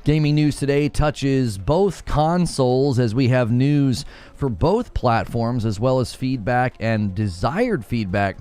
Gaming news today touches both consoles as we have news for both platforms as well as feedback and desired feedback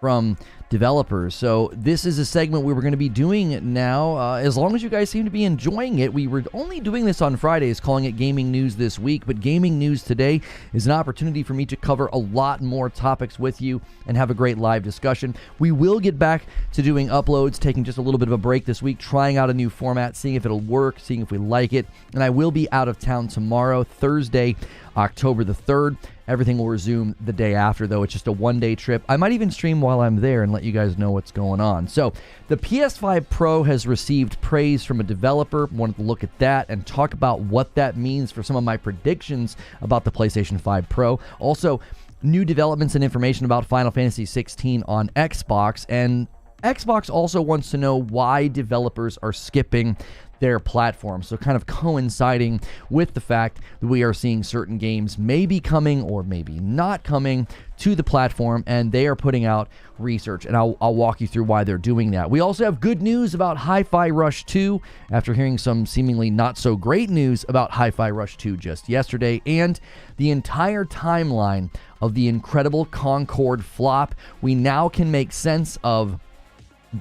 from developers. So this is a segment we were going to be doing now. As long as you guys seem to be enjoying it, we were only doing this on Fridays, calling it Gaming News this week, but Gaming News today is an opportunity for me to cover a lot more topics with you and have a great live discussion. We will get back to doing uploads, taking just a little bit of a break this week, trying out a new format, seeing if it'll work, seeing if we like it, and I will be out of town tomorrow, Thursday, October the 3rd. Everything will resume the day after, though. It's just a one-day trip. I might even stream while I'm there and let you guys know what's going on. So, the PS5 Pro has received praise from a developer. Wanted to look at that and talk about what that means for some of my predictions about the PlayStation 5 Pro. Also, new developments and information about Final Fantasy 16 on Xbox. And Xbox also wants to know why developers are skipping their platform. So kind of coinciding with the fact that we are seeing certain games maybe coming or maybe not coming to the platform, and they are putting out research, and I'll walk you through why they're doing that. We also have good news about Hi-Fi Rush 2 after hearing some seemingly not so great news about Hi-Fi Rush 2 just yesterday, and the entire timeline of the incredible Concord flop. We now can make sense of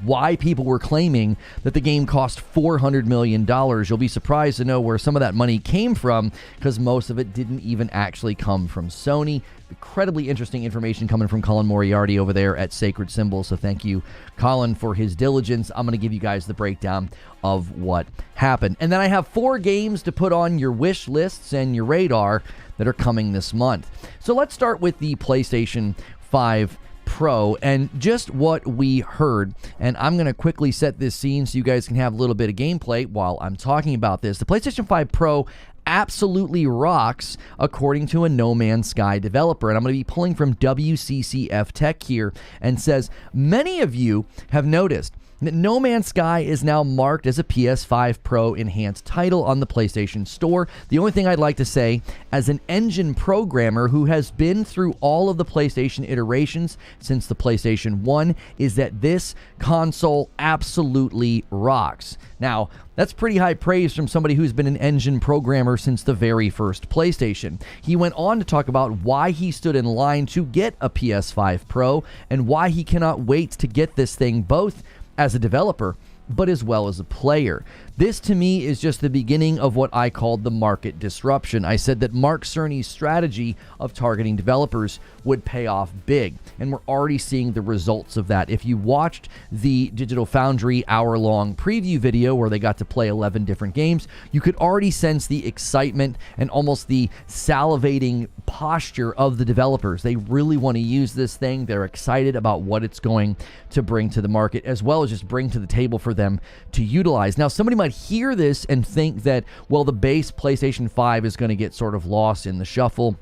why people were claiming that the game cost $400 million. You'll be surprised to know where some of that money came from, because most of it didn't even actually come from Sony. Incredibly interesting information coming from Colin Moriarty over there at Sacred Symbols, so thank you, Colin, for his diligence. I'm going to give you guys the breakdown of what happened. And then I have 4 games to put on your wish lists and your radar that are coming this month. So let's start with the PlayStation 5 Pro and just what we heard, and I'm going to quickly set this scene so you guys can have a little bit of gameplay while I'm talking about this. The PlayStation 5 Pro absolutely rocks, according to a No Man's Sky developer, and I'm going to be pulling from WCCF Tech here, and says, many of you have noticed that No Man's Sky is now marked as a PS5 Pro enhanced title on the PlayStation Store. The only thing I'd like to say, as an engine programmer who has been through all of the PlayStation iterations since the PlayStation 1, is that this console absolutely rocks. Now, that's pretty high praise from somebody who's been an engine programmer since the very first PlayStation. He went on to talk about why he stood in line to get a PS5 Pro and why he cannot wait to get this thing, both as a developer, but as well as a player. This, to me, is just the beginning of what I called the market disruption. I said that Mark Cerny's strategy of targeting developers would pay off big, and we're already seeing the results of that. If you watched the Digital Foundry hour-long preview video where they got to play 11 different games, you could already sense the excitement and almost the salivating posture of the developers. They really want to use this thing. They're excited about what it's going to bring to the market, as well as just bring to the table for them to utilize. Now, somebody might hear this and think that, well, the base PlayStation 5 is going to get sort of lost in the shuffle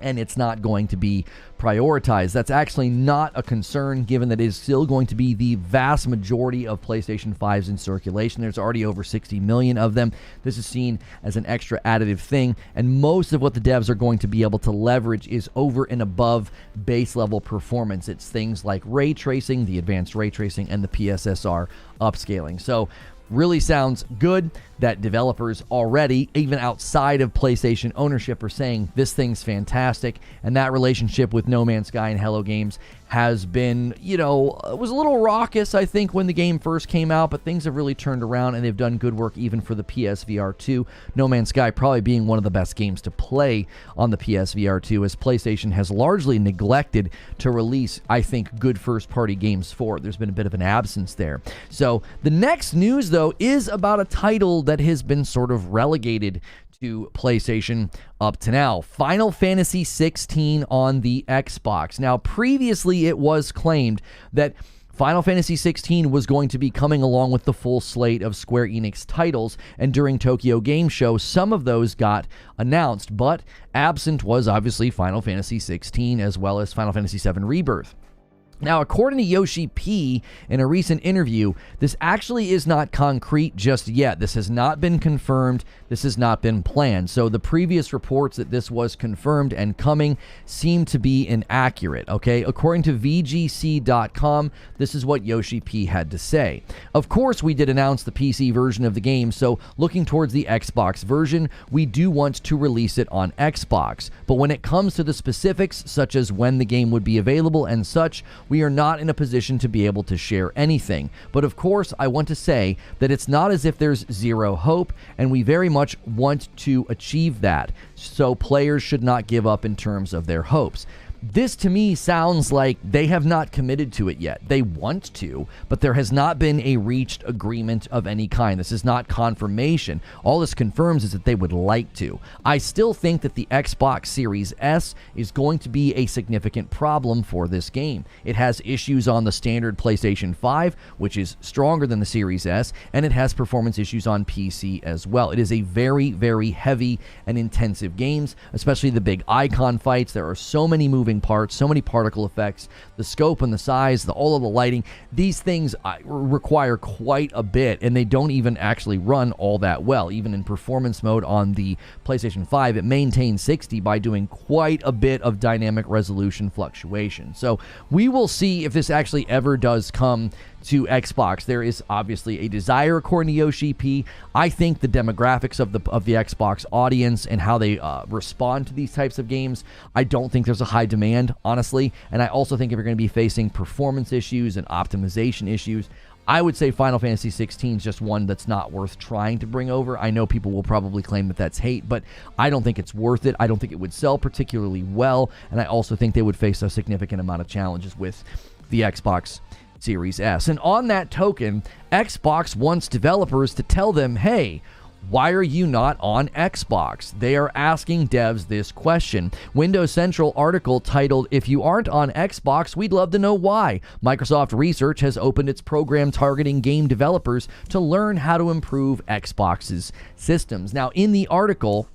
and it's not going to be prioritized. That's actually not a concern, given that it is still going to be the vast majority of PlayStation 5s in circulation. There's already over 60 million of them. This is seen as an extra additive thing, and most of what the devs are going to be able to leverage is over and above base level performance. It's things like ray tracing, the advanced ray tracing, and the PSSR upscaling. So really sounds good that developers already, even outside of PlayStation ownership, are saying this thing's fantastic. And that relationship with No Man's Sky and Hello Games has been, it was a little raucous, I think, when the game first came out, but things have really turned around and they've done good work even for the PSVR 2. No Man's Sky probably being one of the best games to play on the PSVR 2, as PlayStation has largely neglected to release, I think, good first-party games for it. There's been a bit of an absence there. So the next news, though, is about a title that has been sort of relegated to PlayStation up to now. Final Fantasy 16 on the Xbox. Now, previously it was claimed that Final Fantasy 16 was going to be coming along with the full slate of Square Enix titles, and during Tokyo Game Show, some of those got announced, but absent was obviously Final Fantasy 16 as well as Final Fantasy VII Rebirth. Now, according to Yoshi P in a recent interview, this actually is not concrete just yet. This has not been confirmed. This has not been planned. So the previous reports that this was confirmed and coming seem to be inaccurate, okay? According to VGC.com, this is what Yoshi P had to say. Of course, we did announce the PC version of the game, so looking towards the Xbox version, we do want to release it on Xbox. But when it comes to the specifics, such as when the game would be available and such, we are not in a position to be able to share anything. But of course, I want to say that it's not as if there's zero hope, and we very much want to achieve that. So players should not give up in terms of their hopes. This to me sounds like they have not committed to it yet. They want to, but there has not been a reached agreement of any kind. This is not confirmation. All this confirms is that they would like to. I still think that the Xbox Series S is going to be a significant problem for this game. It has issues on the standard PlayStation 5, which is stronger than the Series S, and it has performance issues on PC as well. It is a very, very heavy and intensive game, especially the big icon fights. There are so many moving parts, so many particle effects, the scope and the size, all of the lighting. These things require quite a bit, and they don't even actually run all that well. Even in performance mode on the PlayStation 5, it maintains 60 by doing quite a bit of dynamic resolution fluctuation. So we will see if this actually ever does come to Xbox. There is obviously a desire, according to Yoshi P. I think the demographics of the Xbox audience and how they respond to these types of games, I don't think there's a high demand, honestly. And I also think if you're going to be facing performance issues and optimization issues, I would say Final Fantasy 16 is just one that's not worth trying to bring over. I know people will probably claim that that's hate, but I don't think it's worth it. I don't think it would sell particularly well, and I also think they would face a significant amount of challenges with the Xbox Series S. And on that token, Xbox wants developers to tell them, hey, why are you not on Xbox? They are asking devs this question. Windows Central article titled, "If you aren't on Xbox, we'd love to know why." Microsoft Research has opened its program targeting game developers to learn how to improve Xbox's systems. Now, in the article,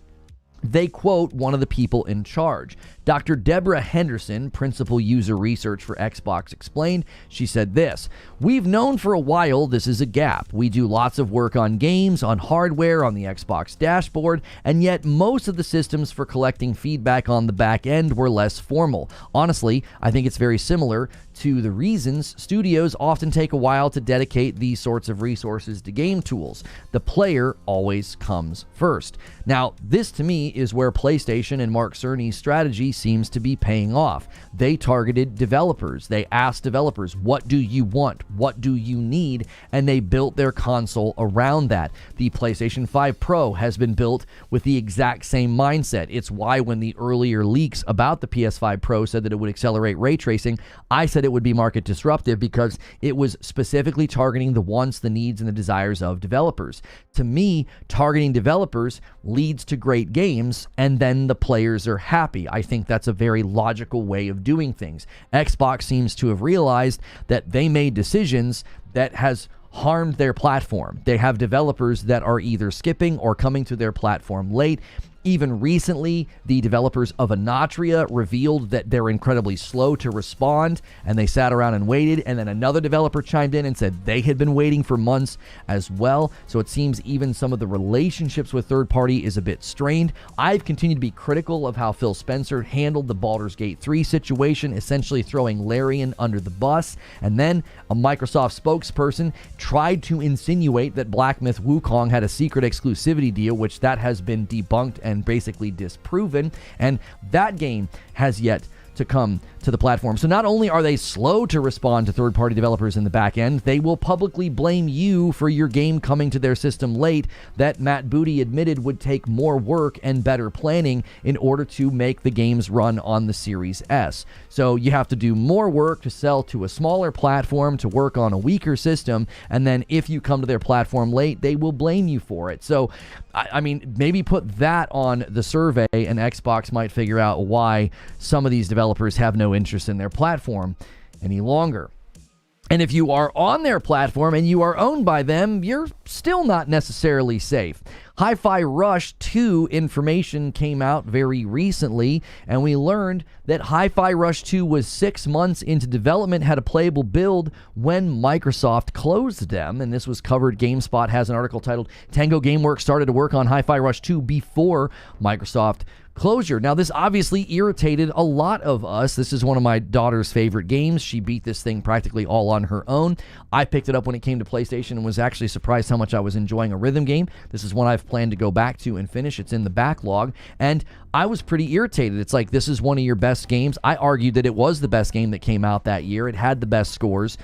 they quote one of the people in charge. Dr. Deborah Henderson, Principal User Research for Xbox, explained. She said this: "We've known for a while this is a gap. We do lots of work on games, on hardware, on the Xbox dashboard, and yet most of the systems for collecting feedback on the back end were less formal. Honestly, I think it's very similar to the reasons studios often take a while to dedicate these sorts of resources to game tools. The player always comes first." Now, this to me is where PlayStation and Mark Cerny's strategy seems to be paying off. They targeted developers. They asked developers, what do you want? What do you need? And they built their console around that. The PlayStation 5 Pro has been built with the exact same mindset. It's why when the earlier leaks about the PS5 Pro said that it would accelerate ray tracing, I said it would be market disruptive because it was specifically targeting the wants, the needs, and the desires of developers. To me, targeting developers leads to great games, and then the players are happy. I think that's a very logical way of doing things. Xbox seems to have realized that they made decisions that has harmed their platform. They have developers that are either skipping or coming to their platform late. Even recently, the developers of Anatria revealed that they're incredibly slow to respond, and they sat around and waited, and then another developer chimed in and said they had been waiting for months as well. So it seems even some of the relationships with third party is a bit strained. I've continued to be critical of how Phil Spencer handled the Baldur's Gate 3 situation, essentially throwing Larian under the bus, and then a Microsoft spokesperson tried to insinuate that Black Myth Wukong had a secret exclusivity deal, which that has been debunked and basically disproven, and that game has yet to come to the platform. So not only are they slow to respond to third-party developers in the back end, they will publicly blame you for your game coming to their system late. That Matt Booty admitted would take more work and better planning in order to make the games run on the Series S. So you have to do more work to sell to a smaller platform, to work on a weaker system, and then if you come to their platform late, they will blame you for it. So, I mean, maybe put that on the survey, and Xbox might figure out why some of these developers have no interest in their platform any longer. And if you are on their platform and you are owned by them, you're still not necessarily safe. Hi-Fi Rush 2 information came out very recently, and we learned that Hi-Fi Rush 2 was 6 months into development, had a playable build when Microsoft closed them, and this was covered. GameSpot has an article titled, Tango Gameworks started to work on Hi-Fi Rush 2 before Microsoft closure. Now, this obviously irritated a lot of us. This is one of my daughter's favorite games. She beat this thing practically all on her own. I picked it up when it came to PlayStation and was actually surprised how much I was enjoying a rhythm game. This is one I've planned to go back to and finish. It's in the backlog, and I was pretty irritated. It's like, this is one of your best games. I argued that it was the best game that came out that year. It had the best scores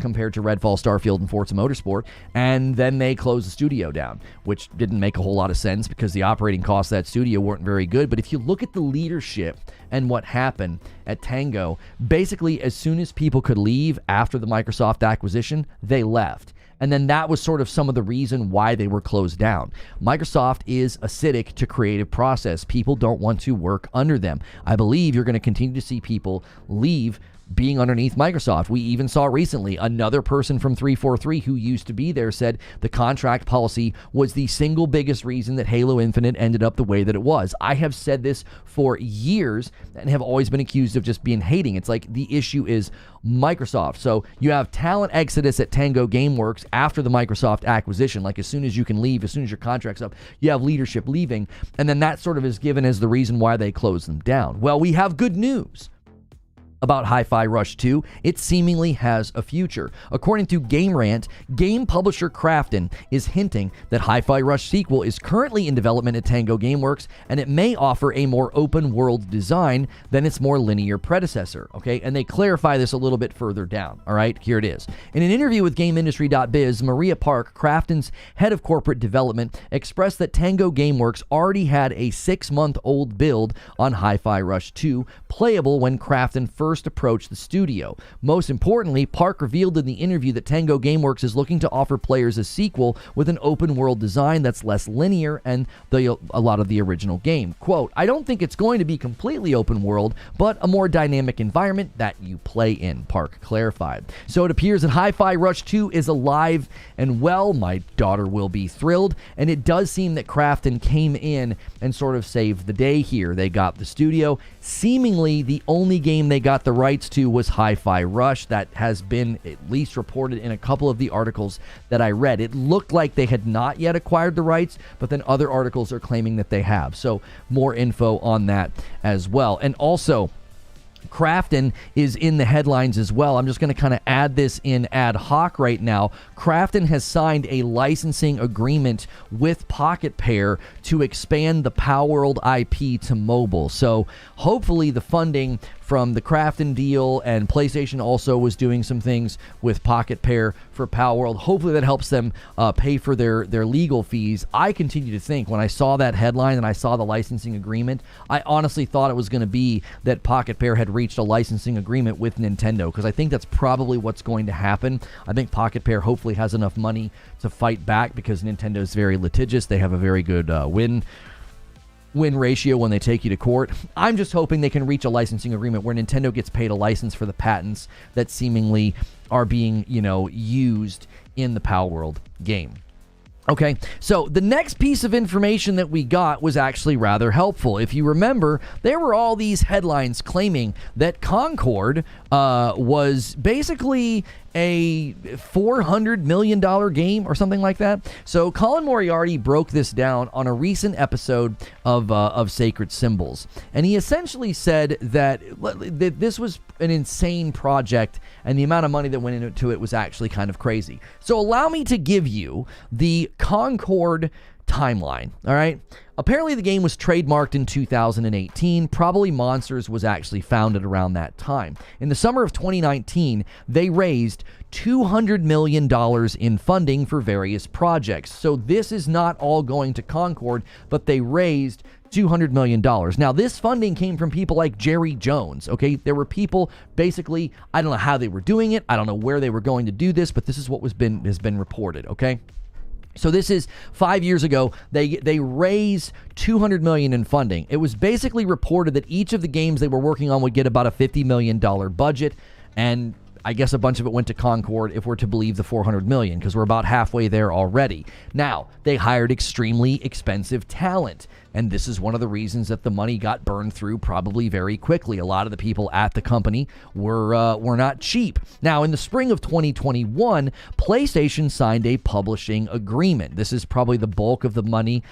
compared to Redfall, Starfield, and Forza Motorsport, and then they closed the studio down, which didn't make a whole lot of sense because the operating costs of that studio weren't very good. But if you look at the leadership and what happened at Tango, basically as soon as people could leave after the Microsoft acquisition, they left. And then that was sort of some of the reason why they were closed down. Microsoft is acidic to creative process. People don't want to work under them. I believe you're going to continue to see people leave being underneath Microsoft. We even saw recently another person from 343 who used to be there said the contract policy was the single biggest reason that Halo Infinite ended up the way that it was. I have said this for years and have always been accused of just being hating. It's like the issue is Microsoft. So you have talent exodus at Tango Gameworks after the Microsoft acquisition. Like as soon as you can leave, as soon as your contract's up, you have leadership leaving. And then that sort of is given as the reason why they closed them down. Well, we have good news about Hi-Fi Rush 2. It seemingly has a future. According to Game Rant, game publisher Krafton is hinting that Hi-Fi Rush sequel is currently in development at Tango Gameworks, and it may offer a more open world design than its more linear predecessor. Okay, and they clarify this a little bit further down. All right, here it is. In an interview with GameIndustry.biz, Maria Park, Krafton's head of corporate development, expressed that Tango Gameworks already had a 6-month-old build on Hi-Fi Rush 2, playable when Krafton first approached the studio. Most importantly, Park revealed in the interview that Tango Gameworks is looking to offer players a sequel with an open world design that's less linear and a lot of the original game. Quote, I don't think it's going to be completely open world, but a more dynamic environment that you play in, Park clarified. So it appears that Hi-Fi Rush 2 is alive and well. My daughter will be thrilled, and it does seem that Krafton came in and sort of saved the day here. They got the studio. Seemingly the only game they got the rights to was Hi-Fi Rush. That has been at least reported in a couple of the articles that I read. It looked like they had not yet acquired the rights, but then other articles are claiming that they have. So more info on that as well. And also, Krafton is in the headlines as well. I'm just going to kind of add this in ad hoc right now. Krafton has signed a licensing agreement with Pocket Pair to expand the Palworld IP to mobile. So hopefully the funding from the Krafton deal, and PlayStation also was doing some things with Pocket Pair for Palworld. Hopefully that helps them pay for their legal fees. I continue to think when I saw that headline and I saw the licensing agreement, I honestly thought it was going to be that Pocket Pair had reached a licensing agreement with Nintendo, because I think that's probably what's going to happen. I think Pocket Pair hopefully has enough money to fight back because Nintendo is very litigious. They have a very good win ratio when they take you to court. I'm just hoping they can reach a licensing agreement where Nintendo gets paid a license for the patents that seemingly are being, used in the Palworld game. Okay, so the next piece of information that we got was actually rather helpful. If you remember, there were all these headlines claiming that Concord was basically a $400 million game or something like that. So Colin Moriarty broke this down on a recent episode of Sacred Symbols. And he essentially said that this was an insane project and the amount of money that went into it was actually kind of crazy. So allow me to give you the Concord timeline, all right? Apparently the game was trademarked in 2018. Probably Monsters was actually founded around that time. In the summer of 2019, they raised $200 million in funding for various projects. So this is not all going to Concord, but they raised $200 million. Now, this funding came from people like Jerry Jones, okay? There were people, basically, I don't know how they were doing it. I don't know where they were going to do this, but this is what has been reported, okay? So this is 5 years ago. They raised $200 million in funding. It was basically reported that each of the games they were working on would get about a $50 million budget, and I guess a bunch of it went to Concord if we're to believe the $400 million, because we're about halfway there already. Now, they hired extremely expensive talent, and this is one of the reasons that the money got burned through probably very quickly. A lot of the people at the company were not cheap. Now, in the spring of 2021, PlayStation signed a publishing agreement. This is probably the bulk of the money,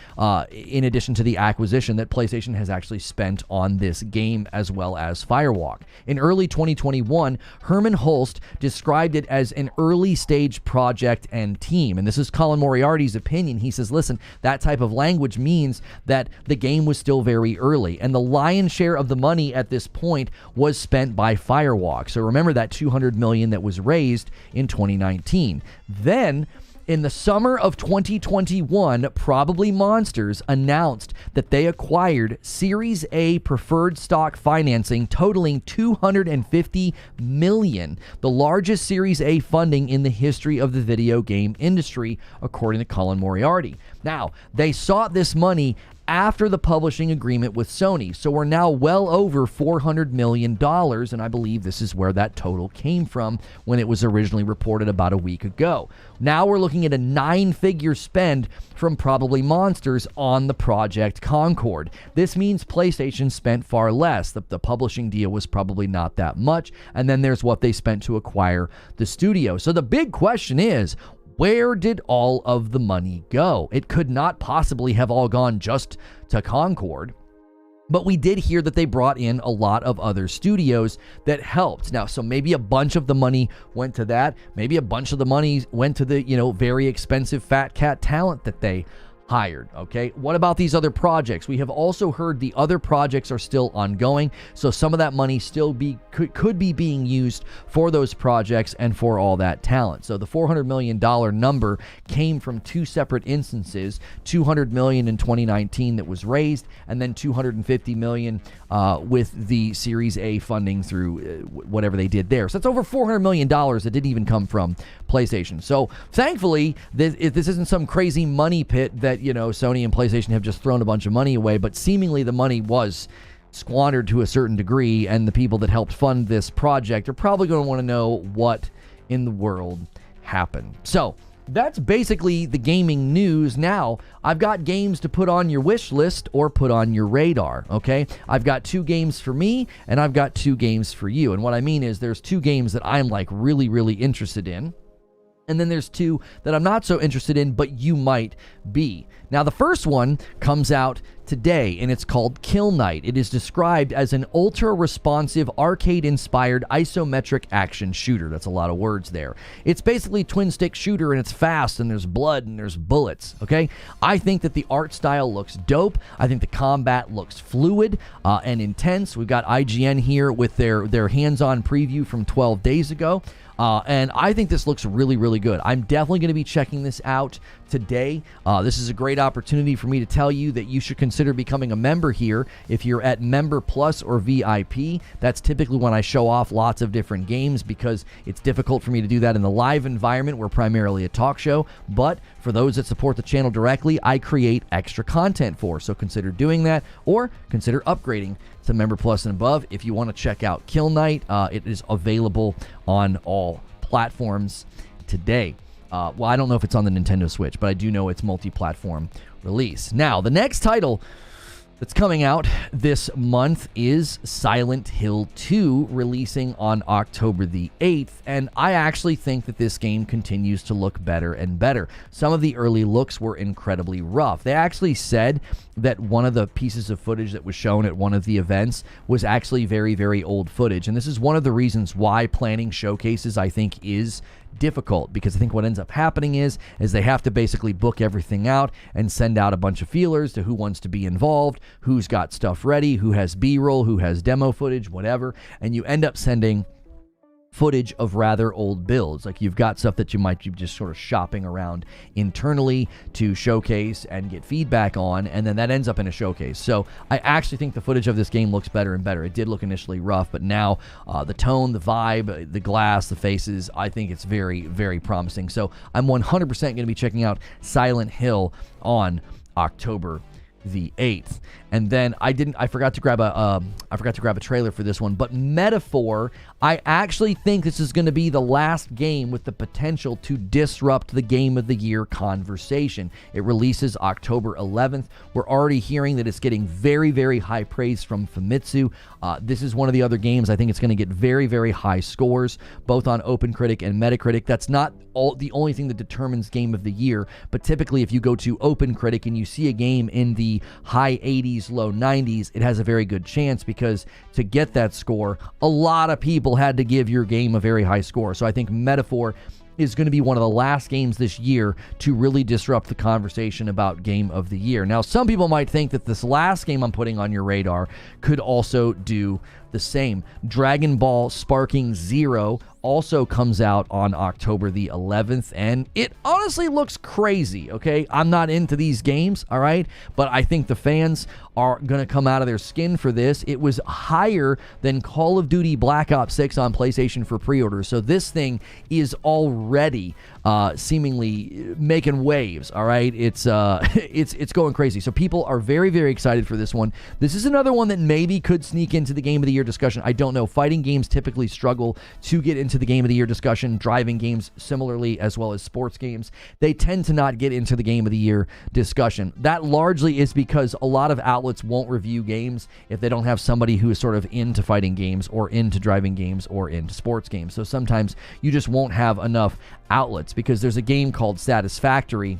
in addition to the acquisition, that PlayStation has actually spent on this game as well as Firewalk. In early 2021, Herman Hulst described it as an early stage project and team. And this is Colin Moriarty's opinion. He says, listen, that type of language means that the game was still very early, and the lion's share of the money at this point was spent by Firewalk. So remember that $200 million that was raised in 2019. Then, in the summer of 2021, Probably Monsters announced that they acquired Series A preferred stock financing totaling $250 million, the largest Series A funding in the history of the video game industry, according to Colin Moriarty. Now, they sought this money after the publishing agreement with Sony, so we're now well over $400 million, and I believe this is where that total came from when it was originally reported about a week ago. Now we're looking at a 9-figure spend from Probably Monsters on the Project Concord. This means PlayStation spent far less. The publishing deal was probably not that much, and then there's what they spent to acquire the studio. So the big question is, where did all of the money go? It could not possibly have all gone just to Concord. But we did hear that they brought in a lot of other studios that helped. Now, so maybe a bunch of the money went to that. Maybe a bunch of the money went to the, very expensive Fat Cat talent that they hired. Okay, what about these other projects? We have also heard the other projects are still ongoing, so some of that money still could be being used for those projects and for all that talent. So the $400 million number came from two separate instances: $200 million in 2019 that was raised, and then $250 million with the Series A funding through whatever they did there. So that's over $400 million that didn't even come from PlayStation. So thankfully, this isn't some crazy money pit that Sony and PlayStation have just thrown a bunch of money away, but seemingly the money was squandered to a certain degree, and the people that helped fund this project are probably going to want to know what in the world happened. So that's basically the gaming news. Now, I've got games to put on your wish list or put on your radar, okay? I've got 2 games for me, and I've got 2 games for you. And what I mean is there's 2 games that I'm really, really interested in. And then there's 2 that I'm not so interested in, but you might be. Now, the first one comes out today, and it's called Kill Knight. It is described as an ultra-responsive, arcade-inspired, isometric action shooter. That's a lot of words there. It's basically twin-stick shooter, and it's fast, and there's blood, and there's bullets, okay? I think that the art style looks dope. I think the combat looks fluid and intense. We've got IGN here with their hands-on preview from 12 days ago. And I think this looks really, really good. I'm definitely going to be checking this out today. This is a great opportunity for me to tell you that you should consider becoming a member here. If you're at Member Plus or VIP, that's typically when I show off lots of different games, because it's difficult for me to do that in the live environment. We're primarily a talk show, but for those that support the channel directly, I create extra content for. So consider doing that, or consider upgrading to Member Plus and above if you want to check out Kill Knight. It is available on all platforms today. Well, I don't know if it's on the Nintendo Switch, but I do know it's multi-platform release. Now, the next title that's coming out this month is Silent Hill 2, releasing on October the 8th, and I actually think that this game continues to look better and better. Some of the early looks were incredibly rough. They actually said that one of the pieces of footage that was shown at one of the events was actually very, very old footage, and this is one of the reasons why planning showcases, I think, is difficult, because I think what ends up happening is they have to basically book everything out and send out a bunch of feelers to who wants to be involved, who's got stuff ready, who has B-roll, who has demo footage, whatever, and you end up sending footage of rather old builds. Like, you've got stuff that you might be just sort of shopping around internally to showcase and get feedback on, and then that ends up in a showcase. So I actually think the footage of this game looks better and better. It did look initially rough, but now the tone, the vibe, the glass, the faces, I think it's very, very promising. So I'm 100% going to be checking out Silent Hill on October the 8th. And then I forgot to grab a trailer for this one, but Metaphor, I actually think this is going to be the last game with the potential to disrupt the Game of the Year conversation. It releases October 11th. We're already hearing that it's getting very, very high praise from Famitsu. This is one of the other games I think it's going to get very, very high scores, both on OpenCritic and Metacritic. That's not the only thing that determines Game of the Year, but typically if you go to OpenCritic and you see a game in the high 80s, low 90s, it has a very good chance, because to get that score, a lot of people had to give your game a very high score. So I think Metaphor is going to be one of the last games this year to really disrupt the conversation about Game of the Year. Now, some people might think that this last game I'm putting on your radar could also do the same. Dragon Ball Sparking Zero also comes out on October the 11th, and it honestly looks crazy, okay? I'm not into these games, all right? But I think the fans are going to come out of their skin for this. It was higher than Call of Duty Black Ops 6 on PlayStation for pre-order, so this thing is already seemingly making waves, all right? It's going crazy. So people are very, very excited for this one. This is another one that maybe could sneak into the Game of the Year discussion. I don't know. Fighting games typically struggle to get into the Game of the Year discussion. Driving games similarly, as well as sports games. They tend to not get into the Game of the Year discussion. That largely is because a lot of outlets won't review games if they don't have somebody who is sort of into fighting games or into driving games or into sports games. So sometimes you just won't have enough outlets, because there's a game called Satisfactory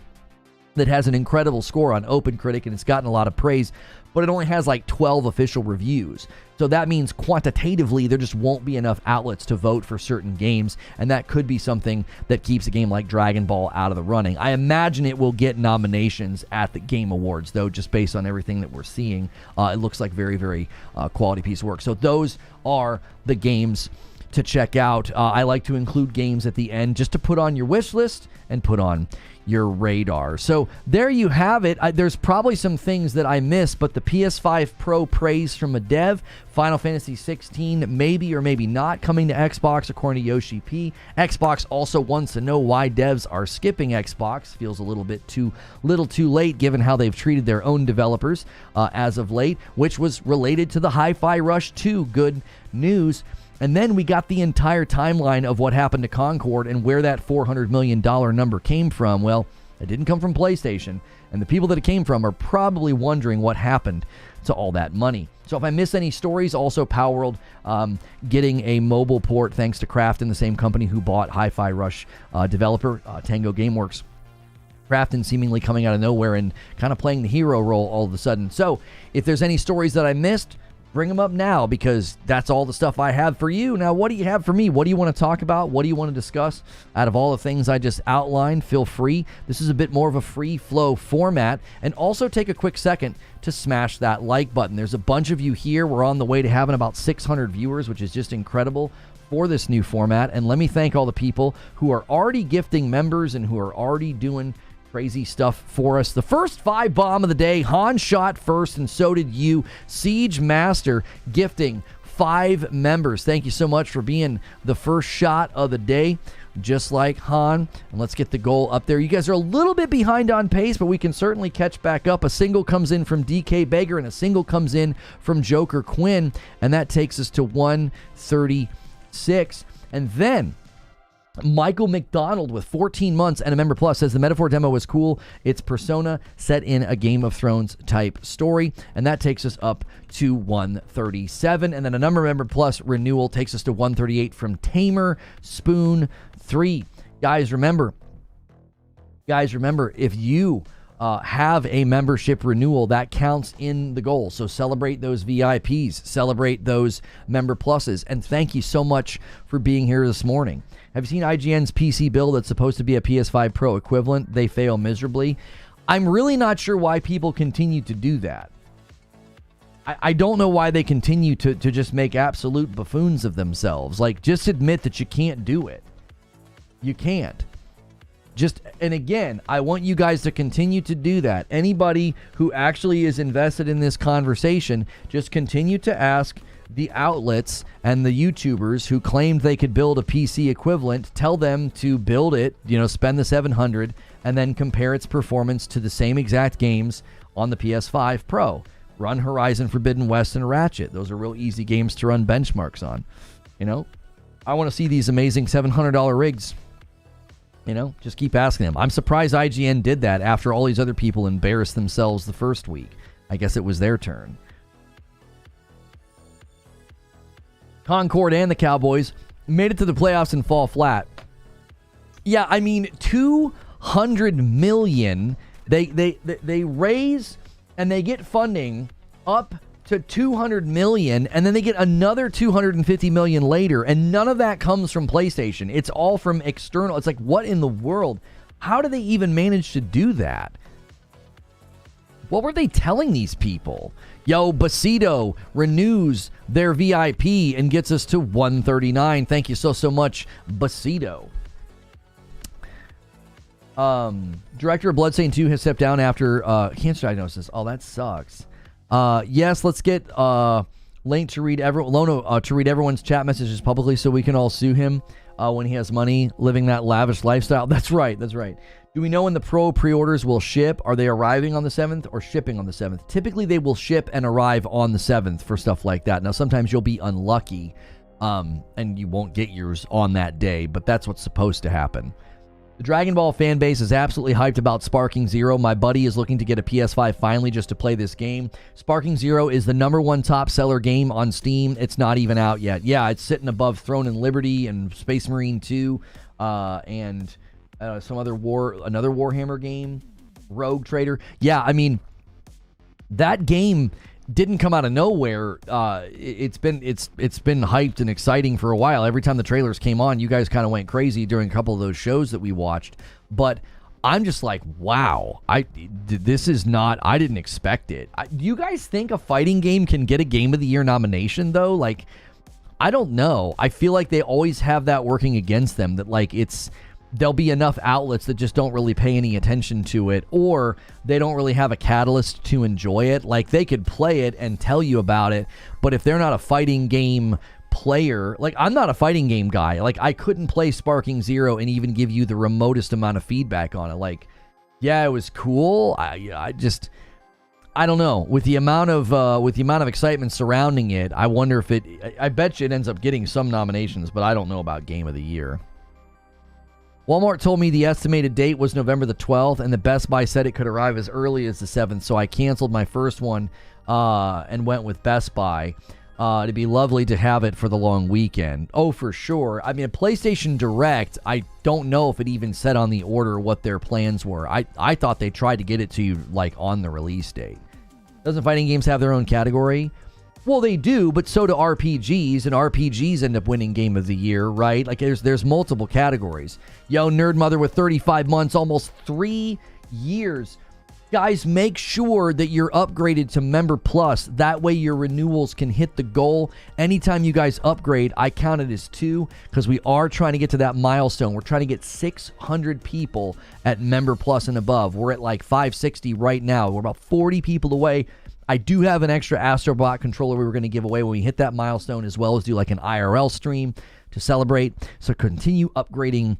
that has an incredible score on OpenCritic and it's gotten a lot of praise, but it only has like 12 official reviews. So that means quantitatively there just won't be enough outlets to vote for certain games, and that could be something that keeps a game like Dragon Ball out of the running. I imagine it will get nominations at the Game Awards, though, just based on everything that we're seeing. It looks like very, very quality piece of work. So those are the games to check out. I like to include games at the end just to put on your wish list and put on your radar. So there you have it. There's probably some things that I missed, but the PS5 Pro praise from a dev, Final Fantasy 16 maybe or maybe not coming to Xbox according to Yoshi P. Xbox also wants to know why devs are skipping Xbox. Feels a little bit too late given how they've treated their own developers as of late, which was related to the Hi-Fi Rush 2. Good news. And then we got the entire timeline of what happened to Concord and where that $400 million number came from. Well, it didn't come from PlayStation, and the people that it came from are probably wondering what happened to all that money. So if I miss any stories, also Palworld getting a mobile port thanks to Krafton, the same company who bought Hi-Fi Rush developer, Tango Gameworks. Krafton seemingly coming out of nowhere and kind of playing the hero role all of a sudden. So if there's any stories that I missed, bring them up now, because that's all the stuff I have for you. Now, what do you have for me? What do you want to talk about? What do you want to discuss? Out of all the things I just outlined, feel free. This is a bit more of a free flow format. And also take a quick second to smash that like button. There's a bunch of you here. We're on the way to having about 600 viewers, which is just incredible for this new format. And let me thank all the people who are already gifting members and who are already doing crazy stuff for us. The first 5 bomb of the day, Han shot first, and so did you. Siege Master gifting 5 members. Thank you so much for being the first shot of the day, just like Han. And let's get the goal up there. You guys are a little bit behind on pace, but we can certainly catch back up. A single comes in from DK Beggar, and a single comes in from Joker Quinn, and that takes us to 136. And then Michael McDonald with 14 months and a member plus says the Metaphor demo was cool. It's Persona set in a Game of Thrones type story, and that takes us up to 137. And then a number member plus renewal takes us to 138 from Tamer Spoon 3. Guys, remember, if you have a membership renewal, that counts in the goal. So celebrate those VIPs, celebrate those member pluses, and thank you so much for being here this morning. Have you seen IGN's PC build that's supposed to be a PS5 Pro equivalent? They fail miserably. I'm really not sure why people continue to do that. I don't know why they continue to just make absolute buffoons of themselves. Like, just admit that you can't do it. You can't. And again, I want you guys to continue to do that. Anybody who actually is invested in this conversation, just continue to ask the outlets and the YouTubers who claimed they could build a PC equivalent, tell them to build it, spend the $700, and then compare its performance to the same exact games on the PS5 Pro. Run Horizon Forbidden West and Ratchet. Those are real easy games to run benchmarks on. I want to see these amazing $700 rigs. You know, just keep asking them. I'm surprised IGN did that after all these other people embarrassed themselves the first week. I guess it was their turn. Concord and the Cowboys made it to the playoffs and fall flat. Yeah, I mean, $200 million. They raise and they get funding up to $200 million, and then they get another $250 million later, and none of that comes from PlayStation. It's all from external. It's like, what in the world? How do they even manage to do that? What were they telling these people? Yo, Basido renews their VIP and gets us to 139. Thank you so much, Basido. Director of Bloodstained 2 has stepped down after cancer diagnosis. Oh, that sucks. Yes, let's get Link to read Lono to read everyone's chat messages publicly so we can all sue him when he has money living that lavish lifestyle. That's right. Do we know when the Pro pre-orders will ship? Are they arriving on the 7th or shipping on the 7th? Typically, they will ship and arrive on the 7th for stuff like that. Now, sometimes you'll be unlucky and you won't get yours on that day, but that's what's supposed to happen. The Dragon Ball fan base is absolutely hyped about Sparking Zero. My buddy is looking to get a PS5 finally just to play this game. Sparking Zero is the number 1 top seller game on Steam. It's not even out yet. Yeah, it's sitting above Throne and Liberty and Space Marine 2 and some other another Warhammer game, Rogue Trader. Yeah, I mean, that game didn't come out of nowhere. It's been hyped and exciting for a while. Every time the trailers came on, you guys kind of went crazy during a couple of those shows that we watched. But I'm just like, wow, this is not. I didn't expect it. Do you guys think a fighting game can get a Game of the Year nomination though? Like, I don't know. I feel like they always have that working against them. That like there'll be enough outlets that just don't really pay any attention to it, or they don't really have a catalyst to enjoy it. Like, they could play it and tell you about it, but if they're not a fighting game player, like, I'm not a fighting game guy. Like, I couldn't play Sparking Zero and even give you the remotest amount of feedback on it. Like, yeah, it was cool. I don't know. With the amount of excitement surrounding it, I wonder if I bet you it ends up getting some nominations, but I don't know about Game of the Year. Walmart told me the estimated date was November the 12th, and the Best Buy said it could arrive as early as the 7th, so I canceled my first one and went with Best Buy. It'd be lovely to have it for the long weekend. Oh, for sure. I mean, PlayStation Direct, I don't know if it even said on the order what their plans were. I thought they tried to get it to you, like, on the release date. Doesn't fighting games have their own category? Well, they do, but so do RPGs, and RPGs end up winning Game of the Year, right? Like, there's multiple categories. Yo, Nerd Mother with 35 months, almost 3 years. Guys, make sure that you're upgraded to Member Plus. That way your renewals can hit the goal. Anytime you guys upgrade, I count it as 2, because we are trying to get to that milestone. We're trying to get 600 people at Member Plus and above. We're at like 560 right now. We're about 40 people away. I do have an extra Astrobot controller we were going to give away when we hit that milestone, as well as do like an IRL stream to celebrate. So continue upgrading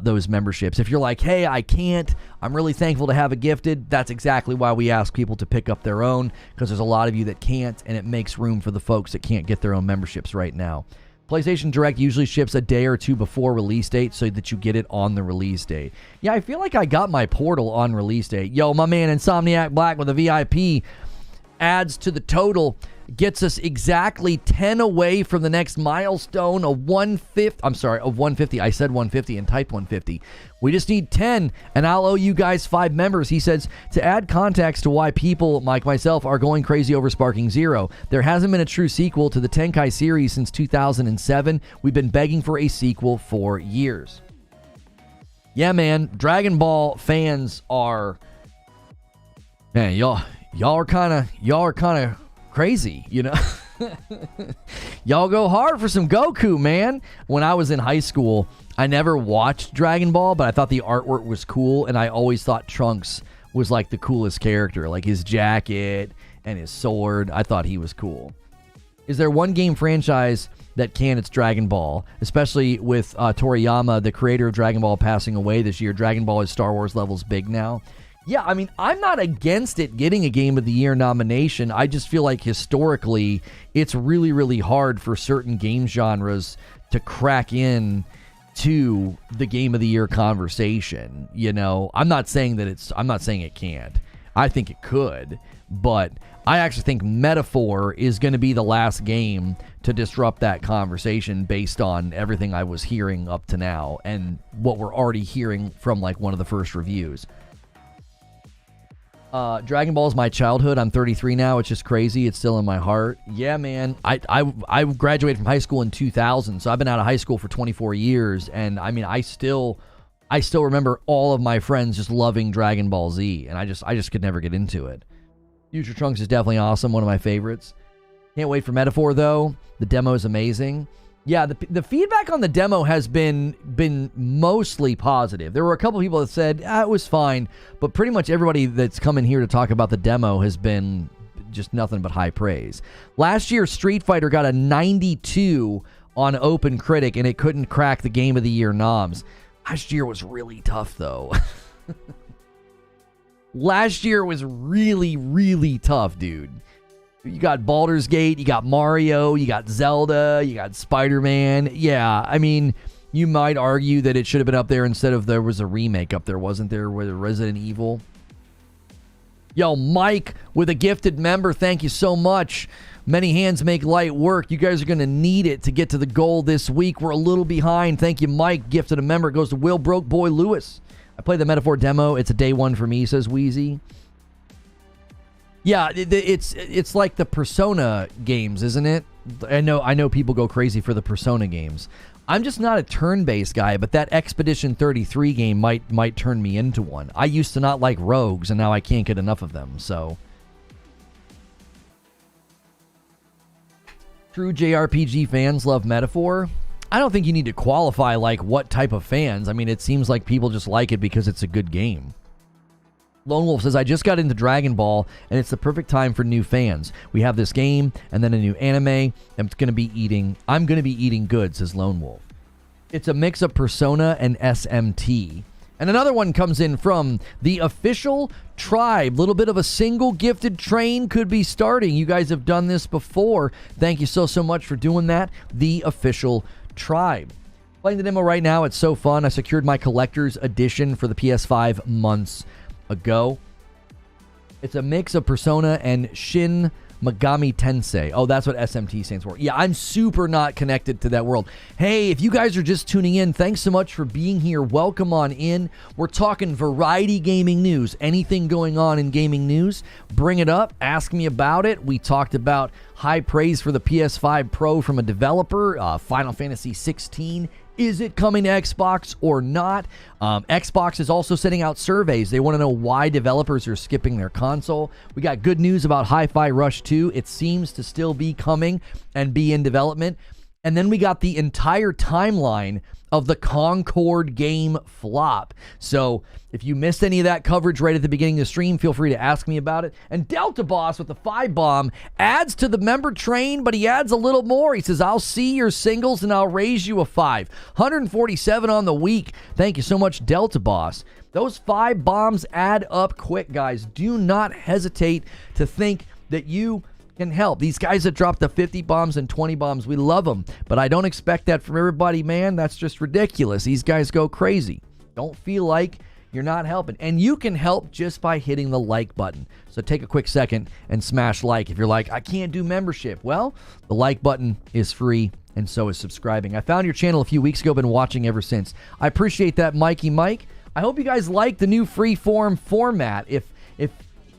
those memberships. If you're like, hey, I can't, I'm really thankful to have a gifted, that's exactly why we ask people to pick up their own, because there's a lot of you that can't, and it makes room for the folks that can't get their own memberships right now. PlayStation Direct usually ships a day or two before release date so that you get it on the release date. Yeah, I feel like I got my Portal on release date. Yo, my man Insomniac Black with a VIP adds to the total, gets us exactly 10 away from the next milestone of 150. I said 150 and typed 150. We just need 10, and I'll owe you guys 5 members. He says, to add context to why people like myself are going crazy over Sparking Zero, there hasn't been a true sequel to the Tenkai series since 2007. We've been begging for a sequel for years. Yeah, man, Dragon Ball fans are, man, y'all are kind of crazy, you know. Y'all go hard for some Goku, man. When I was in high school, I never watched Dragon Ball, but I thought the artwork was cool, and I always thought Trunks was like the coolest character, like his jacket and his sword. I thought he was cool. Is there one game franchise that can? It's Dragon Ball, especially with Toriyama, the creator of Dragon Ball, passing away this year. Dragon Ball is Star Wars levels big now. Yeah, I mean, I'm not against it getting a Game of the Year nomination. I just feel like historically, it's really, really hard for certain game genres to crack in to the Game of the Year conversation. You know, I'm not saying it can't. I think it could, but I actually think Metaphor is going to be the last game to disrupt that conversation based on everything I was hearing up to now and what we're already hearing from like one of the first reviews. Dragon Ball is my childhood. I'm 33 now. It's just crazy. It's still in my heart. Yeah, man. I graduated from high school in 2000, so I've been out of high school for 24 years, and I mean, I still remember all of my friends just loving Dragon Ball Z, and I just could never get into it. Future Trunks is definitely awesome, one of my favorites. Can't wait for Metaphor, though. The demo is amazing. Yeah, the feedback on the demo has been mostly positive. There were a couple people that said, it was fine, but pretty much everybody that's come in here to talk about the demo has been just nothing but high praise. Last year, Street Fighter got a 92 on Open Critic, and it couldn't crack the Game of the Year noms. Last year was really tough, though. Last year was really, really tough, dude. You got Baldur's Gate, you got Mario, you got Zelda, you got Spider-Man. Yeah, I mean, you might argue that it should have been up there instead of there was a remake up there, wasn't there, with Resident Evil? Yo, Mike with a gifted member, thank you so much. Many hands make light work. You guys are going to need it to get to the goal this week. We're a little behind. Thank you, Mike. Gifted a member. It goes to Will Broke Boy Lewis. I played the Metaphor demo. It's a day one for me, says Wheezy. Yeah, it's like the Persona games, isn't it? I know people go crazy for the Persona games. I'm just not a turn-based guy, but that Expedition 33 game might turn me into one. I used to not like rogues, and now I can't get enough of them, so. True JRPG fans love Metaphor. I don't think you need to qualify like what type of fans. I mean, it seems like people just like it because it's a good game. Lone Wolf says, I just got into Dragon Ball, and it's the perfect time for new fans. We have this game, and then a new anime, and I'm going to be eating good, says Lone Wolf. It's a mix of Persona and SMT. And another one comes in from the official tribe. Little bit of a single gifted train could be starting. You guys have done this before. Thank you so much for doing that. The official tribe. Playing the demo right now. It's so fun. I secured my collector's edition for the PS5 months ago. It's a mix of Persona and Shin Megami Tensei. Oh, that's what SMT stands for. Yeah, I'm super not connected to that world. Hey, if you guys are just tuning in, thanks so much for being here. Welcome on in. We're talking variety gaming news. Anything going on in gaming news, bring it up. Ask me about it. We talked about high praise for the PS5 Pro from a developer. Final Fantasy 16. Is it coming to Xbox or not? Xbox is also sending out surveys. They want to know why developers are skipping their console. We got good news about Hi-Fi Rush 2. It seems to still be coming and be in development. And then we got the entire timeline of the Concord game flop. So if you missed any of that coverage right at the beginning of the stream, feel free to ask me about it. And Delta Boss with the 5 bomb adds to the member train, but he adds a little more. He says, I'll see your singles and I'll raise you a 5. 147 on the week. Thank you so much, Delta Boss. Those 5 bombs add up quick, guys. Do not hesitate to think that you can help. These guys that drop the 50 bombs and 20 bombs, we love them, but I don't expect that from everybody, man. That's just ridiculous. These guys go crazy. Don't feel like you're not helping. And you can help just by hitting the like button. So take a quick second and smash like. If you're like, I can't do membership. Well, the like button is free, and so is subscribing. I found your channel a few weeks ago, been watching ever since. I appreciate that, Mikey Mike. I hope you guys like the new freeform format. If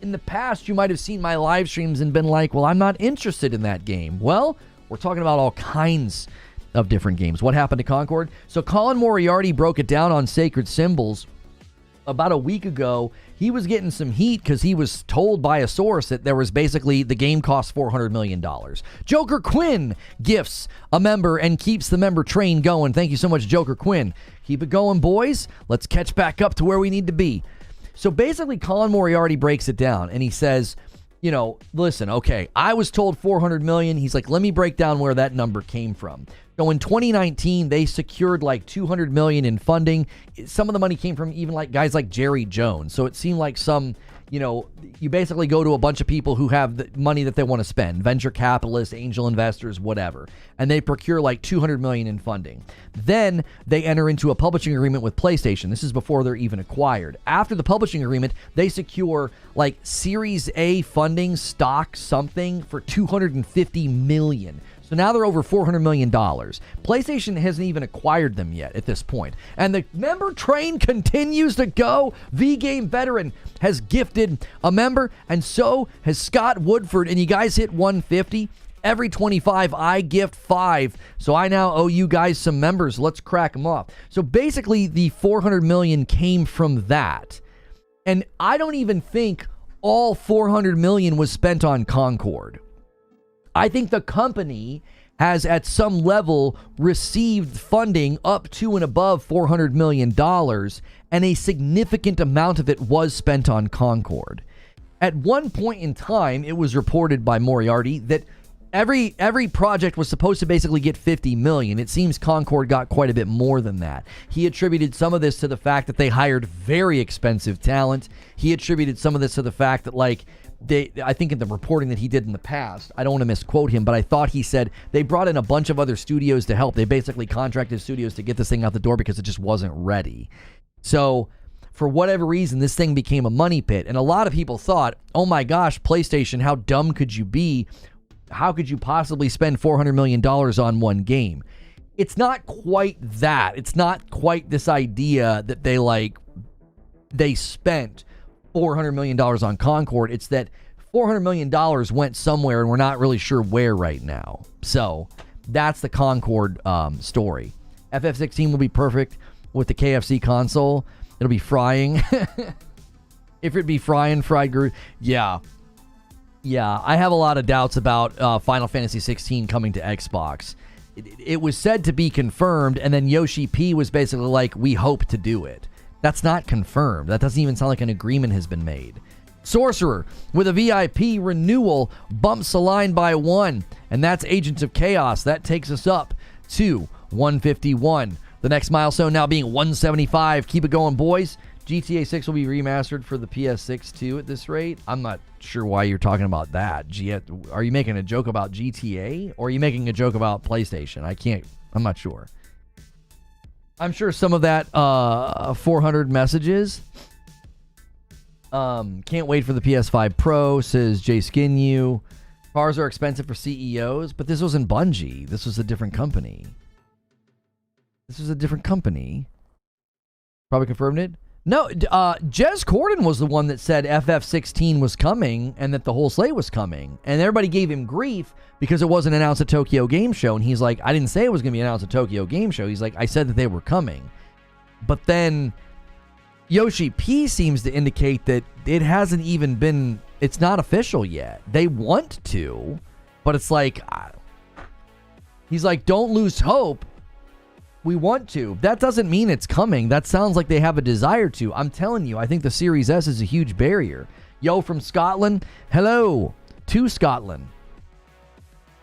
in the past, you might have seen my live streams and been like, well, I'm not interested in that game. Well, we're talking about all kinds of different games. What happened to Concord? So Colin Moriarty broke it down on Sacred Symbols about a week ago. He was getting some heat because he was told by a source that there was basically the game cost $400 million. Joker Quinn gifts a member and keeps the member train going. Thank you so much, Joker Quinn. Keep it going, boys. Let's catch back up to where we need to be. So basically, Colin Moriarty breaks it down, and he says, you know, listen, okay, I was told $400 million. He's like, let me break down where that number came from. So in 2019, they secured like $200 million in funding. Some of the money came from even like guys like Jerry Jones. So it seemed like some, you basically go to a bunch of people who have the money that they want to spend, venture capitalists, angel investors, whatever, and they procure like $200 million in funding. Then they enter into a publishing agreement with PlayStation. This is before they're even acquired. After the publishing agreement, they secure like Series A funding, stock something for $250 million. So now they're over $400 million. PlayStation hasn't even acquired them yet at this point. And the member train continues to go. V-Game Veteran has gifted a member, and so has Scott Woodford. And you guys hit 150. Every 25, I gift 5. So I now owe you guys some members. Let's crack them off. So basically, the $400 million came from that. And I don't even think all $400 million was spent on Concord. I think the company has at some level received funding up to and above $400 million, and a significant amount of it was spent on Concord. At one point in time, it was reported by Moriarty that every project was supposed to basically get $50 million. It seems Concord got quite a bit more than that. He attributed some of this to the fact that they hired very expensive talent. He attributed some of this to the fact that, like, I think in the reporting that he did in the past, I don't want to misquote him, but I thought he said they brought in a bunch of other studios to help. They basically contracted studios to get this thing out the door because it just wasn't ready. So for whatever reason, this thing became a money pit. And a lot of people thought, oh my gosh, PlayStation, how dumb could you be? How could you possibly spend $400 million on one game? It's not quite that. It's not quite this idea that they spent $400 million on Concord. It's that $400 million went somewhere and we're not really sure where right now. So that's the Concord story. FF16 will be perfect with the KFC console. It'll be frying. If it'd be frying fried Groot. Yeah, I have a lot of doubts about Final Fantasy 16 coming to Xbox. It was said to be confirmed, and then Yoshi P was basically like, we hope to do it. That's not confirmed. That doesn't even sound like an agreement has been made. Sorcerer with a VIP renewal bumps the line by 1, and that's Agents of Chaos. That takes us up to 151. The next milestone now being 175. Keep it going, boys. GTA 6 will be remastered for the PS6 too at this rate. I'm not sure why you're talking about that. Are you making a joke about GTA, or are you making a joke about PlayStation? I'm not sure. I'm sure some of that 400 messages. Can't wait for the PS5 Pro, says Jay Skinu. Cars are expensive for CEOs, but this wasn't Bungie. This was a different company. Probably confirmed it. No, Jez Corden was the one that said FF16 was coming and that the whole slate was coming. And everybody gave him grief because it wasn't announced at Tokyo Game Show. And he's like, I didn't say it was going to be announced at Tokyo Game Show. He's like, I said that they were coming. But then Yoshi P seems to indicate that it hasn't even been, it's not official yet. They want to, but it's like, he's like, don't lose hope. We want to. That doesn't mean it's coming. That sounds like they have a desire to. I'm telling you, I think the Series S is a huge barrier. Yo, from Scotland. Hello to Scotland.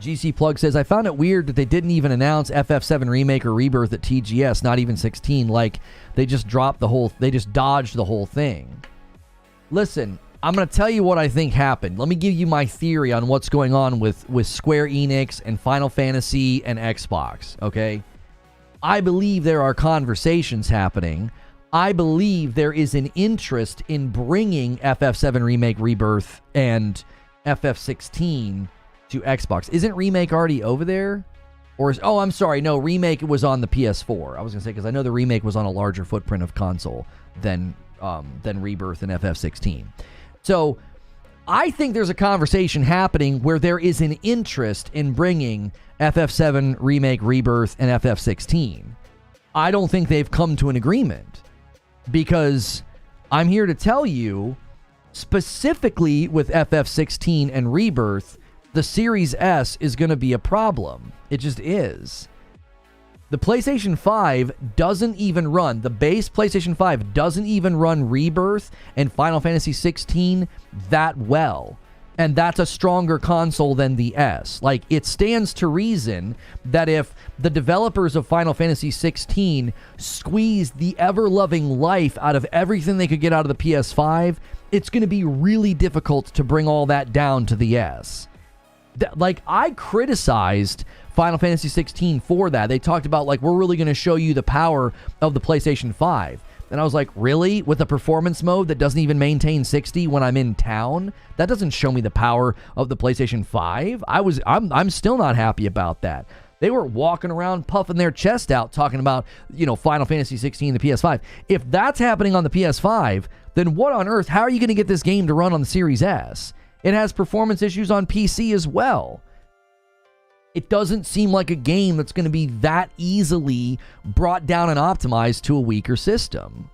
GC Plug says, I found it weird that they didn't even announce FF7 Remake or Rebirth at TGS, not even 16. Like, they just dodged the whole thing. Listen, I'm going to tell you what I think happened. Let me give you my theory on what's going on with Square Enix and Final Fantasy and Xbox, okay? I believe there are conversations happening. I believe there is an interest in bringing FF7 Remake, Rebirth, and FF16 to Xbox. Isn't Remake already over there? I'm sorry. No, Remake was on the PS4. I was going to say, because I know the Remake was on a larger footprint of console than Rebirth and FF16. So I think there's a conversation happening where there is an interest in bringing FF7 Remake, Rebirth, and FF16. I don't think they've come to an agreement, because I'm here to tell you, specifically with FF16 and Rebirth, the Series S is going to be a problem. It just is. The PlayStation 5 doesn't even run, the base PlayStation 5 doesn't even run Rebirth and Final Fantasy 16 that well. And that's a stronger console than the S. Like, it stands to reason that if the developers of Final Fantasy 16 squeezed the ever-loving life out of everything they could get out of the PS5, it's going to be really difficult to bring all that down to the S. Like, I criticized Final Fantasy 16 for that. They talked about, like, we're really going to show you the power of the PlayStation 5. And I was like, really? With a performance mode that doesn't even maintain 60 when I'm in town? That doesn't show me the power of the PlayStation 5. I'm still not happy about that. They were walking around puffing their chest out talking about, Final Fantasy 16, the PS5. If that's happening on the PS5, then what on earth, how are you going to get this game to run on the Series S? It has performance issues on PC as well. It doesn't seem like a game that's going to be that easily brought down and optimized to a weaker system.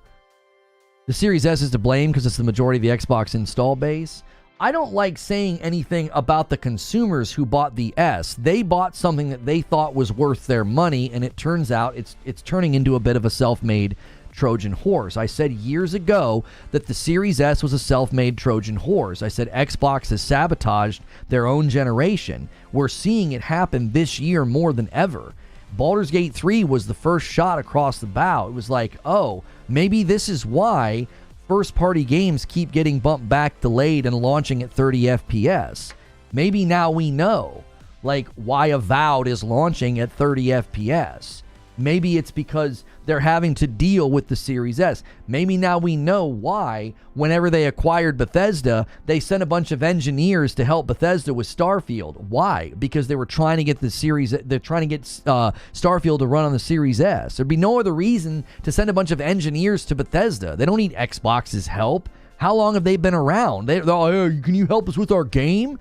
The Series S is to blame because it's the majority of the Xbox install base. I don't like saying anything about the consumers who bought the S. They bought something that they thought was worth their money, and it turns out it's turning into a bit of a self-made Trojan horse. I said years ago that the Series S was a self-made Trojan horse. I said Xbox has sabotaged their own generation. We're seeing it happen this year more than ever. Baldur's Gate 3 was the first shot across the bow. It was like, oh, maybe this is why first-party games keep getting bumped back, delayed, and launching at 30 FPS. Maybe now we know, like, why Avowed is launching at 30 FPS. Maybe it's because they're having to deal with the Series S. Maybe now we know why, whenever they acquired Bethesda, they sent a bunch of engineers to help Bethesda with Starfield. Why? Because they were trying to get Starfield to run on the Series S. There'd be no other reason to send a bunch of engineers to Bethesda. They don't need Xbox's help. How long have they been around? They're hey, can you help us with our game?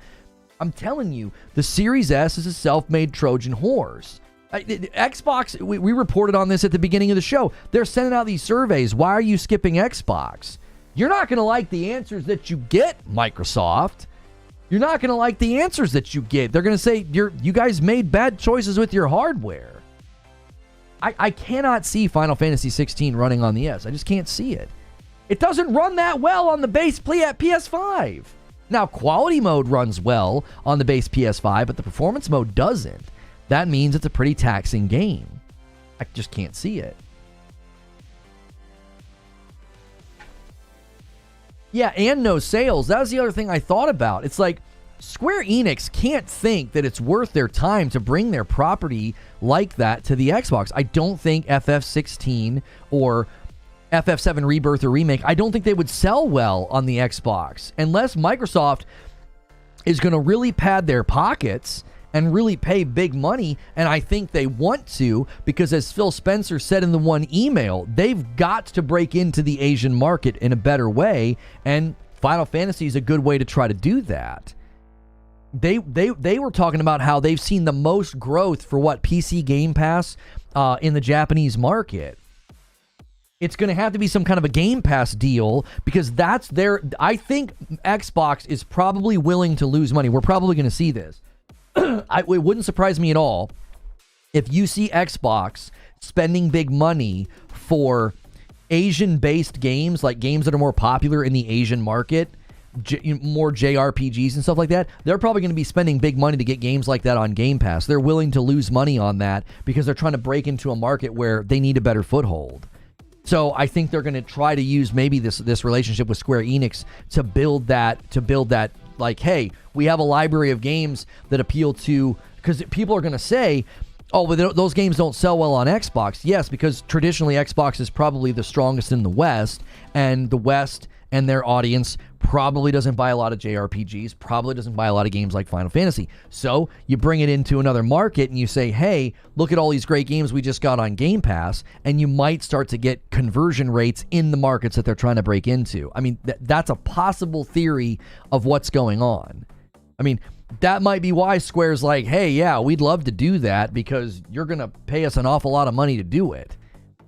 I'm telling you, the Series S is a self-made Trojan horse. Xbox, we reported on this at the beginning of the show. They're sending out these surveys. Why are you skipping Xbox? You're not going to like the answers that you get, Microsoft. You're not going to like the answers that you get. They're going to say, you guys made bad choices with your hardware. I cannot see Final Fantasy 16 running on the S. I just can't see it. It doesn't run that well on the base PS5. Now, quality mode runs well on the base PS5, but the performance mode doesn't. That means it's a pretty taxing game. I just can't see it. Yeah, and no sales. That was the other thing I thought about. It's like Square Enix can't think that it's worth their time to bring their property like that to the Xbox. I don't think FF16 or FF7 Rebirth or Remake, I don't think they would sell well on the Xbox unless Microsoft is going to really pad their pockets and really pay big money, and I think they want to, because as Phil Spencer said in the one email, they've got to break into the Asian market in a better way, and Final Fantasy is a good way to try to do that. They were talking about how they've seen the most growth for PC Game Pass in the Japanese market. It's going to have to be some kind of a Game Pass deal, because that's I think Xbox is probably willing to lose money. We're probably going to see this. It wouldn't surprise me at all if you see Xbox spending big money for Asian-based games, like games that are more popular in the Asian market, more JRPGs and stuff like that. They're probably going to be spending big money to get games like that on Game Pass. They're willing to lose money on that because they're trying to break into a market where they need a better foothold. So I think they're going to try to use maybe this relationship with Square Enix to build that. Like, hey, we have a library of games that appeal to, because people are going to say, oh, but those games don't sell well on Xbox. Yes, because traditionally Xbox is probably the strongest in the West, and the West and their audience probably doesn't buy a lot of JRPGs, probably doesn't buy a lot of games like Final Fantasy. So you bring it into another market and you say, hey, look at all these great games we just got on Game Pass, and you might start to get conversion rates in the markets that they're trying to break into. I mean, that's a possible theory of what's going on. I mean, that might be why Square's like, hey, yeah, we'd love to do that because you're going to pay us an awful lot of money to do it.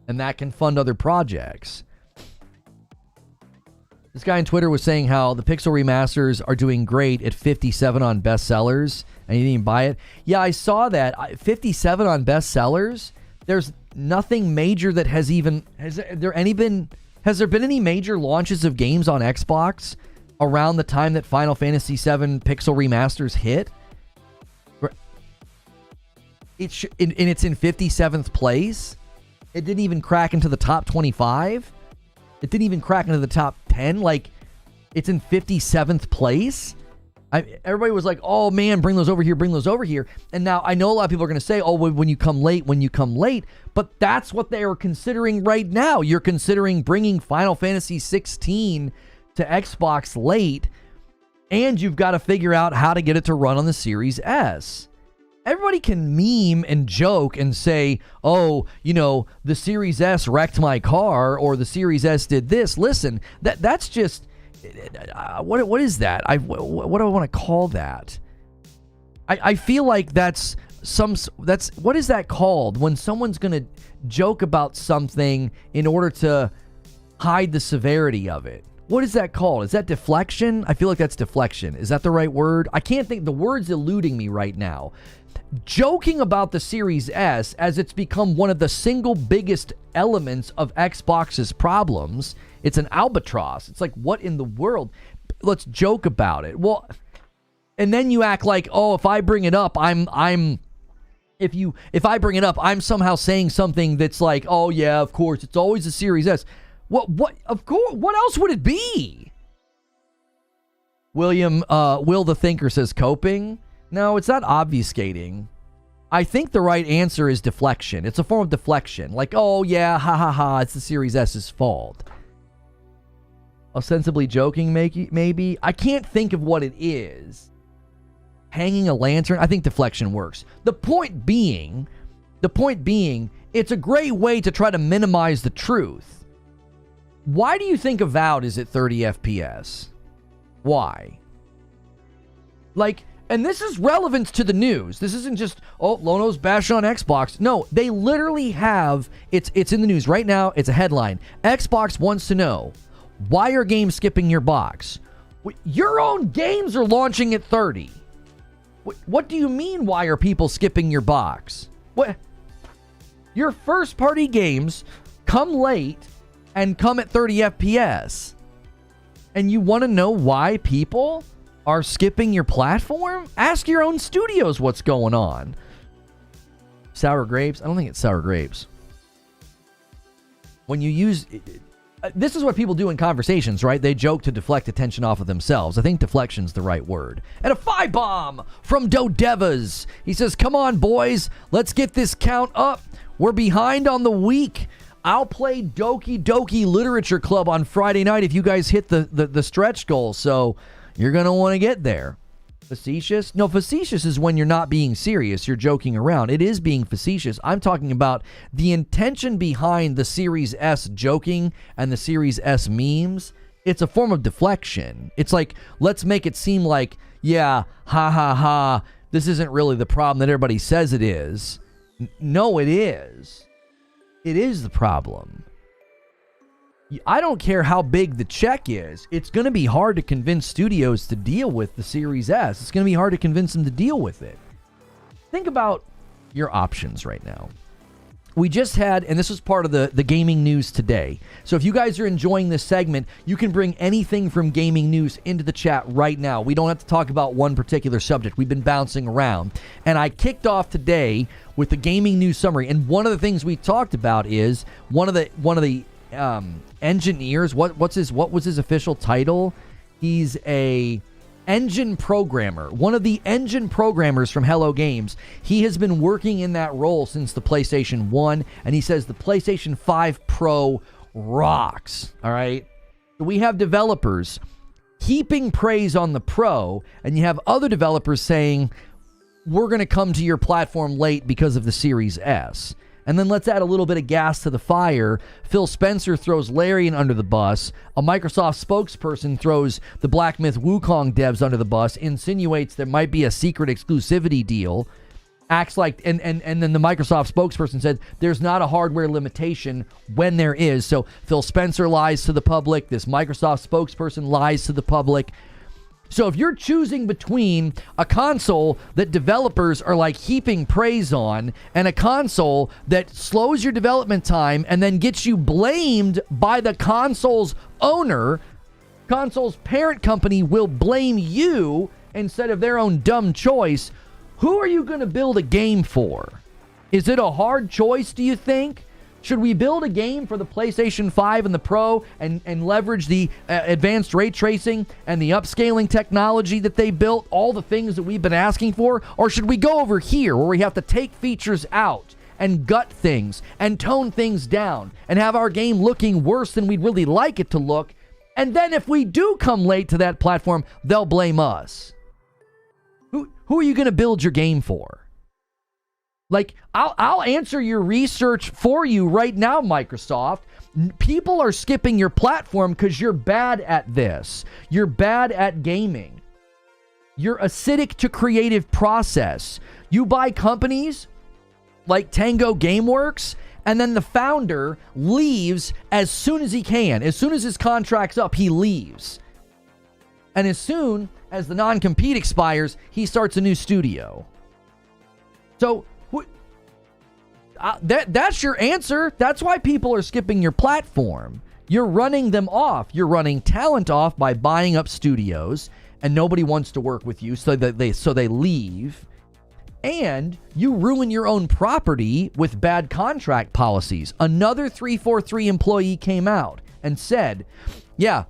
And that can fund other projects. This guy on Twitter was saying how the Pixel remasters are doing great at 57 on bestsellers, and you didn't even buy it. Yeah, I saw that. 57 on bestsellers. There's nothing major that has there been any major launches of games on Xbox around the time that Final Fantasy VII Pixel Remasters hit. It's in 57th place. It didn't even crack into the top 25. It didn't even crack into the top 10. Like, it's in 57th place. Everybody was like, oh man, bring those over here, bring those over here. And now I know a lot of people are going to say, oh, when you come late, but that's what they are considering right now. You're considering bringing Final Fantasy 16 to Xbox late, and you've got to figure out how to get it to run on the Series S. Everybody can meme and joke and say, oh, the Series S wrecked my car, or the Series S did this. Listen, that's just... What is that? What do I want to call that? I feel like that's what is that called when someone's going to joke about something in order to hide the severity of it? What is that called? Is that deflection? I feel like that's deflection. Is that the right word? I can't think. The word's eluding me right now. Joking about the Series S as it's become one of the single biggest elements of Xbox's problems. It's an albatross. It's like, what in the world? Let's joke about it. Well, and then you act like, oh, if I bring it up, if I bring it up, I'm somehow saying something that's like, oh yeah, of course, it's always a Series S. What of course, what else would it be? Will the Thinker says coping. No, it's not obfuscating. I think the right answer is deflection. It's a form of deflection. Like, oh yeah, ha ha ha, it's the Series S's fault. Ostensibly joking, maybe. I can't think of what it is. Hanging a lantern? I think deflection works. The point being, it's a great way to try to minimize the truth. Why do you think Avowed is at 30 FPS? Why? Like, and this is relevant to the news. This isn't just, oh, Lono's bash on Xbox. No, they literally have, it's in the news right now. It's a headline. Xbox wants to know, why are games skipping your box? Your own games are launching at 30. What do you mean, why are people skipping your box? What? Your first party games come late and come at 30 FPS. And you want to know why people are skipping your platform? Ask your own studios what's going on. Sour grapes? I don't think it's sour grapes. When you use... This is what people do in conversations, right? They joke to deflect attention off of themselves. I think deflection's the right word. And a 5-bomb from Dodevas. He says, come on, boys. Let's get this count up. We're behind on the week. I'll play Doki Doki Literature Club on Friday night if you guys hit the stretch goal. So you're going to want to get there. Facetious? No, facetious is when you're not being serious. You're joking around. It is being facetious. I'm talking about the intention behind the Series S joking and the Series S memes. It's a form of deflection. It's like, let's make it seem like, yeah, ha ha ha, this isn't really the problem that everybody says it is. No, it is. It is the problem. I don't care how big the check is. It's going to be hard to convince studios to deal with the Series S. It's going to be hard to convince them to deal with it. Think about your options right now. We just had, and this was part of the gaming news today. So if you guys are enjoying this segment, you can bring anything from gaming news into the chat right now. We don't have to talk about one particular subject. We've been bouncing around. And I kicked off today with the gaming news summary. And one of the things we talked about is one of the engineers. What was his official title? He's a engine programmer, one of the engine programmers from Hello Games. He has been working in that role since the PlayStation 1, and he says the PlayStation 5 Pro rocks. All right, we have developers heaping praise on the Pro, and you have other developers saying we're going to come to your platform late because of the Series S. And then let's add a little bit of gas to the fire. Phil Spencer throws Larian under the bus. A Microsoft spokesperson throws the Black Myth Wukong devs under the bus, insinuates there might be a secret exclusivity deal, acts like, and then the Microsoft spokesperson said there's not a hardware limitation when there is. So Phil Spencer lies to the public. This Microsoft spokesperson lies to the public. So if you're choosing between a console that developers are like heaping praise on and a console that slows your development time and then gets you blamed by the console's owner, console's parent company will blame you instead of their own dumb choice, who are you going to build a game for? Is it a hard choice, do you think? Should we build a game for the PlayStation 5 and the Pro and leverage the advanced ray tracing and the upscaling technology that they built, all the things that we've been asking for? Or should we go over here where we have to take features out and gut things and tone things down and have our game looking worse than we'd really like it to look? And then if we do come late to that platform, they'll blame us. Who are you going to build your game for? Like, I'll answer your research for you right now, Microsoft. People are skipping your platform because you're bad at this. You're bad at gaming. You're acidic to creative process. You buy companies like Tango Gameworks, and then the founder leaves as soon as he can. As soon as his contract's up, he leaves. And as soon as the non-compete expires, he starts a new studio. So that's your answer. That's why people are skipping your platform. You're running them off. You're running talent off by buying up studios, and nobody wants to work with you, so they leave. And you ruin your own property with bad contract policies. Another 343 employee came out and said, yeah,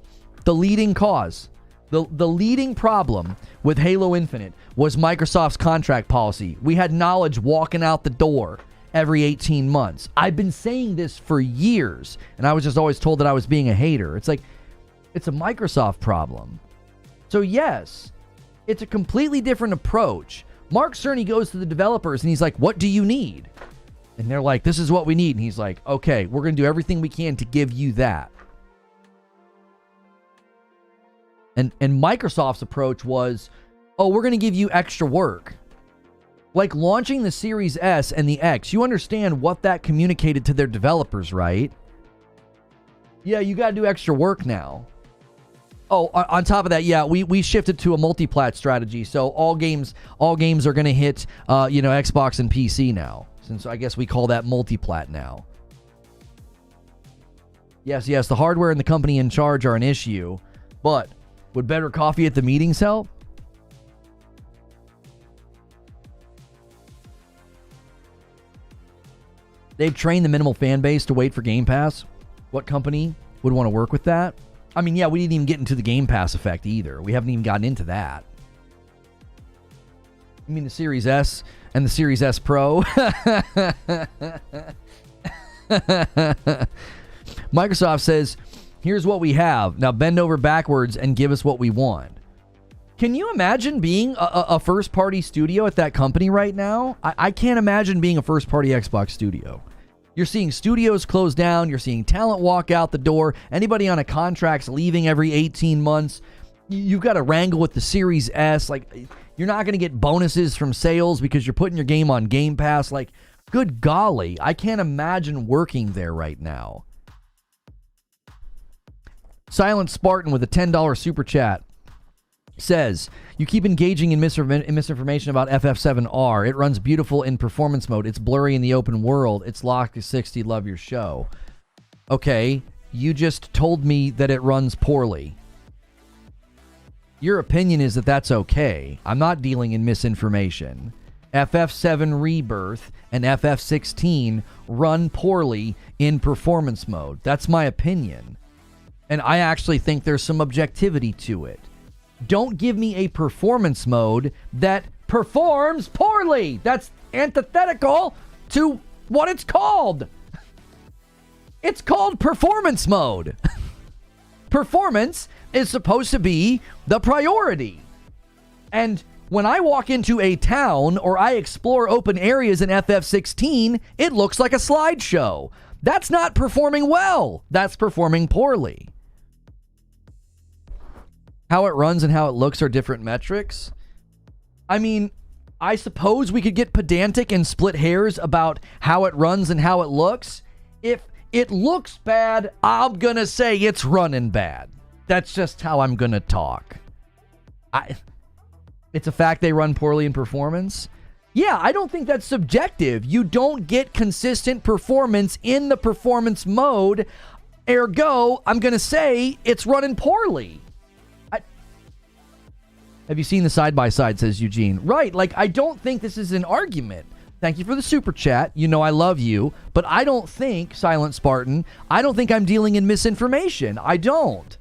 the leading cause, the leading problem with Halo Infinite was Microsoft's contract policy. We had knowledge walking out the door every 18 months. I've been saying this for years, and I was just always told that I was being a hater. It's like, it's a Microsoft problem. So yes, it's a completely different approach. Mark Cerny goes to the developers and he's like, what do you need? And they're like, this is what we need. And he's like, okay, we're going to do everything we can to give you that. And Microsoft's approach was, oh, we're going to give you extra work. Like launching the Series S and the X, you understand what that communicated to their developers, right? Yeah, you got to do extra work now. Oh, on top of that, yeah, we shifted to a multi-plat strategy, so all games are going to hit, Xbox and PC now. Since I guess we call that multi-plat now. Yes, the hardware and the company in charge are an issue, but would better coffee at the meetings help? They've trained the minimal fan base to wait for Game Pass. What company would want to work with that? I mean, yeah, we didn't even get into the Game Pass effect either. We haven't even gotten into that. I mean, the Series S and the Series S Pro. Microsoft says, here's what we have. Now bend over backwards and give us what we want. Can you imagine being a first-party studio at that company right now? I can't imagine being a first-party Xbox studio. You're seeing studios close down. You're seeing talent walk out the door. Anybody on a contract's leaving every 18 months. You've got to wrangle with the Series S. Like, you're not going to get bonuses from sales because you're putting your game on Game Pass. Like, good golly, I can't imagine working there right now. Silent Spartan with a $10 super chat says, you keep engaging in misinformation about FF7R. It runs beautiful in performance mode. It's blurry in the open world. It's locked to 60. Love your show. Okay, you just told me that it runs poorly. Your opinion is that that's okay. I'm not dealing in misinformation. FF7 Rebirth and FF16 run poorly in performance mode. That's my opinion. And I actually think there's some objectivity to it. Don't give me a performance mode that performs poorly. That's antithetical to what it's called. It's called performance mode. Performance is supposed to be the priority. And when I walk into a town or I explore open areas in FF16, it looks like a slideshow. That's not performing well. That's performing poorly. How it runs and how it looks are different metrics. I mean, I suppose we could get pedantic and split hairs about how it runs and how it looks. If it looks bad, I'm going to say it's running bad. That's just how I'm going to talk. It's a fact they run poorly in performance. Yeah, I don't think that's subjective. You don't get consistent performance in the performance mode. Ergo, I'm going to say it's running poorly. Have you seen the side-by-side, says Eugene. Right, like, I don't think this is an argument. Thank you for the super chat. You know I love you. But I don't think, Silent Spartan, I don't think I'm dealing in misinformation. I don't.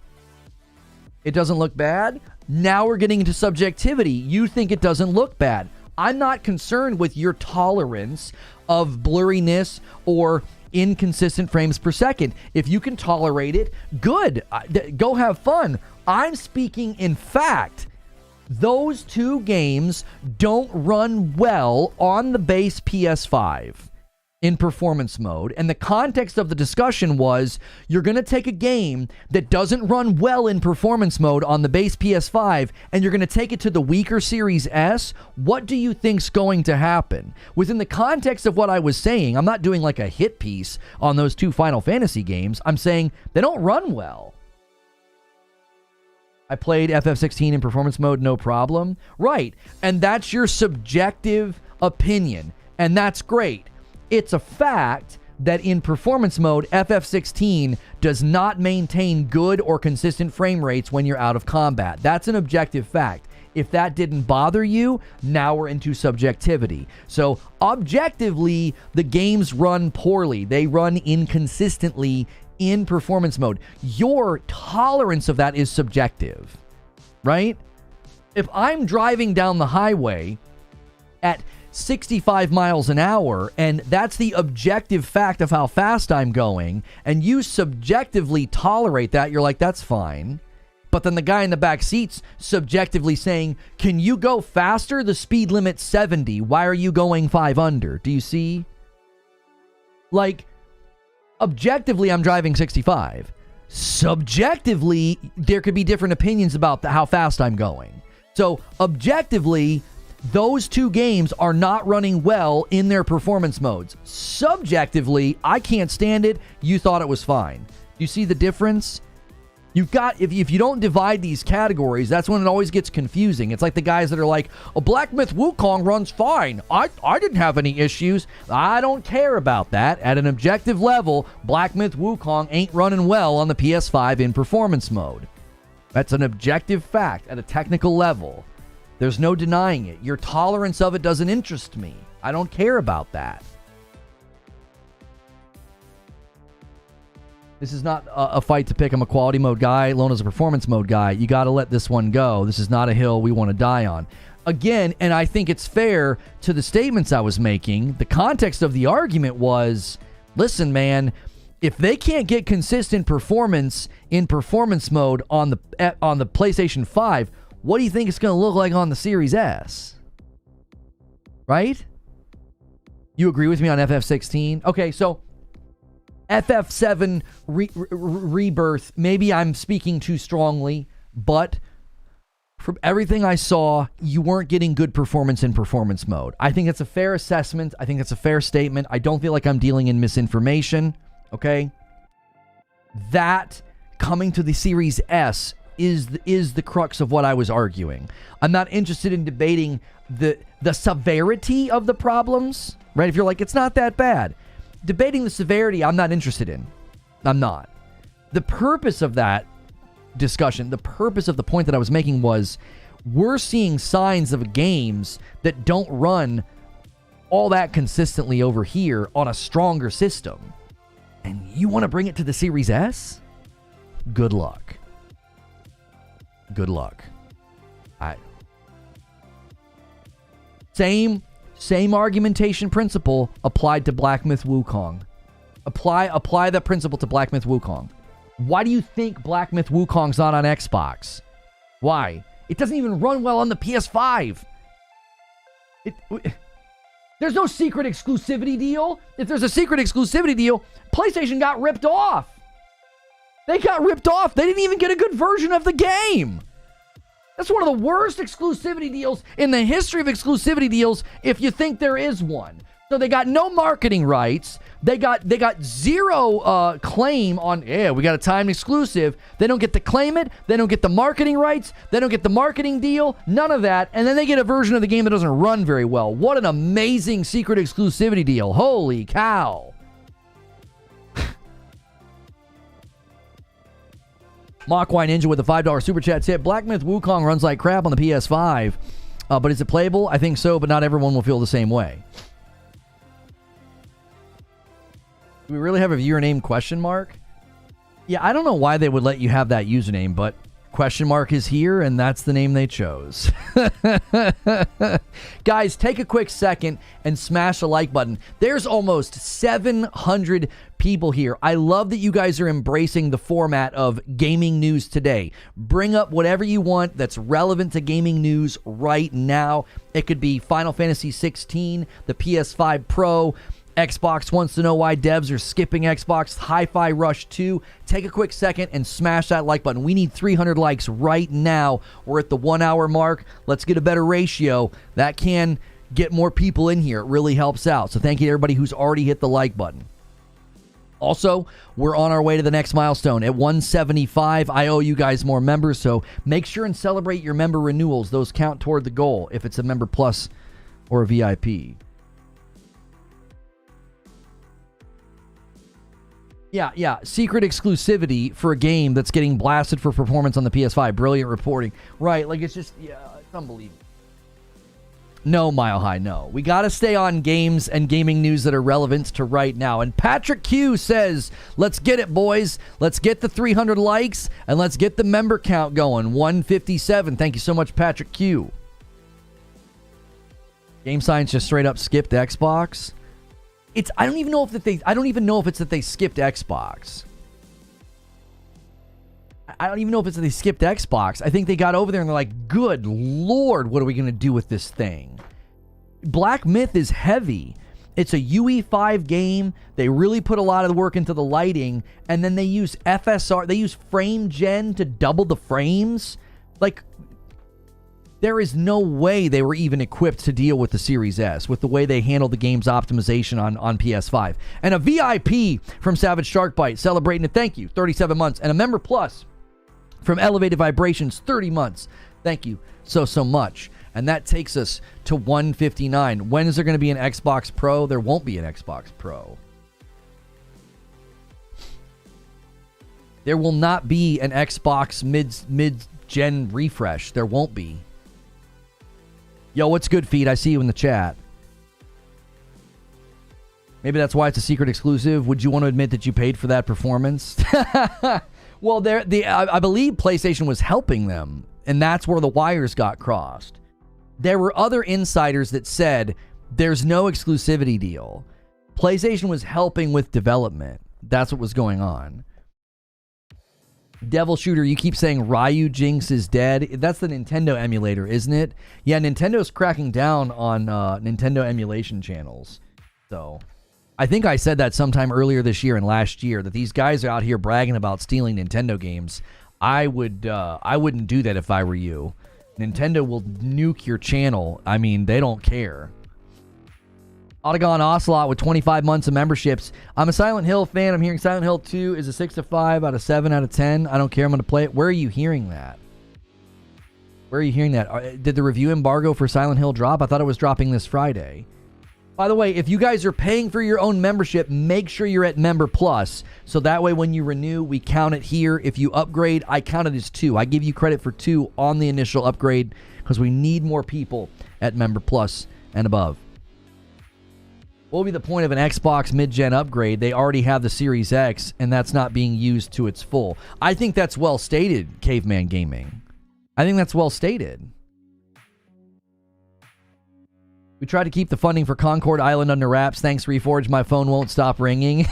It doesn't look bad? Now we're getting into subjectivity. You think it doesn't look bad. I'm not concerned with your tolerance of blurriness or inconsistent frames per second. If you can tolerate it, good. Go have fun. I'm speaking in fact. Those two games don't run well on the base PS5 in performance mode. And the context of the discussion was, you're going to take a game that doesn't run well in performance mode on the base PS5, and you're going to take it to the weaker Series S. What do you think's going to happen? Within the context of what I was saying, I'm not doing like a hit piece on those two Final Fantasy games. I'm saying they don't run well. I played FF16 in performance mode, no problem. Right. And that's your subjective opinion. And that's great. It's a fact that in performance mode, FF16 does not maintain good or consistent frame rates when you're out of combat. That's an objective fact. If that didn't bother you, now we're into subjectivity. So objectively, the games run poorly. They run inconsistently in performance mode. Your tolerance of that is subjective, right? If I'm driving down the highway at 65 miles an hour, and that's the objective fact of how fast I'm going, and you subjectively tolerate that, you're like, that's fine. But then the guy in the back seat's subjectively saying, can you go faster? The speed limit's 70. Why are you going 5 under? Do you see? Like, objectively, I'm driving 65. Subjectively, there could be different opinions about how fast I'm going. So, objectively, those two games are not running well in their performance modes. Subjectively, I can't stand it. You thought it was fine. You see the difference? You've got, if you don't divide these categories, that's when it always gets confusing. It's like the guys that are like, oh, Black Myth Wukong runs fine. I didn't have any issues. I don't care about that. At an objective level, Black Myth Wukong ain't running well on the PS5 in performance mode. That's an objective fact at a technical level. There's no denying it. Your tolerance of it doesn't interest me. I don't care about that. This is not a fight to pick. I'm a quality mode guy. Lona's a performance mode guy. You got to let this one go. This is not a hill we want to die on. Again, and I think it's fair to the statements I was making, the context of the argument was, listen, man, if they can't get consistent performance in performance mode on the PlayStation 5, what do you think it's going to look like on the Series S? Right? You agree with me on FF16? Okay, so FF7 Rebirth, maybe I'm speaking too strongly, but from everything I saw, you weren't getting good performance in performance mode. I think that's a fair assessment. I think that's a fair statement. I don't feel like I'm dealing in misinformation, okay? That coming to the Series S is the crux of what I was arguing. I'm not interested in debating the severity of the problems, right? If you're like, it's not that bad. Debating the severity, I'm not interested in. I'm not. The purpose of that discussion, the purpose of the point that I was making was, we're seeing signs of games that don't run all that consistently over here on a stronger system. And you want to bring it to the Series S? Good luck. Good luck. Same argumentation principle applied to Black Myth Wukong. Apply that principle to Black Myth Wukong. Why do you think Black Myth Wukong's not on Xbox? Why? It doesn't even run well on the PS5. There's no secret exclusivity deal. If there's a secret exclusivity deal, PlayStation got ripped off. They got ripped off. They didn't even get a good version of the game. That's one of the worst exclusivity deals in the history of exclusivity deals, if you think there is one. So they got no marketing rights. They got zero claim on, we got a timed exclusive. They don't get to claim it. They don't get the marketing rights. They don't get the marketing deal. None of that. And then they get a version of the game that doesn't run very well. What an amazing secret exclusivity deal. Holy cow. Mockwine Ninja with a $5 super chat tip. Black Myth Wukong runs like crap on the PS5, but is it playable? I think so, but not everyone will feel the same way. Do we really have a viewer name question mark? Yeah, I don't know why they would let you have that username, but question mark is here, and that's the name they chose. Guys, take a quick second and smash the like button. There's almost 700 people here. I love that you guys are embracing the format of gaming news today. Bring up whatever you want that's relevant to gaming news right now. It could be Final Fantasy 16, the PS5 Pro, Xbox wants to know why devs are skipping Xbox, Hi-Fi Rush 2. Take a quick second and smash that like button. We need 300 likes right now. We're at the 1 hour mark. Let's get a better ratio. That can get more people in here. It really helps out. So thank you to everybody who's already hit the like button. Also, we're on our way to the next milestone. At 175, I owe you guys more members, so make sure and celebrate your member renewals. Those count toward the goal if it's a member plus or a VIP. Yeah. Secret exclusivity for a game that's getting blasted for performance on the PS5. Brilliant reporting. Right, like it's just, yeah, it's unbelievable. No, Mile High, no. We got to stay on games and gaming news that are relevant to right now. And Patrick Q says, let's get it, boys. Let's get the 300 likes and let's get the member count going. 157. Thank you so much, Patrick Q. Game Science just straight up skipped Xbox. I don't even know if it's that they skipped Xbox. I don't even know if it's that they skipped Xbox. I think they got over there and they're like, good Lord, what are we going to do with this thing? Black Myth is heavy. It's a UE5 game. They really put a lot of the work into the lighting, and then they use FSR. They use frame gen to double the frames. Like, there is no way they were even equipped to deal with the Series S with the way they handled the game's optimization on PS5. And a VIP from Savage Sharkbite celebrating it. Thank you. 37 months. And a member plus from Elevated Vibrations. 30 months. Thank you so much. And that takes us to 159. When is there going to be an Xbox Pro? There won't be an Xbox Pro. There will not be an Xbox mid-gen refresh. There won't be. Yo, what's good, Feed? I see you in the chat. Maybe that's why it's a secret exclusive. Would you want to admit that you paid for that performance? Well, I believe PlayStation was helping them, and that's where the wires got crossed. There were other insiders that said there's no exclusivity deal. PlayStation was helping with development. That's what was going on. Devil Shooter, you keep saying Ryu Jinx is dead. That's the Nintendo emulator, isn't it? Yeah, Nintendo's cracking down on Nintendo emulation channels. So, I think I said that sometime earlier this year and last year, that these guys are out here bragging about stealing Nintendo games. I wouldn't do that if I were you. Nintendo will nuke your channel. I mean, they don't care. Autogon Ocelot with 25 months of memberships. I'm a Silent Hill fan. I'm hearing Silent Hill 2 is a 6 to 5 out of 7 out of 10. I don't care. I'm going to play it. Where are you hearing that? Where are you hearing that? Did the review embargo for Silent Hill drop? I thought it was dropping this Friday. By the way, if you guys are paying for your own membership, make sure you're at Member Plus. So that way when you renew, we count it here. If you upgrade, I count it as 2. I give you credit for 2 on the initial upgrade because we need more people at Member Plus and above. What will be the point of an Xbox mid-gen upgrade? They already have the Series X, and that's not being used to its full. I think that's well stated, Caveman Gaming. I think that's well stated. We tried to keep the funding for Concord Island under wraps. Thanks, Reforge. My phone won't stop ringing.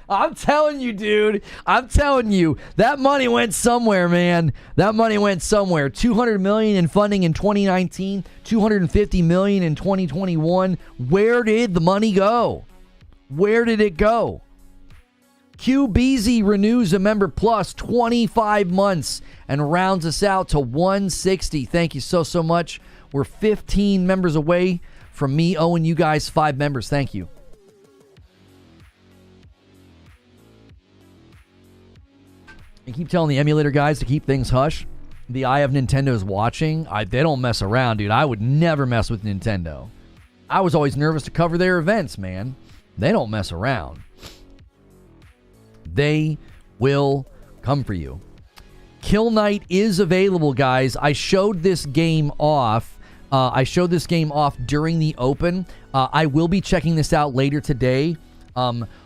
I'm telling you, dude. I'm telling you. That money went somewhere, man. That money went somewhere. $200 million in funding in 2019. $250 million in 2021. Where did the money go? Where did it go? QBZ renews a Member Plus 25 months and rounds us out to 160. Thank you so much. We're 15 members away from me owing you guys 5 members. Thank you. I keep telling the emulator guys to keep things hush. The eye of Nintendo's watching. They don't mess around, dude. I would never mess with Nintendo. I was always nervous to cover their events, man. They don't mess around. They will come for you. Kill Knight is available, guys. I showed this game off. During the open. I will be checking this out later today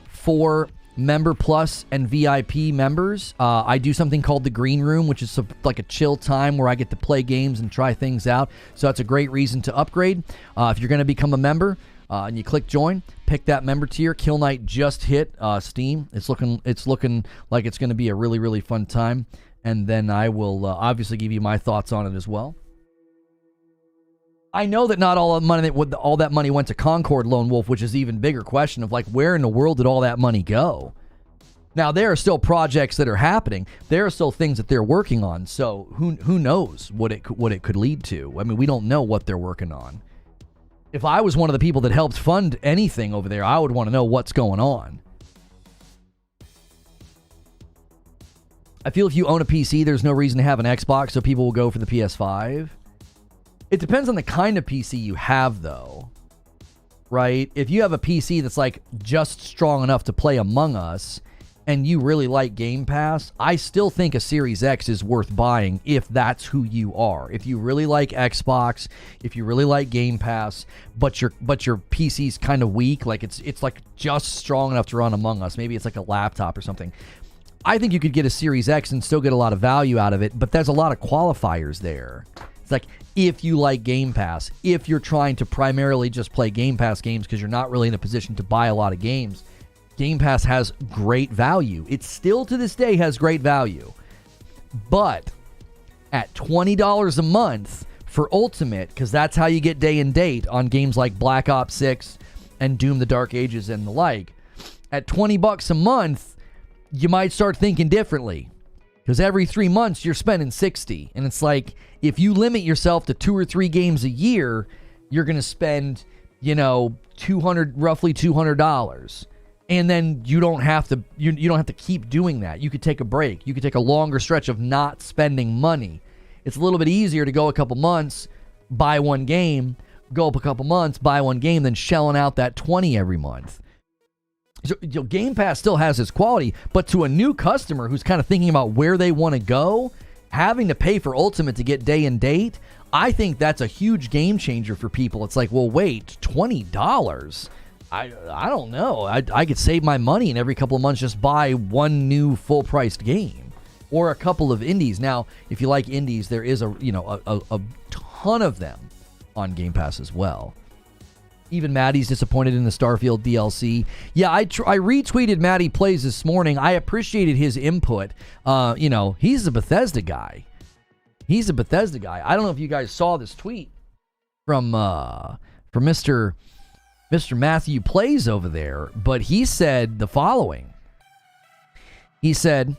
for Member Plus and VIP members. I do something called the Green Room, which is like a chill time where I get to play games and try things out. So that's a great reason to upgrade. If you're going to become a member and you click join, pick that member tier. Kill Knight just hit Steam. It's looking like it's going to be a really, really fun time. And then I will obviously give you my thoughts on it as well. I know that not all that money went to Concord Lone Wolf, which is an even bigger question of like, where in the world did all that money go? Now, there are still projects that are happening. There are still things that they're working on. So who knows what it could lead to? I mean, we don't know what they're working on. If I was one of the people that helped fund anything over there, I would want to know what's going on. I feel if you own a PC, there's no reason to have an Xbox, so people will go for the PS5. It depends on the kind of PC you have, though, right? If you have a PC that's like just strong enough to play Among Us and you really like Game Pass, I still think a Series X is worth buying if that's who you are. If you really like Xbox, if you really like Game Pass, but your PC's kind of weak, like it's like just strong enough to run Among Us. Maybe it's like a laptop or something. I think you could get a Series X and still get a lot of value out of it, but there's a lot of qualifiers there. It's like, if you like Game Pass, if you're trying to primarily just play Game Pass games because you're not really in a position to buy a lot of games, Game Pass has great value. It still to this day has great value. But at $20 a month for Ultimate, because that's how you get day and date on games like Black Ops 6 and Doom the Dark Ages and the like, at $20 a month, you might start thinking differently. Because every 3 months, you're spending $60. And it's like, if you limit yourself to 2 or 3 games a year, you're going to spend, roughly $200. And then you don't have to, you don't have to keep doing that. You could take a break. You could take a longer stretch of not spending money. It's a little bit easier to go a couple months, buy one game, go up a couple months, buy one game, than shelling out that $20 every month. So, Game Pass still has its quality, but to a new customer who's kind of thinking about where they want to go, having to pay for Ultimate to get day and date, I think that's a huge game changer for people. It's like, well, wait, $20? I don't know. I could save my money and every couple of months just buy one new full-priced game or a couple of indies. Now, if you like indies, there is a ton of them on Game Pass as well. Even Maddie's disappointed in the Starfield DLC. Yeah, I retweeted Maddie Plays this morning. I appreciated his input. He's a Bethesda guy. I don't know if you guys saw this tweet from Mr. Matthew Plays over there, but he said the following. He said,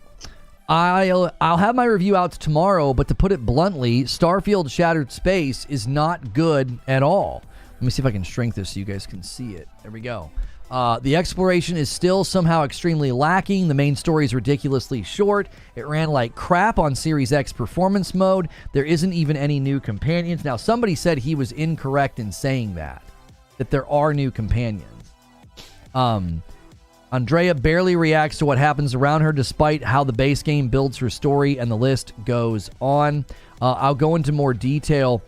I'll have my review out tomorrow, but to put it bluntly, Starfield Shattered Space is not good at all. Let me see if I can shrink this so you guys can see it. There we go. The exploration is still somehow extremely lacking. The main story is ridiculously short. It ran like crap on Series X performance mode. There isn't even any new companions. Now, somebody said he was incorrect in saying that there are new companions. Andrea barely reacts to what happens around her despite how the base game builds her story, and the list goes on. I'll go into more detail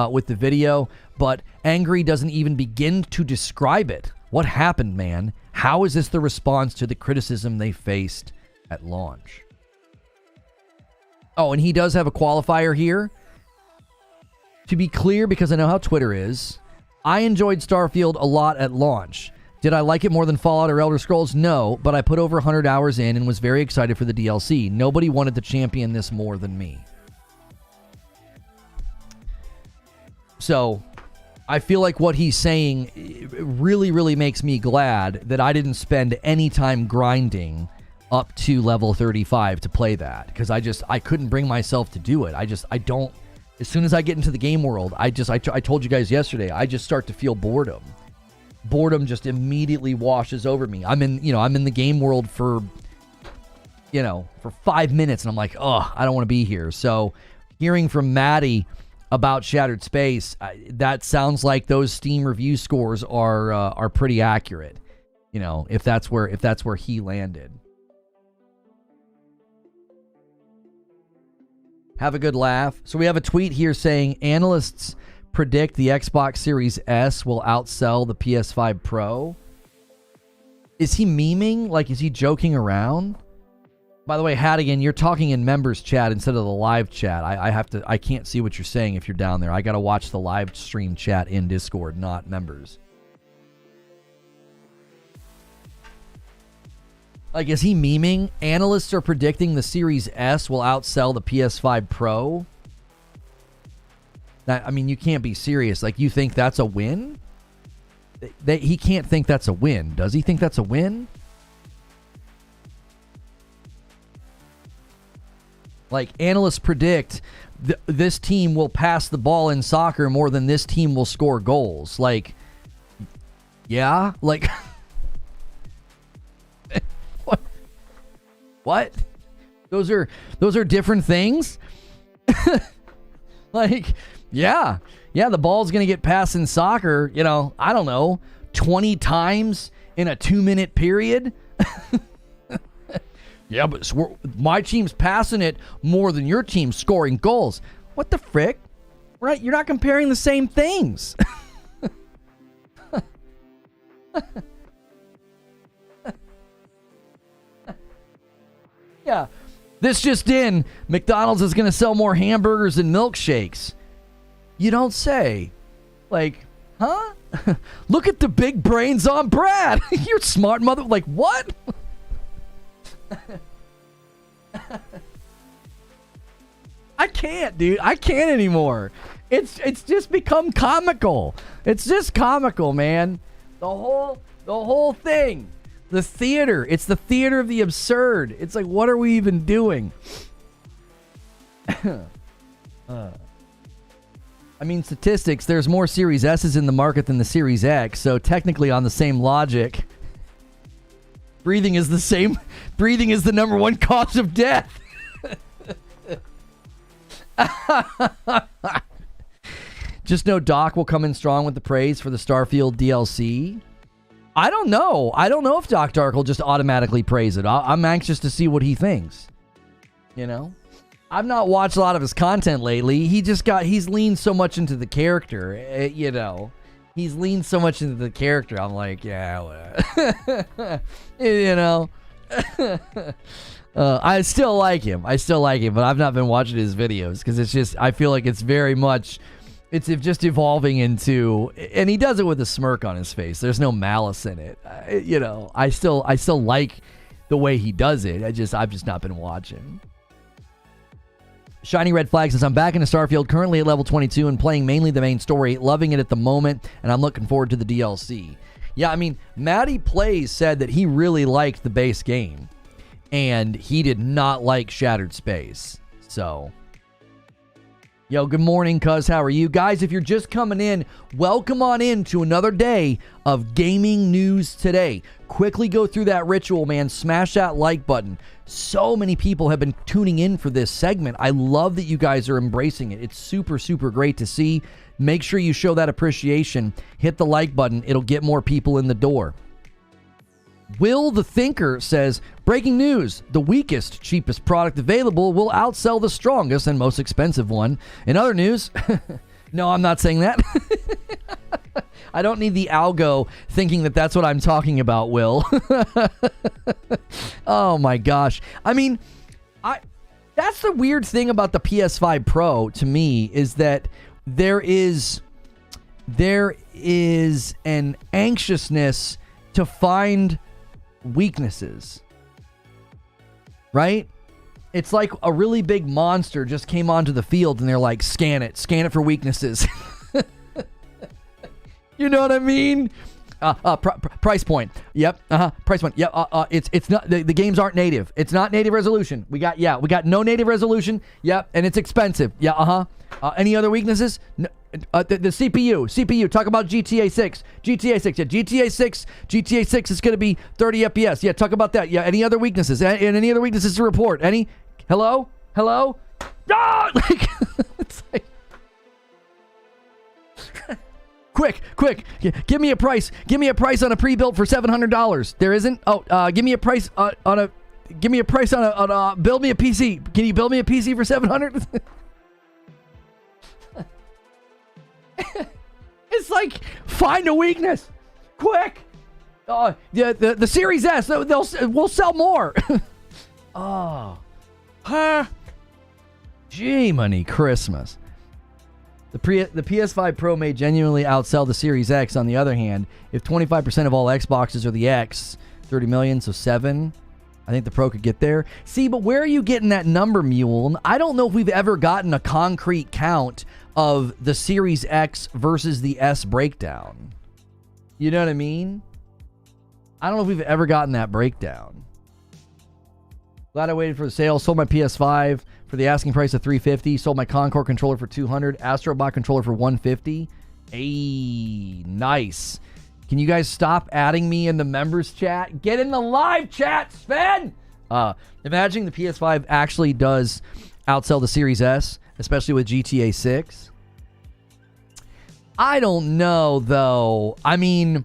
with the video, but Angry doesn't even begin to describe it. What happened, man? How is this the response to the criticism they faced at launch? Oh, and he does have a qualifier here. To be clear, because I know how Twitter is, I enjoyed Starfield a lot at launch. Did I like it more than Fallout or Elder Scrolls? No, but I put over 100 hours in and was very excited for the DLC. Nobody wanted to champion this more than me. So, I feel like what he's saying really, really makes me glad that I didn't spend any time grinding up to level 35 to play that, because I couldn't bring myself to do it. I don't. As soon as I get into the game world, I told you guys yesterday, I just start to feel boredom. Boredom just immediately washes over me. I'm in the game world for 5 minutes, and I'm like, oh, I don't want to be here. So, hearing from Maddie about Shattered Space, that sounds like those Steam review scores are pretty accurate. If that's where he landed. Have a good laugh. So we have a tweet here saying analysts predict the Xbox Series S will outsell the PS5 Pro. Is he memeing? Like, is he joking around? By the way, Hadigan, you're talking in members chat instead of the live chat. I can't see what you're saying if you're down there. I got to watch the live stream chat in Discord, not members. Like, is he memeing? Analysts are predicting the Series S will outsell the PS5 Pro. I mean, you can't be serious. Like, you think that's a win? He can't think that's a win. Does he think that's a win? Like, analysts predict this team will pass the ball in soccer more than this team will score goals. Like, yeah? Like, what? Those are different things? Like, yeah, the ball's going to get passed in soccer, you know, I don't know, 20 times in a 2-minute period. Yeah, but my team's passing it more than your team scoring goals. What the frick? Right? You're not comparing the same things. Yeah. This just in, McDonald's is going to sell more hamburgers and milkshakes. You don't say. Like, huh? Look at the big brains on Brad. You're smart mother. Like, what? I can't, dude. I can't anymore. It's just become comical. It's just comical, man. The whole thing. The theater. It's the theater of the absurd. It's like, what are we even doing? I mean, statistics, there's more Series S's in the market than the Series X, so technically on the same logic, breathing is the number one cause of death. Just know Doc will come in strong with the praise for the Starfield DLC. I don't know. I don't know if Doc Dark will just automatically praise it. I'm anxious to see what he thinks. You know? I've not watched a lot of his content lately. He's leaned so much into the character, you know. He's leaned so much into the character. I'm like, yeah, well, you know. I still like him, but I've not been watching his videos because it's just, I feel like it's very much, it's just evolving into, and he does it with a smirk on his face. There's no malice in it. You know, I still like the way he does it. I've just not been watching. Shiny Red Flag says, I'm back into Starfield, currently at level 22 and playing mainly the main story, loving it at the moment, and I'm looking forward to the DLC. Yeah, I mean, Matty Plays said that he really liked the base game, and he did not like Shattered Space. So, yo, good morning, cuz. How are you? Guys, if you're just coming in, welcome on in to another day of gaming news today. Quickly go through that ritual, man. Smash that like button. So many people have been tuning in for this segment. I love that you guys are embracing it. It's super, super great to see. Make sure you show that appreciation. Hit the like button. It'll get more people in the door. Will the Thinker says, breaking news, the weakest, cheapest product available will outsell the strongest and most expensive one. In other news, no, I'm not saying that. I don't need the algo thinking that that's what I'm talking about, Will. Oh my gosh. I mean, that's the weird thing about the PS5 Pro to me, is that there is an anxiousness to find weaknesses, right? It's like a really big monster just came onto the field and they're like, scan it for weaknesses. You know what I mean? Price point. Yep. Price point. Yep. It's not, the games aren't native. It's not native resolution. We got no native resolution. Yep. And it's expensive. Yeah. Any other weaknesses? No, the CPU. Talk about GTA 6. Yeah. GTA 6 is going to be 30 FPS. Yeah. Talk about that. Yeah. Any other weaknesses? And any other weaknesses to report? Any? Hello? Ah! Like, it's like, Quick. Give me a price. Give me a price on a pre-built for $700. There isn't? Oh, give me a price on a give me a price on a build me a PC. Can you build me a PC for 700? It's like, find a weakness, quick. The Series S, we'll sell more. Oh, huh? Gee, money, Christmas. The PS5 Pro may genuinely outsell the Series X. On the other hand, if 25% of all Xboxes are the X, 30 million, so 7, I think the Pro could get there. See, but where are you getting that number, Mule? I don't know if we've ever gotten a concrete count of the Series X versus the S breakdown. You know what I mean? I don't know if we've ever gotten that breakdown. Glad I waited for the sale. Sold my PS5 for the asking price of $350. Sold my Concord controller for $200. Astrobot controller for $150. Hey, nice. Can you guys stop adding me in the members chat? Get in the live chat, Sven! Imagining the PS5 actually does outsell the Series S, especially with GTA 6. I don't know, though. I mean,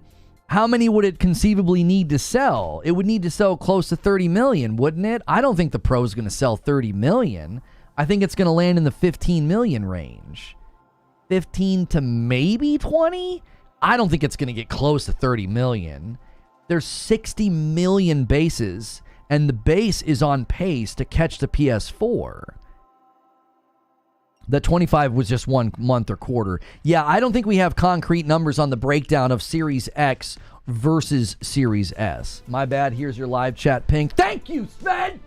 how many would it conceivably need to sell? It would need to sell close to 30 million, wouldn't it? I don't think the Pro is going to sell 30 million. I think it's going to land in the 15 million range. 15 to maybe 20? I don't think it's going to get close to 30 million. There's 60 million bases, and the base is on pace to catch the PS4. The 25 was just 1 month or quarter. Yeah, I don't think we have concrete numbers on the breakdown of Series X versus Series S. My bad. Here's your live chat ping. Thank you, Sven!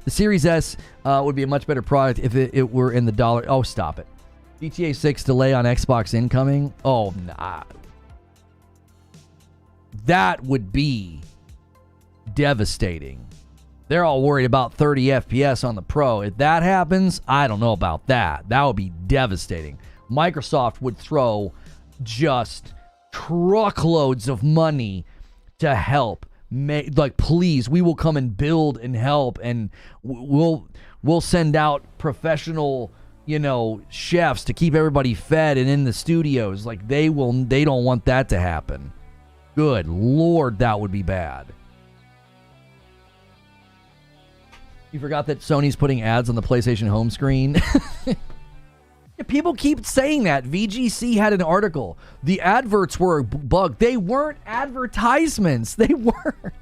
The Series S would be a much better product if it were in the dollar. Oh, stop it. GTA 6 delay on Xbox incoming. Oh, nah. That would be devastating. They're all worried about 30 FPS on the Pro. If that happens, I don't know about that. That would be devastating. Microsoft would throw just truckloads of money to help. Like, please, we will come and build and help, and we'll send out professional, chefs to keep everybody fed and in the studios. Like, they don't want that to happen. Good Lord, that would be bad. You forgot that Sony's putting ads on the PlayStation home screen? People keep saying that. VGC had an article. The adverts were bugged. They weren't advertisements. They weren't.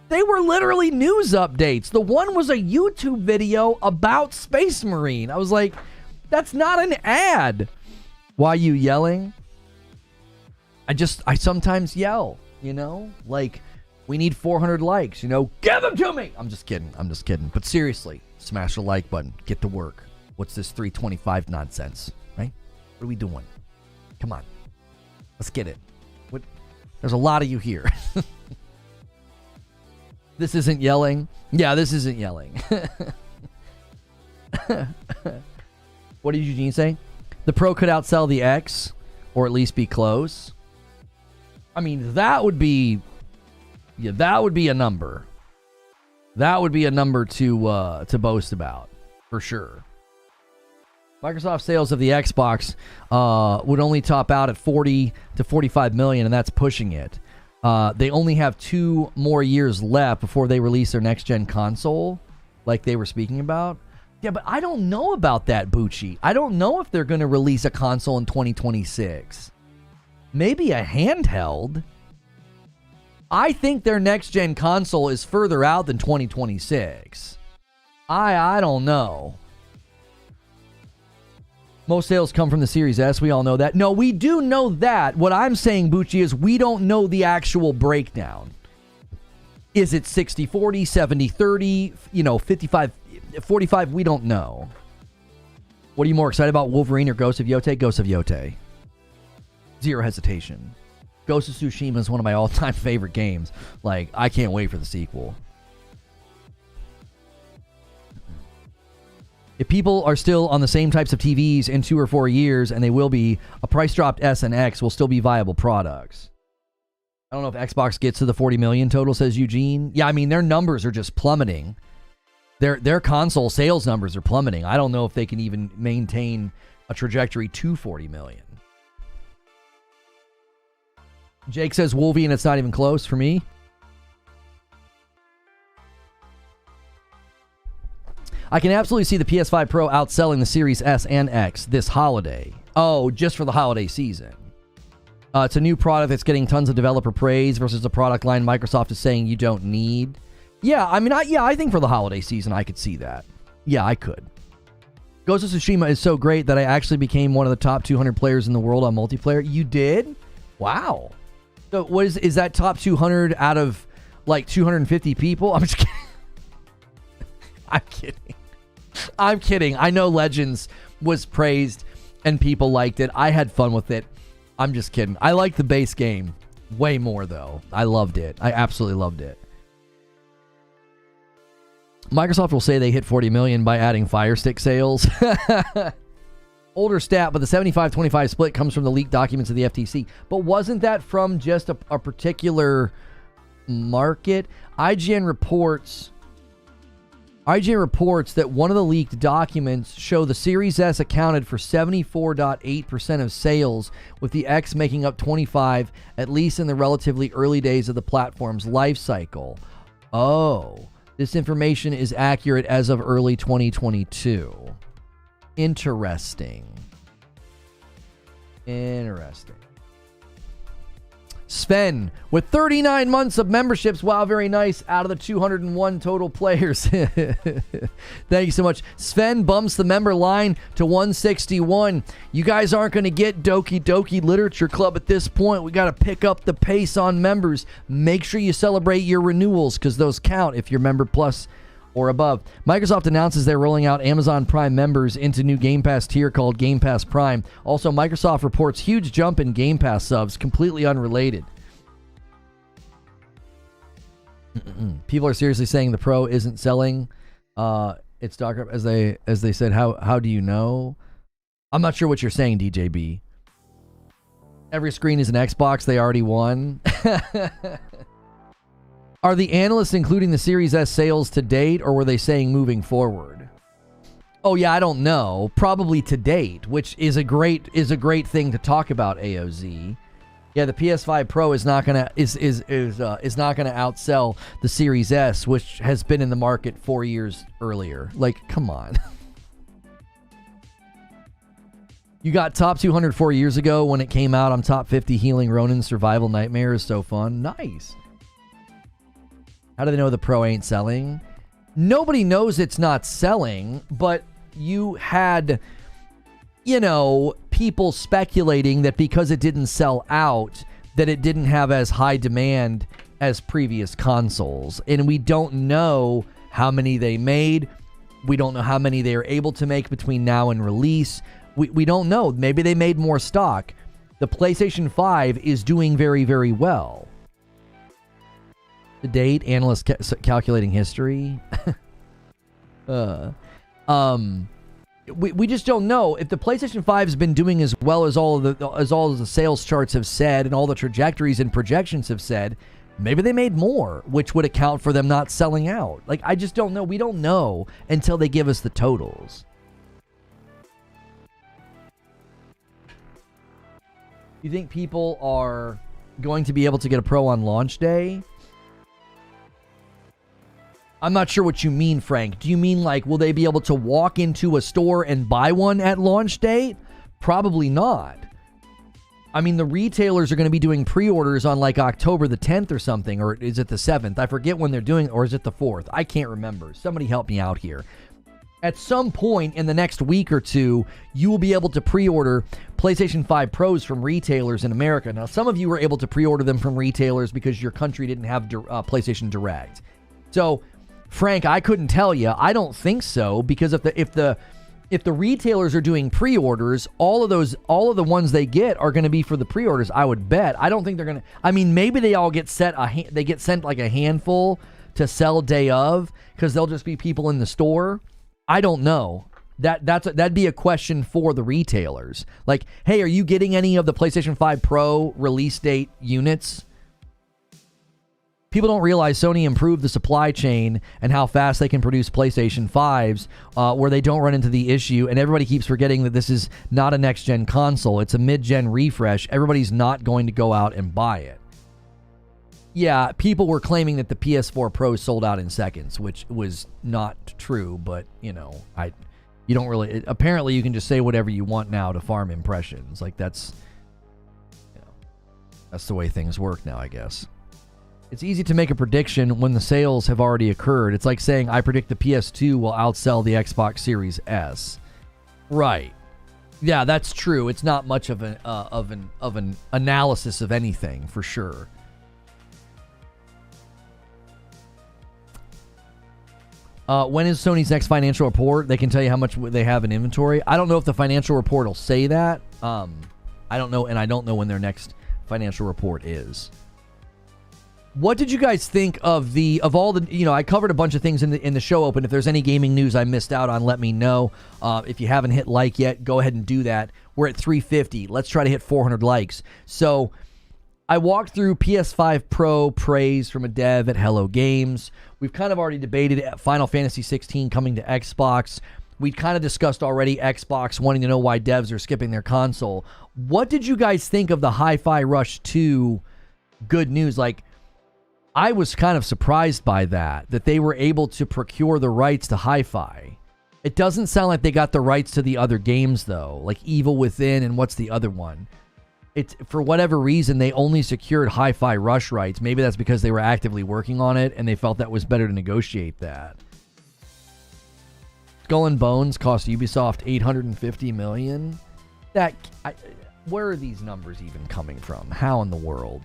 They were literally news updates. The one was a YouTube video about Space Marine. I was like, that's not an ad. Why are you yelling? I sometimes yell, like, we need 400 likes, give them to me. I'm just kidding. But seriously, smash the like button. Get to work. What's this 325 nonsense, right? What are we doing? Come on. Let's get it. There's a lot of you here. This isn't yelling. Yeah, this isn't yelling. What did Eugene say? The Pro could outsell the X, or at least be close. I mean, that would be a number. That would be a number to boast about, for sure. Microsoft sales of the Xbox would only top out at 40 to 45 million, and that's pushing it. They only have 2 more years left before they release their next-gen console, like they were speaking about. Yeah, but I don't know about that, Bucci. I don't know if they're going to release a console in 2026. Maybe a handheld. I think their next-gen console is further out than 2026. I don't know. Most sales come from the Series S. We all know that. No, we do know that. What I'm saying, Bucci, is we don't know the actual breakdown. Is it 60-40, 70-30, 55-45? We don't know. What are you more excited about, Wolverine or Ghost of Yotei? Ghost of Yotei. Zero hesitation. Ghost of Tsushima is one of my all-time favorite games. Like, I can't wait for the sequel. If people are still on the same types of TVs in 2 or 4 years, and they will be, a price-dropped S and X will still be viable products. I don't know if Xbox gets to the 40 million total, says Eugene. Yeah, I mean, their numbers are just plummeting. Their console sales numbers are plummeting. I don't know if they can even maintain a trajectory to 40 million. Jake says Wolvie, and it's not even close for me. I can absolutely see the PS5 Pro outselling the Series S and X this holiday. Oh, just for the holiday season. It's a new product that's getting tons of developer praise versus a product line Microsoft is saying you don't need. Yeah, I mean, I think for the holiday season, I could see that. Yeah, I could. Ghost of Tsushima is so great that I actually became one of the top 200 players in the world on multiplayer. You did? Wow. So what is that top 200 out of like 250 people? I'm just kidding. I'm kidding. I'm kidding. I know Legends was praised and people liked it. I had fun with it. I'm just kidding. I like the base game way more, though. I loved it. I absolutely loved it. Microsoft will say they hit 40 million by adding Fire Stick sales. Older stat, but the 75-25 split comes from the leaked documents of the FTC. But wasn't that from just a particular market? IGN reports that one of the leaked documents show the Series S accounted for 74.8% of sales, with the X making up 25%, at least in the relatively early days of the platform's life cycle. Oh, this information is accurate as of early 2022. Interesting. Sven, with 39 months of memberships, wow, very nice, out of the 201 total players. Thank you so much. Sven bumps the member line to 161. You guys aren't going to get Doki Doki Literature Club at this point. We got to pick up the pace on members. Make sure you celebrate your renewals, because those count if you're member plus or above. Microsoft announces they're rolling out Amazon Prime members into new Game Pass tier called Game Pass Prime. Also, Microsoft reports huge jump in Game Pass subs, completely unrelated. People are seriously saying the Pro isn't selling its stock as they said. How do you know? I'm not sure what you're saying, DJB. Every screen is an Xbox. They already won. Are the analysts including the Series S sales to date, or were they saying moving forward? Oh yeah, I don't know. Probably to date, which is a great thing to talk about. AOZ. Yeah, the PS5 Pro is not gonna outsell the Series S, which has been in the market 4 years earlier. Like, come on. You got top 200 4 years ago when it came out. I'm top 50. Healing Ronin Survival Nightmare is so fun. Nice. How do they know the Pro ain't selling? Nobody knows it's not selling, but you had, people speculating that because it didn't sell out, that it didn't have as high demand as previous consoles. And we don't know how many they made. We don't know how many they are able to make between now and release. We don't know. Maybe they made more stock. The PlayStation 5 is doing very, very well. To date, analysts calculating history. We just don't know if the PlayStation 5 has been doing as well as all of the sales charts have said, and all the trajectories and projections have said. Maybe they made more, which would account for them not selling out. Like, I just don't know. We don't know until they give us the totals. You think people are going to be able to get a Pro on launch day? I'm not sure what you mean, Frank. Do you mean like, will they be able to walk into a store and buy one at launch date? Probably not. I mean, the retailers are going to be doing pre-orders on like October the 10th or something, or is it the 7th? I forget when they're doing, or is it the 4th? I can't remember. Somebody help me out here. At some point in the next week or two, you will be able to pre-order PlayStation 5 Pros from retailers in America. Now, some of you were able to pre-order them from retailers because your country didn't have PlayStation Direct. So, Frank, I couldn't tell you. I don't think so, because if the retailers are doing pre-orders, all of the ones they get are going to be for the pre-orders. I would bet. I don't think they're going to. I mean, maybe they all get sent like a handful to sell day of, because they'll just be people in the store. I don't know. That'd be a question for the retailers. Like, hey, are you getting any of the PlayStation 5 Pro release date units? People don't realize Sony improved the supply chain and how fast they can produce PlayStation 5s where they don't run into the issue. And everybody keeps forgetting that this is not a next-gen console. It's a mid-gen refresh. Everybody's not going to go out and buy it. Yeah, people were claiming that the PS4 Pro sold out in seconds, which was not true. But, you know, you don't really... apparently, you can just say whatever you want now to farm impressions. Like, that's... you know, that's the way things work now, I guess. It's easy to make a prediction when the sales have already occurred. It's like saying, I predict the PS2 will outsell the Xbox Series S. Right. Yeah, that's true. It's not much of an analysis of anything, for sure. When is Sony's next financial report? They can tell you how much they have in inventory. I don't know if the financial report will say that. I don't know, and I don't know when their next financial report is. What did you guys think of all the, you know, I covered a bunch of things in the show open. If there's any gaming news I missed out on, let me know. If you haven't hit like yet, go ahead and do that. We're at 350. Let's try to hit 400 likes. So I walked through PS5 Pro praise from a dev at Hello Games. We've kind of already debated Final Fantasy 16 coming to Xbox. We kind of discussed already Xbox wanting to know why devs are skipping their console. What did you guys think of the Hi-Fi Rush 2 good news? Like, I was kind of surprised by that they were able to procure the rights to Hi-Fi. It doesn't sound like they got the rights to the other games, though, like Evil Within and what's the other one? It's, for whatever reason, they only secured Hi-Fi Rush rights. Maybe that's because they were actively working on it and they felt that was better to negotiate that. Skull and Bones cost Ubisoft $850 million. Where are these numbers even coming from? How in the world?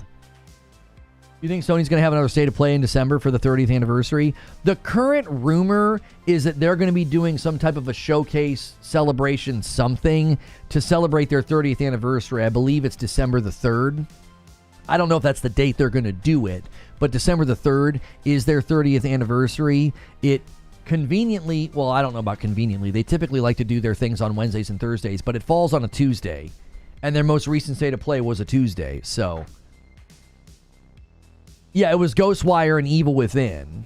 You think Sony's going to have another State of Play in December for the 30th anniversary? The current rumor is that they're going to be doing some type of a showcase, celebration, something to celebrate their 30th anniversary. I believe it's December the 3rd. I don't know if that's the date they're going to do it, but December the 3rd is their 30th anniversary. It conveniently, well, I don't know about conveniently. They typically like to do their things on Wednesdays and Thursdays, but it falls on a Tuesday. And their most recent State of Play was a Tuesday, so... yeah, it was Ghostwire and Evil Within.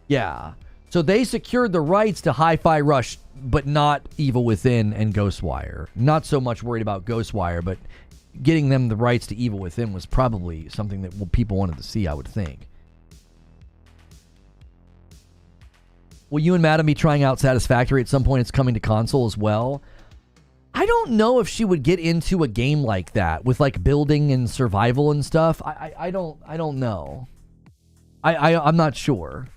Yeah. So they secured the rights to Hi-Fi Rush, but not Evil Within and Ghostwire. Not so much worried about Ghostwire, but getting them the rights to Evil Within was probably something that people wanted to see, I would think. Will you and Madam be trying out Satisfactory at some point? It's coming to console as well. I don't know if she would get into a game like that with like building and survival and stuff. I don't know. I'm not sure.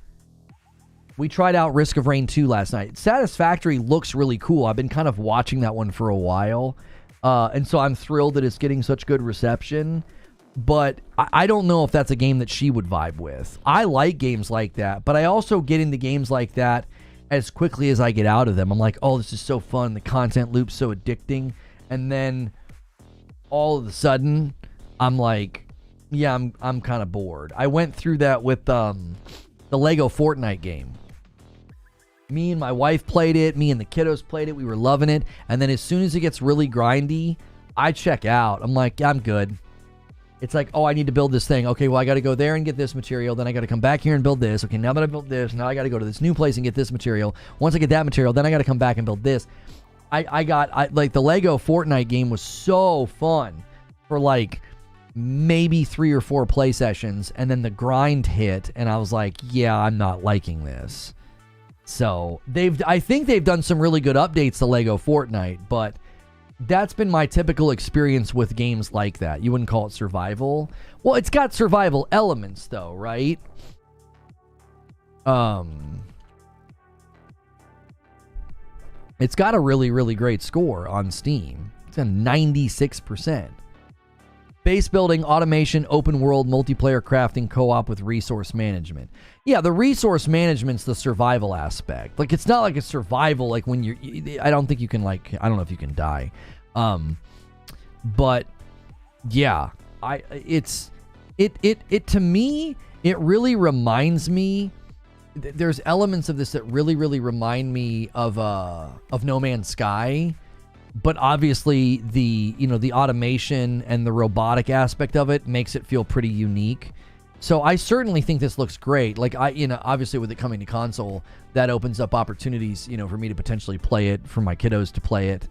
We tried out Risk of Rain 2 last night. Satisfactory looks really cool. I've been kind of watching that one for a while. And so I'm thrilled that it's getting such good reception. But I don't know if that's a game that she would vibe with. I like games like that, but I also get into games like that as quickly as I get out of them. I'm like, oh, this is so fun. The content loop's so addicting. And then all of a sudden, I'm like, yeah, I'm kind of bored. I went through that with the Lego Fortnite game. Me and my wife played it. Me and the kiddos played it. We were loving it. And then as soon as it gets really grindy, I check out. I'm like, I'm good. It's like, oh, I need to build this thing. Okay, well, I got to go there and get this material. Then I got to come back here and build this. Okay, now that I built this, now I got to go to this new place and get this material. Once I get that material, then I got to come back and build this. Like the Lego Fortnite game was so fun for like maybe 3 or 4 play sessions. And then the grind hit and I was like, yeah, I'm not liking this. So I think they've done some really good updates to Lego Fortnite, but that's been my typical experience with games like that. You wouldn't call it survival. Well, it's got survival elements though, right? It's got a really, really great score on Steam. It's a 96%. Base building, automation, open world, multiplayer crafting, co-op with resource management. Yeah, the resource management's the survival aspect. Like, it's not like a survival, like when I don't think you can, like, I don't know if you can die. But yeah, it to me, it really reminds me, there's elements of this that really, really remind me of No Man's Sky. But obviously the automation and the robotic aspect of it makes it feel pretty unique. So I certainly think this looks great. Like, obviously with it coming to console, that opens up opportunities, for me to potentially play it, for my kiddos to play it,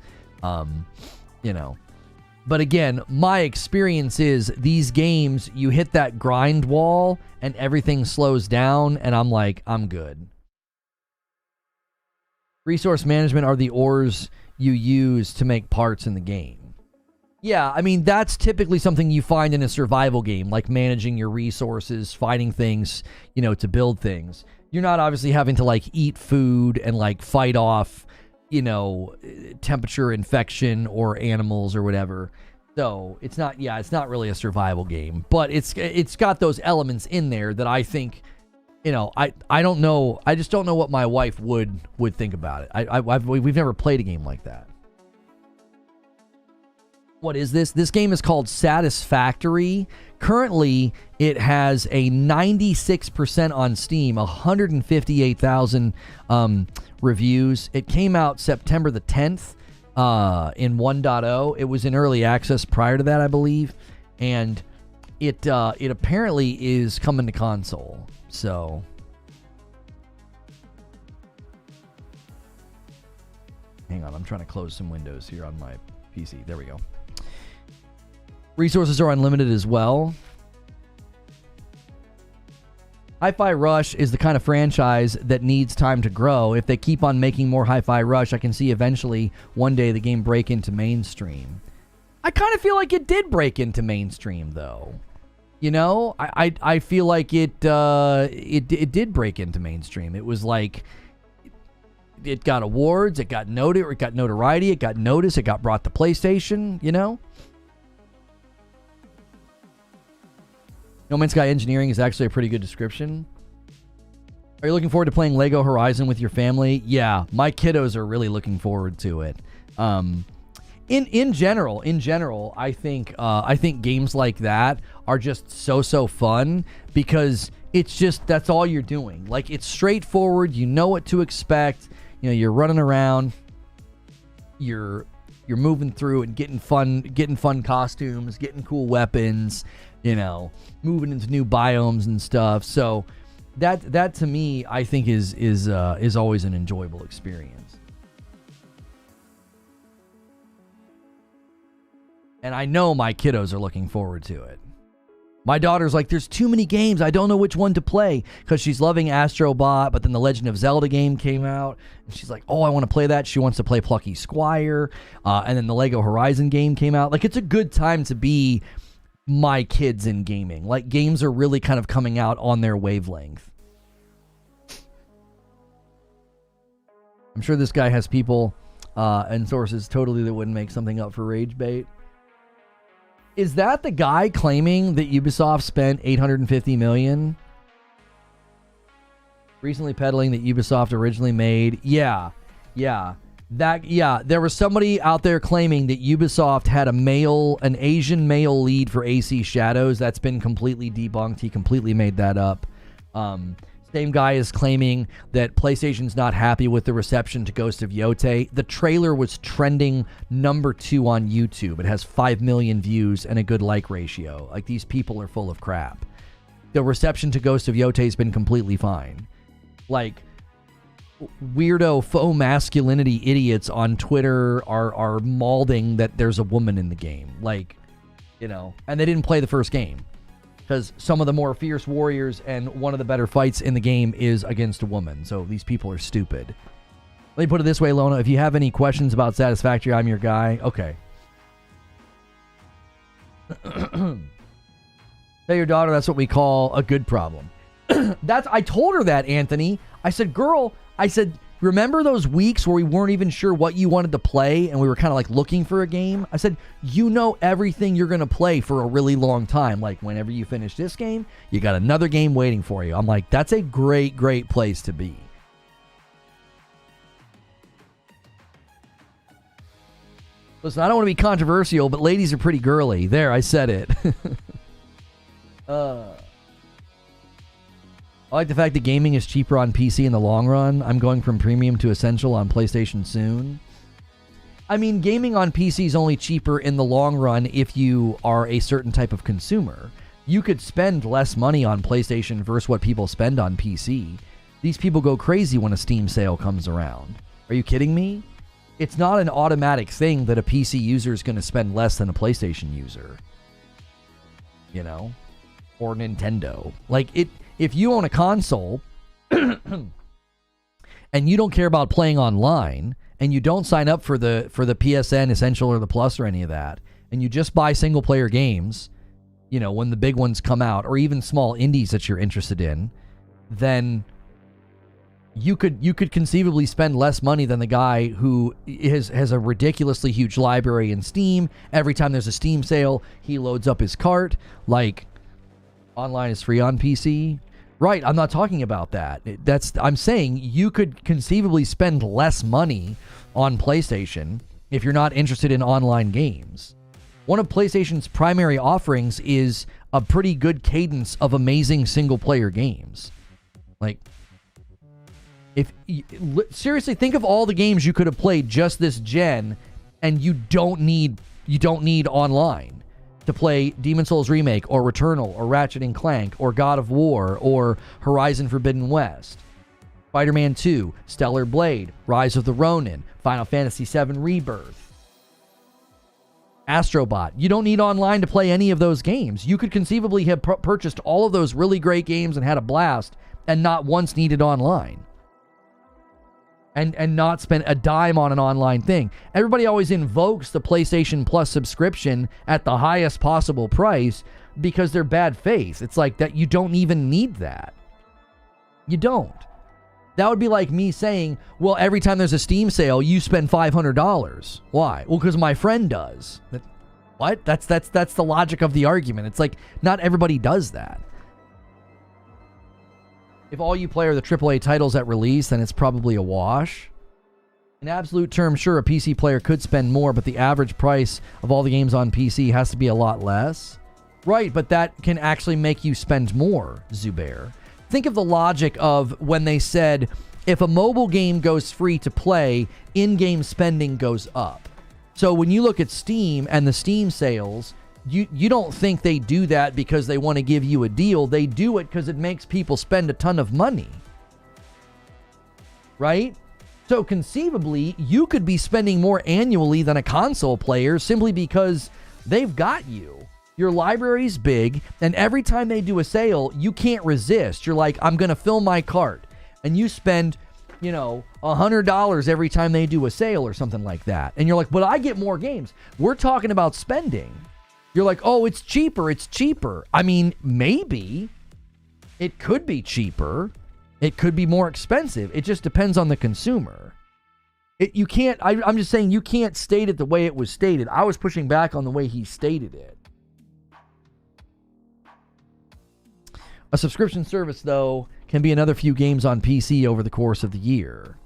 But again, my experience is these games, you hit that grind wall and everything slows down, and I'm like, I'm good. Resource management are the ores you use to make parts in the game. Yeah, I mean, that's typically something you find in a survival game, like managing your resources, finding things, to build things. You're not obviously having to, like, eat food and, like, fight off, temperature infection or animals or whatever. So it's not really a survival game, but it's got those elements in there that I think, I don't know. I just don't know what my wife would think about it. We've never played a game like that. What is this? This game is called Satisfactory. Currently, it has a 96% on Steam, 158,000 reviews. It came out September the 10th in 1.0. It was in early access prior to that, I believe. And it apparently is coming to console. So hang on, I'm trying to close some windows here on my PC. There we go. Resources are unlimited as well. Hi-Fi Rush is the kind of franchise that needs time to grow. If they keep on making more Hi-Fi Rush, I can see eventually one day the game break into mainstream. I kind of feel like it did break into mainstream, though. I feel like it did break into mainstream. It was like it got awards, it got notoriety, it got notice, it got brought to PlayStation. No Man's Sky Engineering is actually a pretty good description. Are you looking forward to playing Lego Horizon with your family? Yeah, my kiddos are really looking forward to it. In general, I think games like that are just so fun because it's just, that's all you're doing. Like, it's straightforward. You know what to expect. You're running around. You're moving through and getting fun costumes, getting cool weapons. Moving into new biomes and stuff. So that to me, I think is always an enjoyable experience. And I know my kiddos are looking forward to it. My daughter's like, there's too many games. I don't know which one to play, because she's loving Astro Bot, but then the Legend of Zelda game came out, and she's like, oh, I want to play that. She wants to play Plucky Squire, and then the Lego Horizon game came out. Like, it's a good time to be my kids in gaming. Like, games are really kind of coming out on their wavelength. I'm sure this guy has people and sources totally that wouldn't make something up for rage bait. Is that the guy claiming that Ubisoft spent $850 million? Recently peddling that Ubisoft originally made. Yeah. There was somebody out there claiming that Ubisoft had an Asian male lead for AC Shadows. That's been completely debunked. He completely made that up. Same guy is claiming that PlayStation's not happy with the reception to Ghost of Yotei. The trailer was trending number 2 on YouTube. It has 5 million views and a good like ratio. Like, these people are full of crap. The reception to Ghost of Yotei has been completely fine. Like, weirdo faux masculinity idiots on Twitter are mauling that there's a woman in the game. Like, and they didn't play the first game. Because some of the more fierce warriors and one of the better fights in the game is against a woman. So these people are stupid. Let me put it this way, Lona. If you have any questions about Satisfactory, I'm your guy. Okay. Tell your daughter that's what we call a good problem. I told her that, Anthony. I said, girl, remember those weeks where we weren't even sure what you wanted to play and we were kind of like looking for a game? I said, everything you're going to play for a really long time. Like, whenever you finish this game, you got another game waiting for you. I'm like, that's a great, great place to be. Listen, I don't want to be controversial, but ladies are pretty girly. There, I said it. I like the fact that gaming is cheaper on PC in the long run. I'm going from premium to essential on PlayStation soon. I mean, gaming on PC is only cheaper in the long run if you are a certain type of consumer. You could spend less money on PlayStation versus what people spend on PC. These people go crazy when a Steam sale comes around. Are you kidding me? It's not an automatic thing that a PC user is going to spend less than a PlayStation user. You know? Or Nintendo. Like, if you own a console and you don't care about playing online and you don't sign up for the PSN Essential or the Plus or any of that, and you just buy single player games, you know, when the big ones come out, or even small indies that you're interested in, then you could conceivably spend less money than the guy who has a ridiculously huge library in Steam. Every time there's a Steam sale, he loads up his cart. Like, online is free on PC. Right, I'm not talking about that. I'm saying you could conceivably spend less money on PlayStation if you're not interested in online games. One of PlayStation's primary offerings is a pretty good cadence of amazing single-player games. Like, seriously, think of all the games you could have played just this gen, and you don't need online to play Demon's Souls Remake or Returnal or Ratchet & Clank or God of War or Horizon Forbidden West, Spider-Man 2, Stellar Blade, Rise of the Ronin, Final Fantasy VII Rebirth, Astrobot. You don't need online to play any of those games. You could conceivably have purchased all of those really great games and had a blast and not once needed online. And not spend a dime on an online thing. Everybody always invokes the PlayStation Plus subscription at the highest possible price because they're bad faith. It's like that. You don't even need that. You don't. That would be like me saying, well, every time there's a Steam sale, you spend $500. Why? Well, because my friend does. What? That's the logic of the argument. It's like, not everybody does that. If all you play are the AAA titles at release, then it's probably a wash. In absolute terms, sure, a PC player could spend more, but the average price of all the games on PC has to be a lot less. Right, but that can actually make you spend more, Zubair. Think of the logic of when they said, if a mobile game goes free to play, in-game spending goes up. So when you look at Steam and the Steam sales, you don't think they do that because they want to give you a deal. They do it because it makes people spend a ton of money. Right? So conceivably, you could be spending more annually than a console player simply because they've got you. Your library's big, and every time they do a sale, you can't resist. You're like, I'm going to fill my cart. And you spend, $100 every time they do a sale or something like that. And you're like, but I get more games. We're talking about spending. You're like, oh, it's cheaper. It's cheaper. I mean, maybe. It could be cheaper. It could be more expensive. It just depends on the consumer. I'm just saying you can't state it the way it was stated. I was pushing back on the way he stated it. A subscription service, though, can be another few games on PC over the course of the year.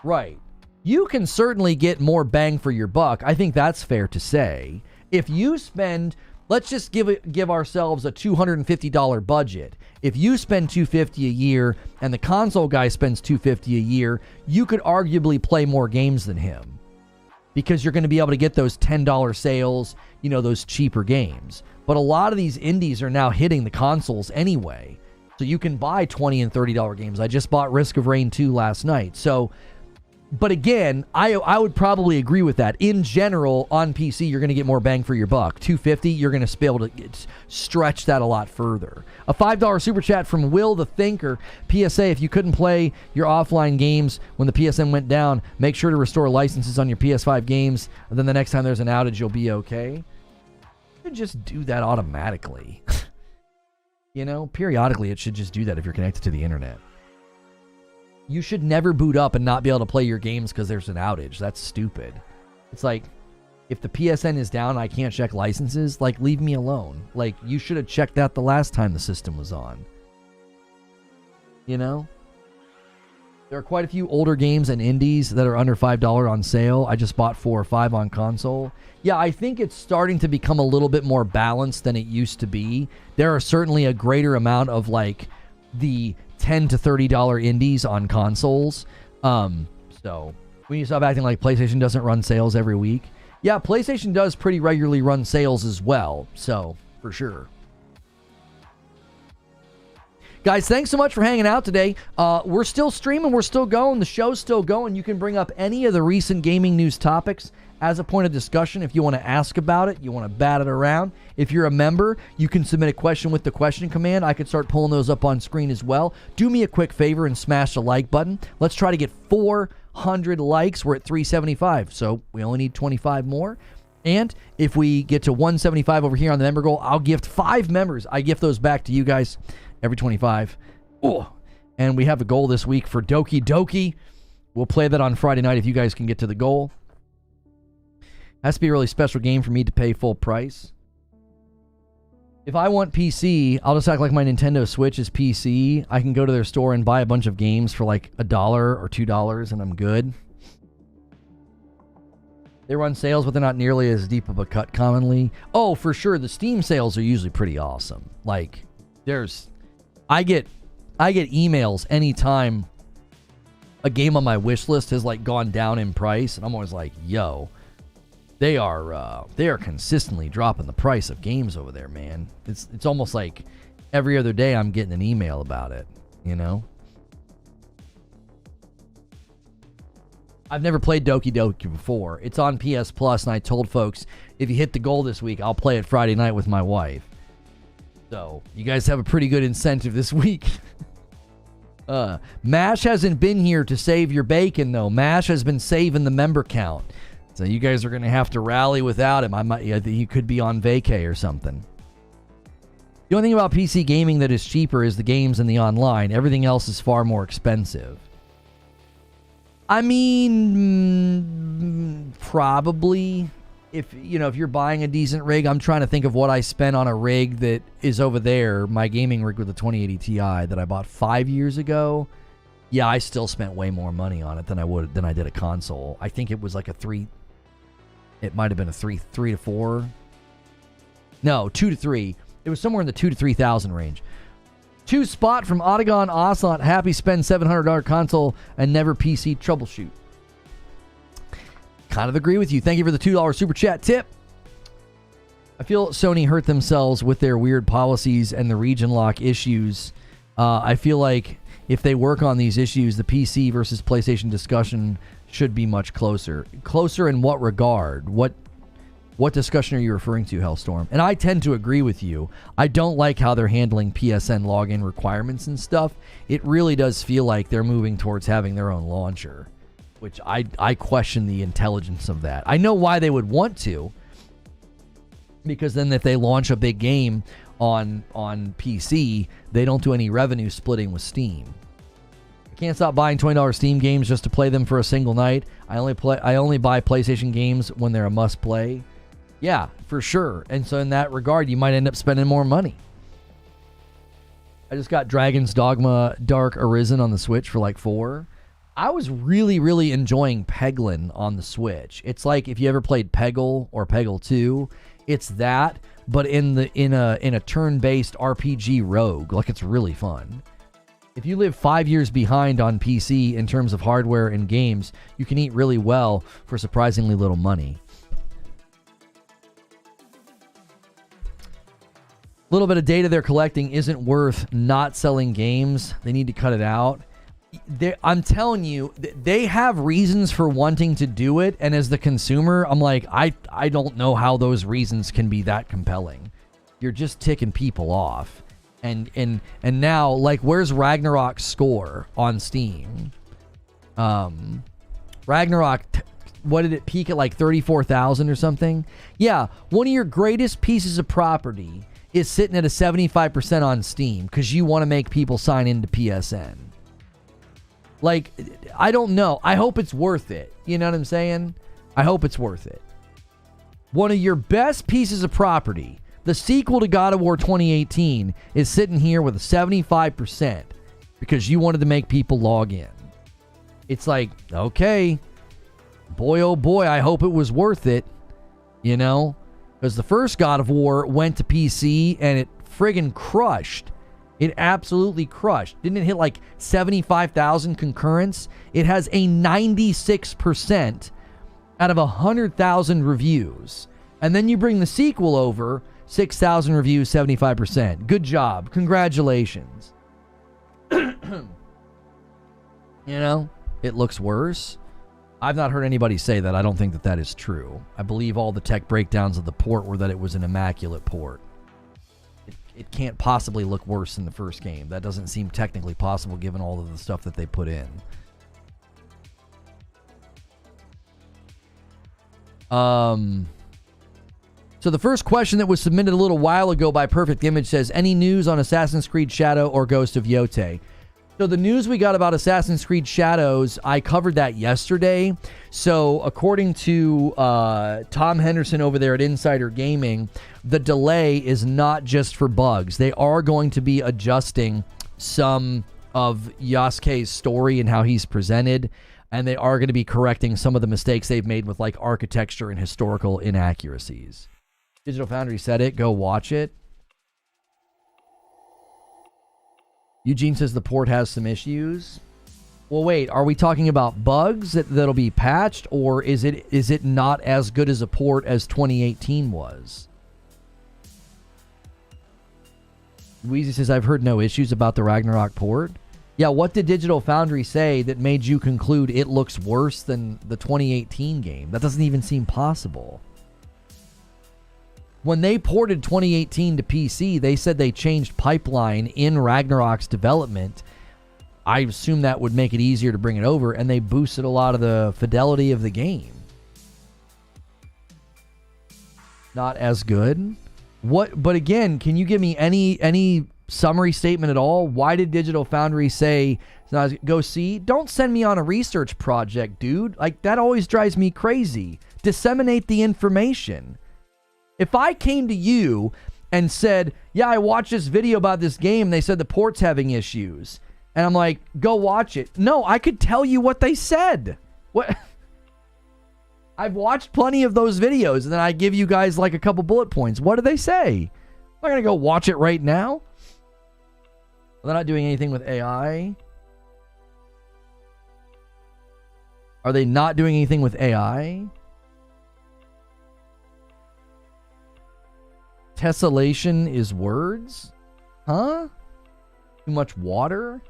Right. You can certainly get more bang for your buck. I think that's fair to say. If you spend, let's just give ourselves a $250 budget. If you spend $250 a year and the console guy spends $250 a year, you could arguably play more games than him because you're going to be able to get those $10 sales, those cheaper games. But a lot of these indies are now hitting the consoles anyway. So you can buy $20 and $30 games. I just bought Risk of Rain 2 last night. So, but again, I would probably agree with that. In general, on PC, you're going to get more bang for your buck. $250, you're going to be able to stretch that a lot further. A $5 super chat from Will the Thinker. PSA, if you couldn't play your offline games when the PSN went down, make sure to restore licenses on your PS5 games. And then the next time there's an outage, you'll be okay. You should just do that automatically. Periodically it should just do that if you're connected to the internet. You should never boot up and not be able to play your games because there's an outage. That's stupid. It's like, if the PSN is down and I can't check licenses, like, leave me alone. Like, you should have checked that the last time the system was on. There are quite a few older games and indies that are under $5 on sale. I just bought 4 or 5 on console. Yeah, I think it's starting to become a little bit more balanced than it used to be. There are certainly a greater amount of, like, the $10 to $30 indies on consoles. So we need to stop acting like PlayStation doesn't run sales every week. Yeah, PlayStation does pretty regularly run sales as well. So, for sure. Guys, thanks so much for hanging out today. We're still streaming. We're still going. The show's still going. You can bring up any of the recent gaming news topics as a point of discussion. If you want to ask about it, you want to bat it around. If you're a member, you can submit a question with the question command. I could start pulling those up on screen as well. Do me a quick favor and smash the like button. Let's try to get 400 likes. We're at 375, so we only need 25 more. And if we get to 175 over here on the member goal, I'll gift 5 members. I gift those back to you guys every 25. Oh, and we have a goal this week for Doki Doki. We'll play that on Friday night if you guys can get to the goal. Has to be a really special game for me to pay full price. If I want PC, I'll just act like my Nintendo Switch is PC. I can go to their store and buy a bunch of games for like $1 or $2 and I'm good. They run sales, but they're not nearly as deep of a cut commonly. Oh, for sure. The Steam sales are usually pretty awesome. Like, I get emails anytime a game on my wish list has like gone down in price, and I'm always like, yo, they are consistently dropping the price of games over there, man. It's almost like every other day I'm getting an email about it, you know? I've never played Doki Doki before. It's on PS Plus, and I told folks, if you hit the goal this week, I'll play it Friday night with my wife. So, you guys have a pretty good incentive this week. MASH hasn't been here to save your bacon, though. MASH has been saving the member count. So, you guys are going to have to rally without him. He could be on vacay or something. The only thing about PC gaming that is cheaper is the games and the online. Everything else is far more expensive. I mean, probably. If you're buying a decent rig, I'm trying to think of what I spent on a rig that is over there, my gaming rig with the 2080 Ti that I bought 5 years ago. Yeah, I still spent way more money on it than I did a console. I think it was like it might have been a 3 to 4. No, 2 to 3. It was somewhere in the 2 to 3,000 range. Choose Spot from Otagon Ocelot. Happy spend $700 console and never PC troubleshoot. Kind of agree with you. Thank you for the $2 super chat tip. I feel Sony hurt themselves with their weird policies and the region lock issues. I feel like if they work on these issues, the PC versus PlayStation discussion should be much closer. Closer in what regard? What discussion are you referring to, Hellstorm? And I tend to agree with you. I don't like how they're handling PSN login requirements and stuff. It really does feel like they're moving towards having their own launcher, which I question the intelligence of that. I know why they would want to, because then if they launch a big game on PC, they don't do any revenue splitting with Steam. I can't stop buying $20 Steam games just to play them for a single night. I only buy PlayStation games when they're a must play. Yeah, for sure. And so in that regard, you might end up spending more money. I just got Dragon's Dogma Dark Arisen on the Switch for like $4. I was really, really enjoying Peglin on the Switch. It's like if you ever played Peggle or Peggle 2, it's that, but in a turn-based RPG rogue. Like, it's really fun. If you live 5 years behind on PC in terms of hardware and games, you can eat really well for surprisingly little money. A little bit of data they're collecting isn't worth not selling games. They need to cut it out. I'm telling you, they have reasons for wanting to do it, and as the consumer, I'm like, I don't know how those reasons can be that compelling. You're just ticking people off. And now, like, where's Ragnarok's score on Steam? Ragnarok, what did it peak at, like 34,000 or something? Yeah, one of your greatest pieces of property is sitting at a 75% on Steam because you want to make people sign into PSN. Like, I don't know. I hope it's worth it. You know what I'm saying? I hope it's worth it. One of your best pieces of property, the sequel to God of War 2018, is sitting here with a 75% because you wanted to make people log in. It's like, okay, boy, oh boy, I hope it was worth it, you know? Because the first God of War went to PC and it friggin' crushed. It absolutely crushed. Didn't it hit like 75,000 concurrents? It has a 96% out of 100,000 reviews. And then you bring the sequel over, 6,000 reviews, 75%. Good job. Congratulations. You know, it looks worse. I've not heard anybody say that. I don't think that that is true. I believe all the tech breakdowns of the port were that it was an immaculate port. It can't possibly look worse than the first game. That doesn't seem technically possible given all of the stuff that they put in. So the first question that was submitted a little while ago by Perfect Image says, any news on Assassin's Creed Shadow or Ghost of Yotei? So the news we got about Assassin's Creed Shadows, I covered that yesterday. So according to Tom Henderson over there at Insider Gaming, the delay is not just for bugs. They are going to be adjusting some of Yasuke's story and how he's presented, and they are going to be correcting some of the mistakes they've made with like architecture and historical inaccuracies. Digital Foundry said it. Go watch it. Eugene says the port has some issues. Well, wait, are we talking about bugs that'll be patched, or is it not as good as a port as 2018 was? Weezy says, I've heard no issues about the Ragnarok port. Yeah, what did Digital Foundry say that made you conclude it looks worse than the 2018 game? That doesn't even seem possible. When they ported 2018 to PC, they said they changed pipeline in Ragnarok's development. I assume that would make it easier to bring it over, and they boosted a lot of the fidelity of the game. Not as good. What? But again, can you give me any summary statement at all? Why did Digital Foundry say, go see? Don't send me on a research project, dude. Like, that always drives me crazy. Disseminate the information. If I came to you and said, yeah, I watched this video about this game, they said the port's having issues, and I'm like, go watch it. No, I could tell you what they said. What? I've watched plenty of those videos, and then I give you guys like a couple bullet points. What do they say? I'm not going to go watch it right now. They're not doing anything with AI. Are they not doing anything with AI? Tessellation is words? Huh? Too much water?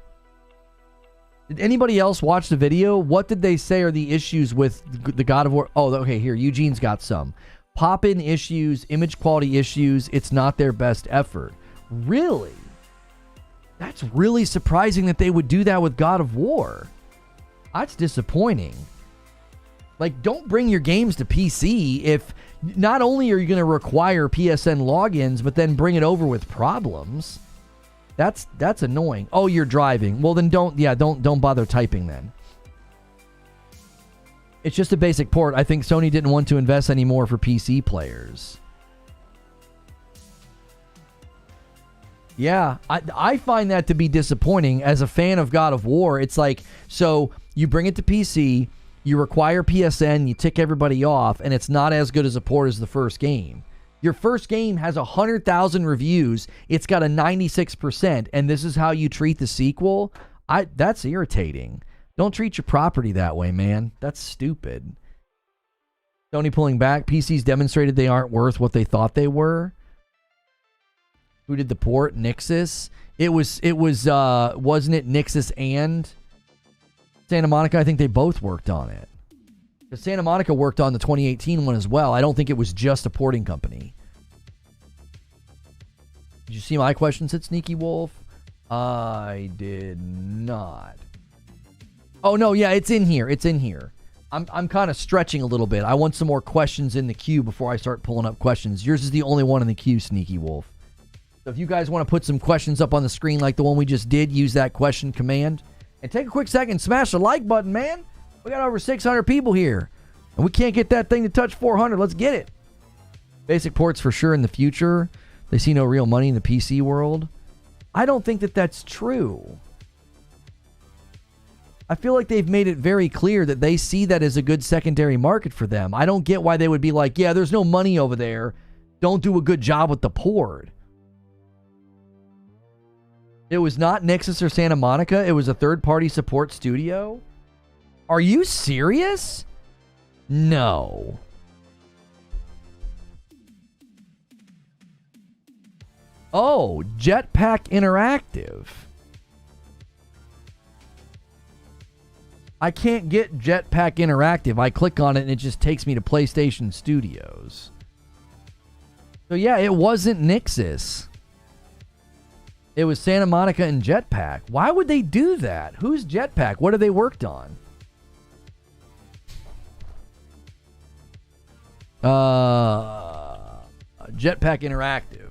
Did anybody else watch the video? What did they say are the issues with the God of War? Oh, okay, here. Eugene's got some. Pop-in issues, image quality issues. It's not their best effort. Really? That's really surprising that they would do that with God of War. That's disappointing. Like, don't bring your games to PC if not only are you going to require PSN logins, but then bring it over with problems. That's annoying. Oh, you're driving. Well, then don't bother typing then. It's just a basic port. I think Sony didn't want to invest any more for PC players. Yeah, I find that to be disappointing. As a fan of God of War, it's like, so you bring it to PC, you require PSN, you tick everybody off, and it's not as good as a port as the first game. Your first game has 100,000 reviews, it's got a 96%, and this is how you treat the sequel? That's irritating. Don't treat your property that way, man. That's stupid. Sony pulling back. PCs demonstrated they aren't worth what they thought they were. Who did the port? Nixus. It was wasn't it Nixus and Santa Monica? I think they both worked on it. Because Santa Monica worked on the 2018 one as well. I don't think it was just a porting company. Did you see my question, said Sneaky Wolf? I did not. Oh, no, yeah, it's in here. It's in here. I'm kind of stretching a little bit. I want some more questions in the queue before I start pulling up questions. Yours is the only one in the queue, Sneaky Wolf. So if you guys want to put some questions up on the screen like the one we just did, use that question command. And take a quick second, smash the like button, man. We got over 600 people here. And we can't get that thing to touch 400. Let's get it. Basic ports for sure in the future. They see no real money in the PC world. I don't think that that's true. I feel like they've made it very clear that they see that as a good secondary market for them. I don't get why they would be like, yeah, there's no money over there. Don't do a good job with the port. It was not Nixus or Santa Monica. It was a third-party support studio. Are you serious? No. Oh, Jetpack Interactive. I can't get Jetpack Interactive. I click on it and it just takes me to PlayStation Studios. So yeah, it wasn't Nixis. It was Santa Monica and Jetpack. Why would they do that? Who's Jetpack? What have they worked on? Jetpack Interactive.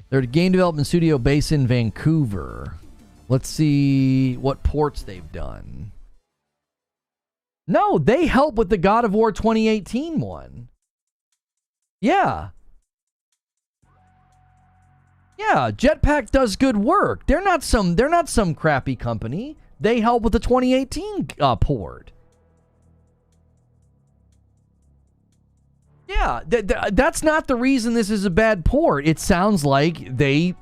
They're a game development studio based in Vancouver. Let's see what ports they've done. No, they help with the God of War 2018 one. Yeah. Yeah, Jetpack does good work. They're not some crappy company. They help with the 2018 port. Yeah, that's not the reason this is a bad port. It sounds like they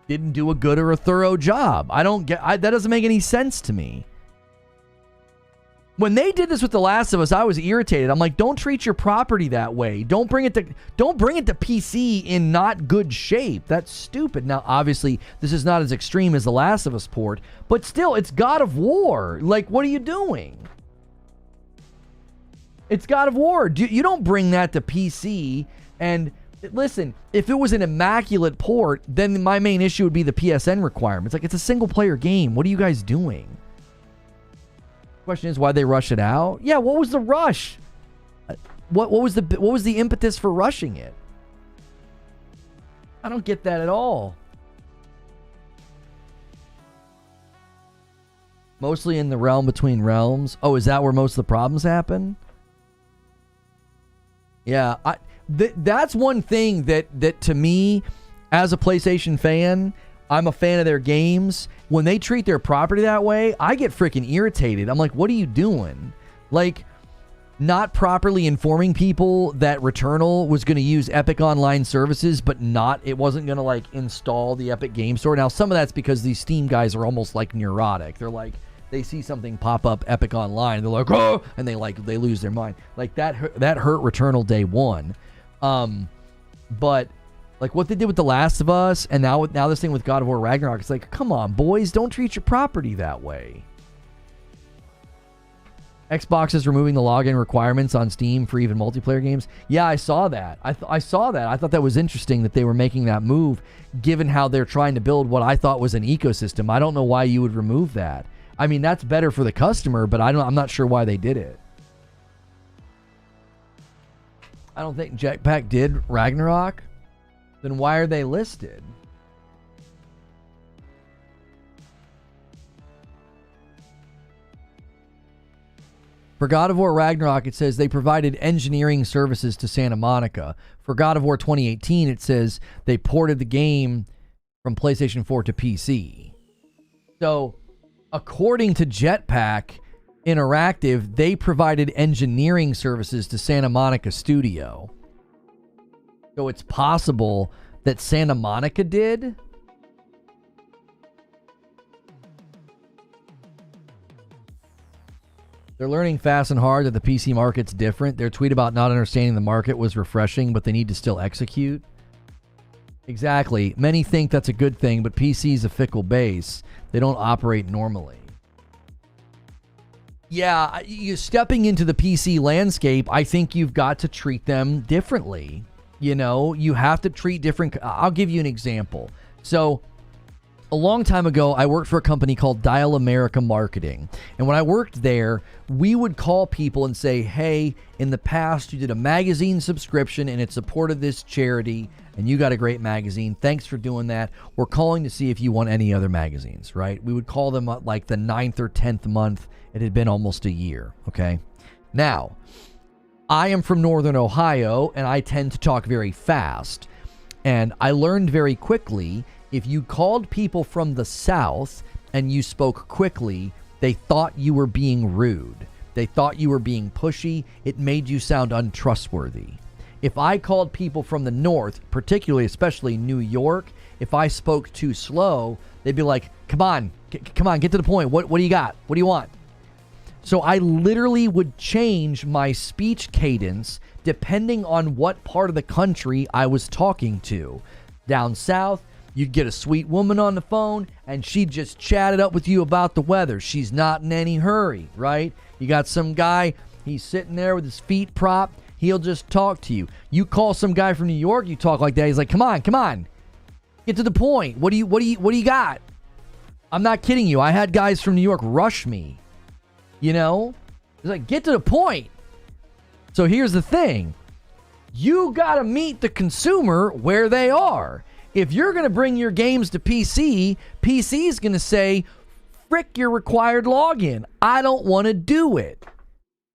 didn't do a good or a thorough job. That doesn't make any sense to me. When they did this with The Last of Us, I was irritated. I'm like, don't treat your property that way. Don't bring it to PC in not good shape. That's stupid. Now, obviously, this is not as extreme as The Last of Us port, but still, it's God of War. Like, what are you doing? It's God of War. You don't bring that to PC. And listen, if it was an immaculate port, then my main issue would be the PSN requirements. Like, it's a single-player game. What are you guys doing? Question is why they rush it out. Yeah, what was the rush? What was the impetus for rushing it? I don't get that at all. Mostly in the realm between realms. Oh, is that where most of the problems happen? Yeah, that's one thing that to me, as a PlayStation fan, I'm a fan of their games. When they treat their property that way, I get freaking irritated. I'm like, what are you doing? Like, not properly informing people that Returnal was going to use Epic Online services, but it wasn't going to, like, install the Epic Game Store. Now, some of that's because these Steam guys are almost, like, neurotic. They're like, they see something pop up Epic Online, they're like, oh, and they lose their mind. Like, that hurt Returnal day one. But like what they did with The Last of Us, and now this thing with God of War Ragnarok, it's like, come on, boys, don't treat your property that way. Xbox is removing the login requirements on Steam for even multiplayer games. Yeah, I saw that. I saw that. I thought that was interesting that they were making that move, given how they're trying to build what I thought was an ecosystem. I don't know why you would remove that. I mean, that's better for the customer, but I'm not sure why they did it. I don't think Jetpack did Ragnarok. Then why are they listed? For God of War Ragnarok, it says they provided engineering services to Santa Monica. For God of War 2018, it says they ported the game from PlayStation 4 to PC. So, according to Jetpack Interactive, they provided engineering services to Santa Monica Studio. So it's possible that Santa Monica did. They're learning fast and hard that the PC market's different. Their tweet about not understanding the market was refreshing, but they need to still execute. Exactly. Many think that's a good thing, but PC is a fickle base. They don't operate normally. Yeah, you stepping into the PC landscape, I think you've got to treat them differently. You know, you have to treat different. I'll give you an example. So, a long time ago, I worked for a company called Dial America Marketing. And when I worked there, we would call people and say, hey, in the past, you did a magazine subscription and it supported this charity and you got a great magazine. Thanks for doing that. We're calling to see if you want any other magazines, right? We would call them like the 9th or 10th month. It had been almost a year, okay? Now, I am from Northern Ohio, and I tend to talk very fast. And I learned very quickly, if you called people from the South and you spoke quickly, they thought you were being rude. They thought you were being pushy. It made you sound untrustworthy. If I called people from the North, particularly, especially New York, if I spoke too slow, they'd be like, come on, get to the point. What do you got? What do you want? So I literally would change my speech cadence depending on what part of the country I was talking to. Down south, you'd get a sweet woman on the phone, and she'd just chat it up with you about the weather. She's not in any hurry, right? You got some guy, he's sitting there with his feet propped. He'll just talk to you. You call some guy from New York, you talk like that. He's like, come on. Get to the point. What do you got? I'm not kidding you. I had guys from New York rush me. You know? It's like, get to the point. So here's the thing. You got to meet the consumer where they are. If you're going to bring your games to PC, PC is going to say, frick your required login. I don't want to do it.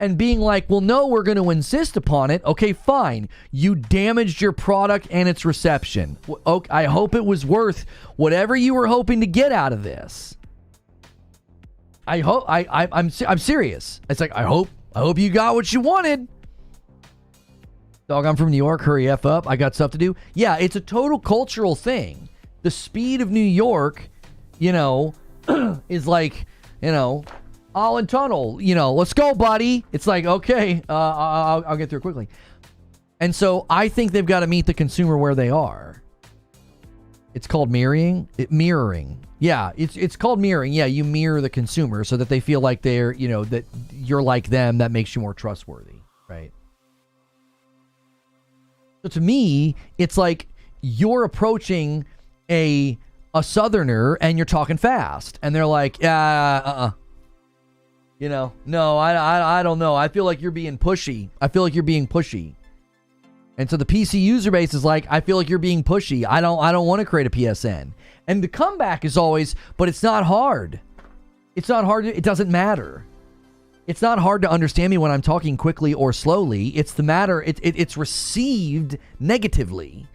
And being like, well, no, we're going to insist upon it. Okay, fine. You damaged your product and its reception. I hope it was worth whatever you were hoping to get out of this. I'm serious. It's like, I hope you got what you wanted. Dog, I'm from New York. Hurry F up. I got stuff to do. Yeah, it's a total cultural thing. The speed of New York, is like, Holland Tunnel, let's go, buddy. It's like, okay, I'll get through it quickly. And so I think they've got to meet the consumer where they are. It's called mirroring. Yeah, it's called mirroring. Yeah, you mirror the consumer so that they feel like they're, that you're like them. That makes you more trustworthy, right? So to me, it's like you're approaching a Southerner and you're talking fast, and they're like, no, I don't know. I feel like you're being pushy. And so the PC user base is like, I feel like you're being pushy. I don't want to create a PSN. And the comeback is always, but it's not hard. It doesn't matter. It's not hard to understand me when I'm talking quickly or slowly. It's the matter. It's received negatively.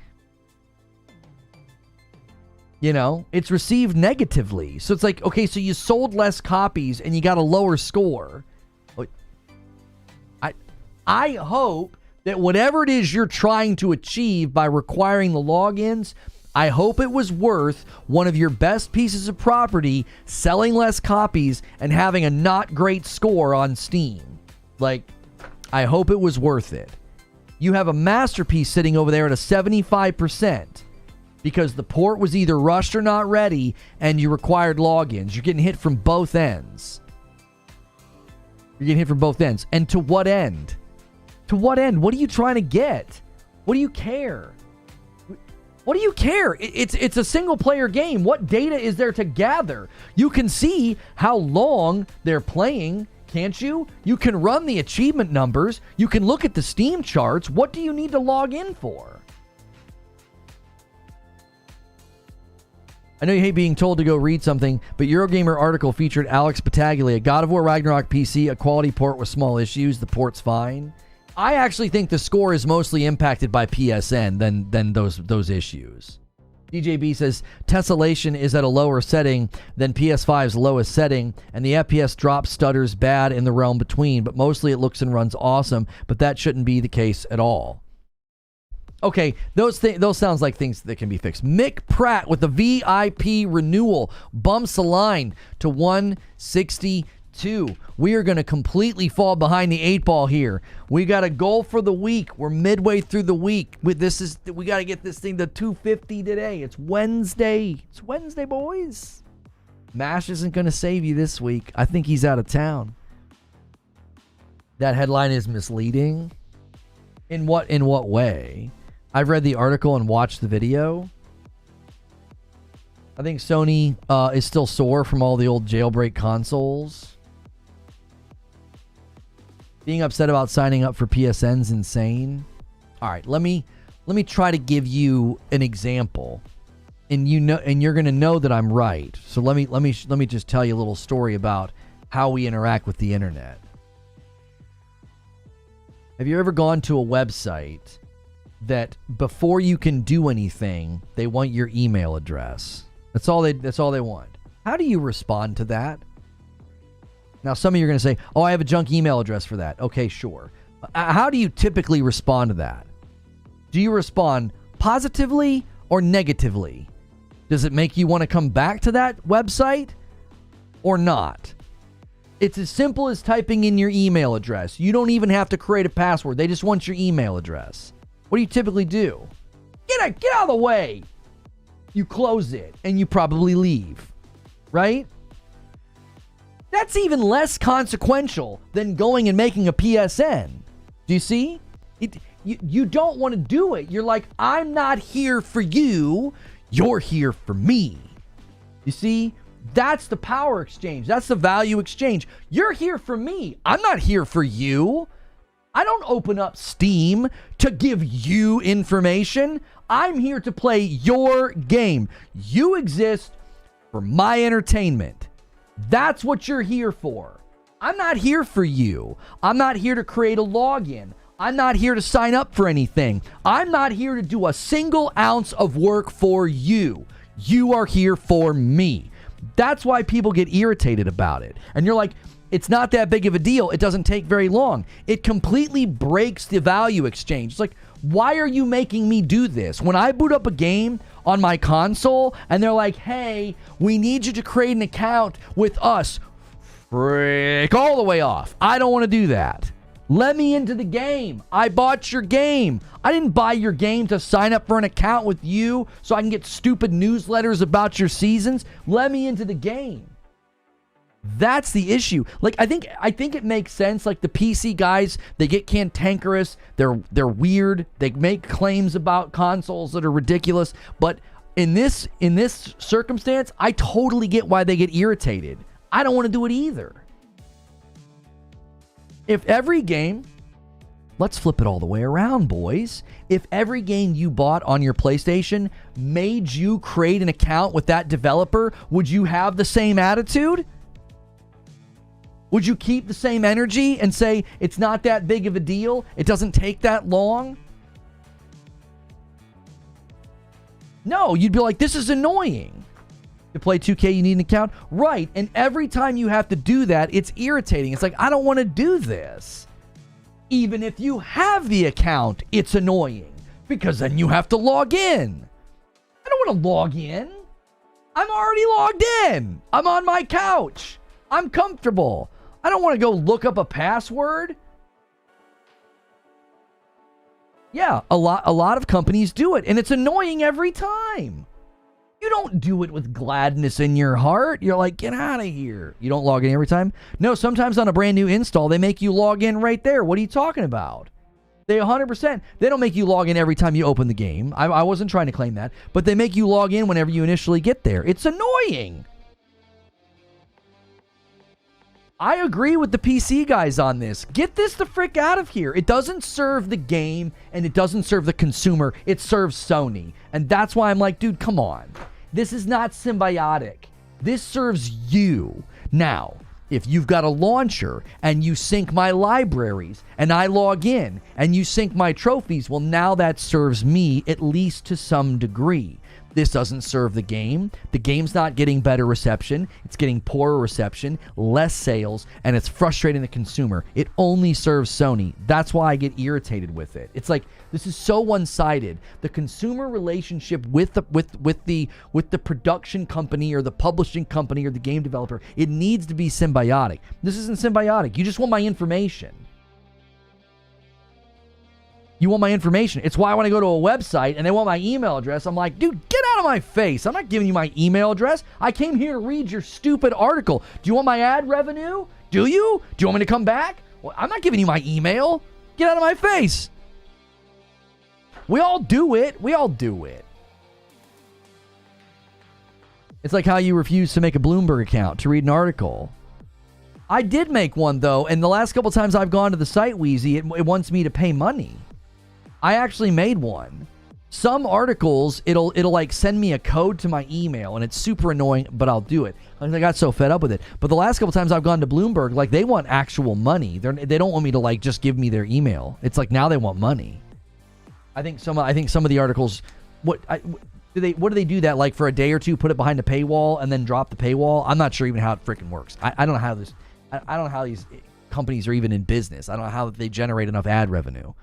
It's received negatively. So it's like, okay, so you sold less copies and you got a lower score. I hope that whatever it is you're trying to achieve by requiring the logins, I hope it was worth one of your best pieces of property selling less copies and having a not great score on Steam. Like, I hope it was worth it. You have a masterpiece sitting over there at a 75%. Because the port was either rushed or not ready, and you required logins. You're getting hit from both ends. And to what end? What are you trying to get? What do you care? It's a single-player game. What data is there to gather? You can see how long they're playing, can't you? You can run the achievement numbers. You can look at the Steam charts. What do you need to log in for? I know you hate being told to go read something, but Eurogamer article featured Alex Battaglia. God of War Ragnarok PC, a quality port with small issues. The port's fine. I actually think the score is mostly impacted by PSN than those issues. DJB says tessellation is at a lower setting than PS5's lowest setting, and the FPS drop stutters bad in the realm between, but mostly it looks and runs awesome, but that shouldn't be the case at all. Okay, those sounds like things that can be fixed. Mick Pratt with the VIP renewal bumps the line to 162. We are going to completely fall behind the 8 ball here. We got a goal for the week. We're midway through the week. We got to get this thing to 250 today. It's Wednesday. It's Wednesday, boys. Mash isn't going to save you this week. I think he's out of town. That headline is misleading. In what way? I've read the article and watched the video. I think Sony is still sore from all the old jailbreak consoles. Being upset about signing up for PSN's insane. All right, let me try to give you an example, and you're going to know that I'm right. So let me just tell you a little story about how we interact with the internet. Have you ever gone to a website that before you can do anything, they want your email address? That's all they want. How do you respond to that? Now, some of you are going to say, "Oh, I have a junk email address for that." Okay, sure. How do you typically respond to that? Do you respond positively or negatively? Does it make you want to come back to that website or not? It's as simple as typing in your email address. You don't even have to create a password. They just want your email address. What do you typically do? Get out of the way. You close it and you probably leave, right? That's even less consequential than going and making a PSN. Do you see? You don't want to do it. You're like, I'm not here for you. You're here for me. You see? That's the power exchange. That's the value exchange. You're here for me. I'm not here for you. I don't open up Steam to give you information. I'm here to play your game. You exist for my entertainment. That's what you're here for. I'm not here for you. I'm not here to create a login. I'm not here to sign up for anything. I'm not here to do a single ounce of work for you. You are here for me. That's why people get irritated about it. And you're like, it's not that big of a deal. It doesn't take very long. It completely breaks the value exchange. It's like, why are you making me do this? When I boot up a game on my console and they're like, hey, we need you to create an account with us. Frick all the way off. I don't want to do that. Let me into the game. I bought your game. I didn't buy your game to sign up for an account with you so I can get stupid newsletters about your seasons. Let me into the game. That's the issue. Like, I think it makes sense. Like, the PC guys, they get cantankerous. They're weird. They make claims about consoles that are ridiculous. But in this circumstance, I totally get why they get irritated. I don't want to do it either. If every game, let's flip it all the way around, boys. If every game you bought on your PlayStation made you create an account with that developer, would you have the same attitude? Would you keep the same energy and say, it's not that big of a deal? It doesn't take that long? No, you'd be like, this is annoying. To play 2K, you need an account? Right, and every time you have to do that, it's irritating. It's like, I don't want to do this. Even if you have the account, it's annoying. Because then you have to log in. I don't want to log in. I'm already logged in. I'm on my couch. I'm comfortable. I don't want to go look up a password. Yeah, a lot of companies do it, and it's annoying every time. You don't do it with gladness in your heart. You're like, get out of here. You don't log in every time? No, sometimes on a brand new install, they make you log in right there. What are you talking about? They 100%. They don't make you log in every time you open the game. I wasn't trying to claim that. But they make you log in whenever you initially get there. It's annoying. I agree with the PC guys on this. Get this the frick out of here. It doesn't serve the game, and it doesn't serve the consumer. It serves Sony. And that's why I'm like, dude, come on. This is not symbiotic. This serves you. Now, if you've got a launcher and you sync my libraries and I log in and you sync my trophies, well, now that serves me at least to some degree. This doesn't serve the game. The game's not getting better reception. It's getting poorer reception, less sales, and it's frustrating the consumer. It only serves Sony. That's why I get irritated with it. It's like, this is so one-sided. The consumer relationship with the production company or the publishing company or the game developer, it needs to be symbiotic. This isn't symbiotic. You just want my information. You want my information. It's why when I go to a website and they want my email address, I'm like, dude, get out of my face. I'm not giving you my email address. I came here to read your stupid article. Do you want my ad revenue? Do you? Do you want me to come back? Well, I'm not giving you my email. Get out of my face. We all do it. We all do it. It's like how you refuse to make a Bloomberg account to read an article. I did make one, though, and the last couple times I've gone to the site, Wheezy, it wants me to pay money. I actually made one. Some articles, it'll like send me a code to my email, and it's super annoying, but I'll do it. I got so fed up with it. But the last couple times I've gone to Bloomberg, like, they want actual money. They don't want me to, like, just give me their email. It's like, now they want money. I think some of the articles, what do they do that, like, for a day or two, put it behind a paywall and then drop the paywall? I'm not sure even how it freaking works. I don't know how this. I don't know how these companies are even in business. I don't know how they generate enough ad revenue.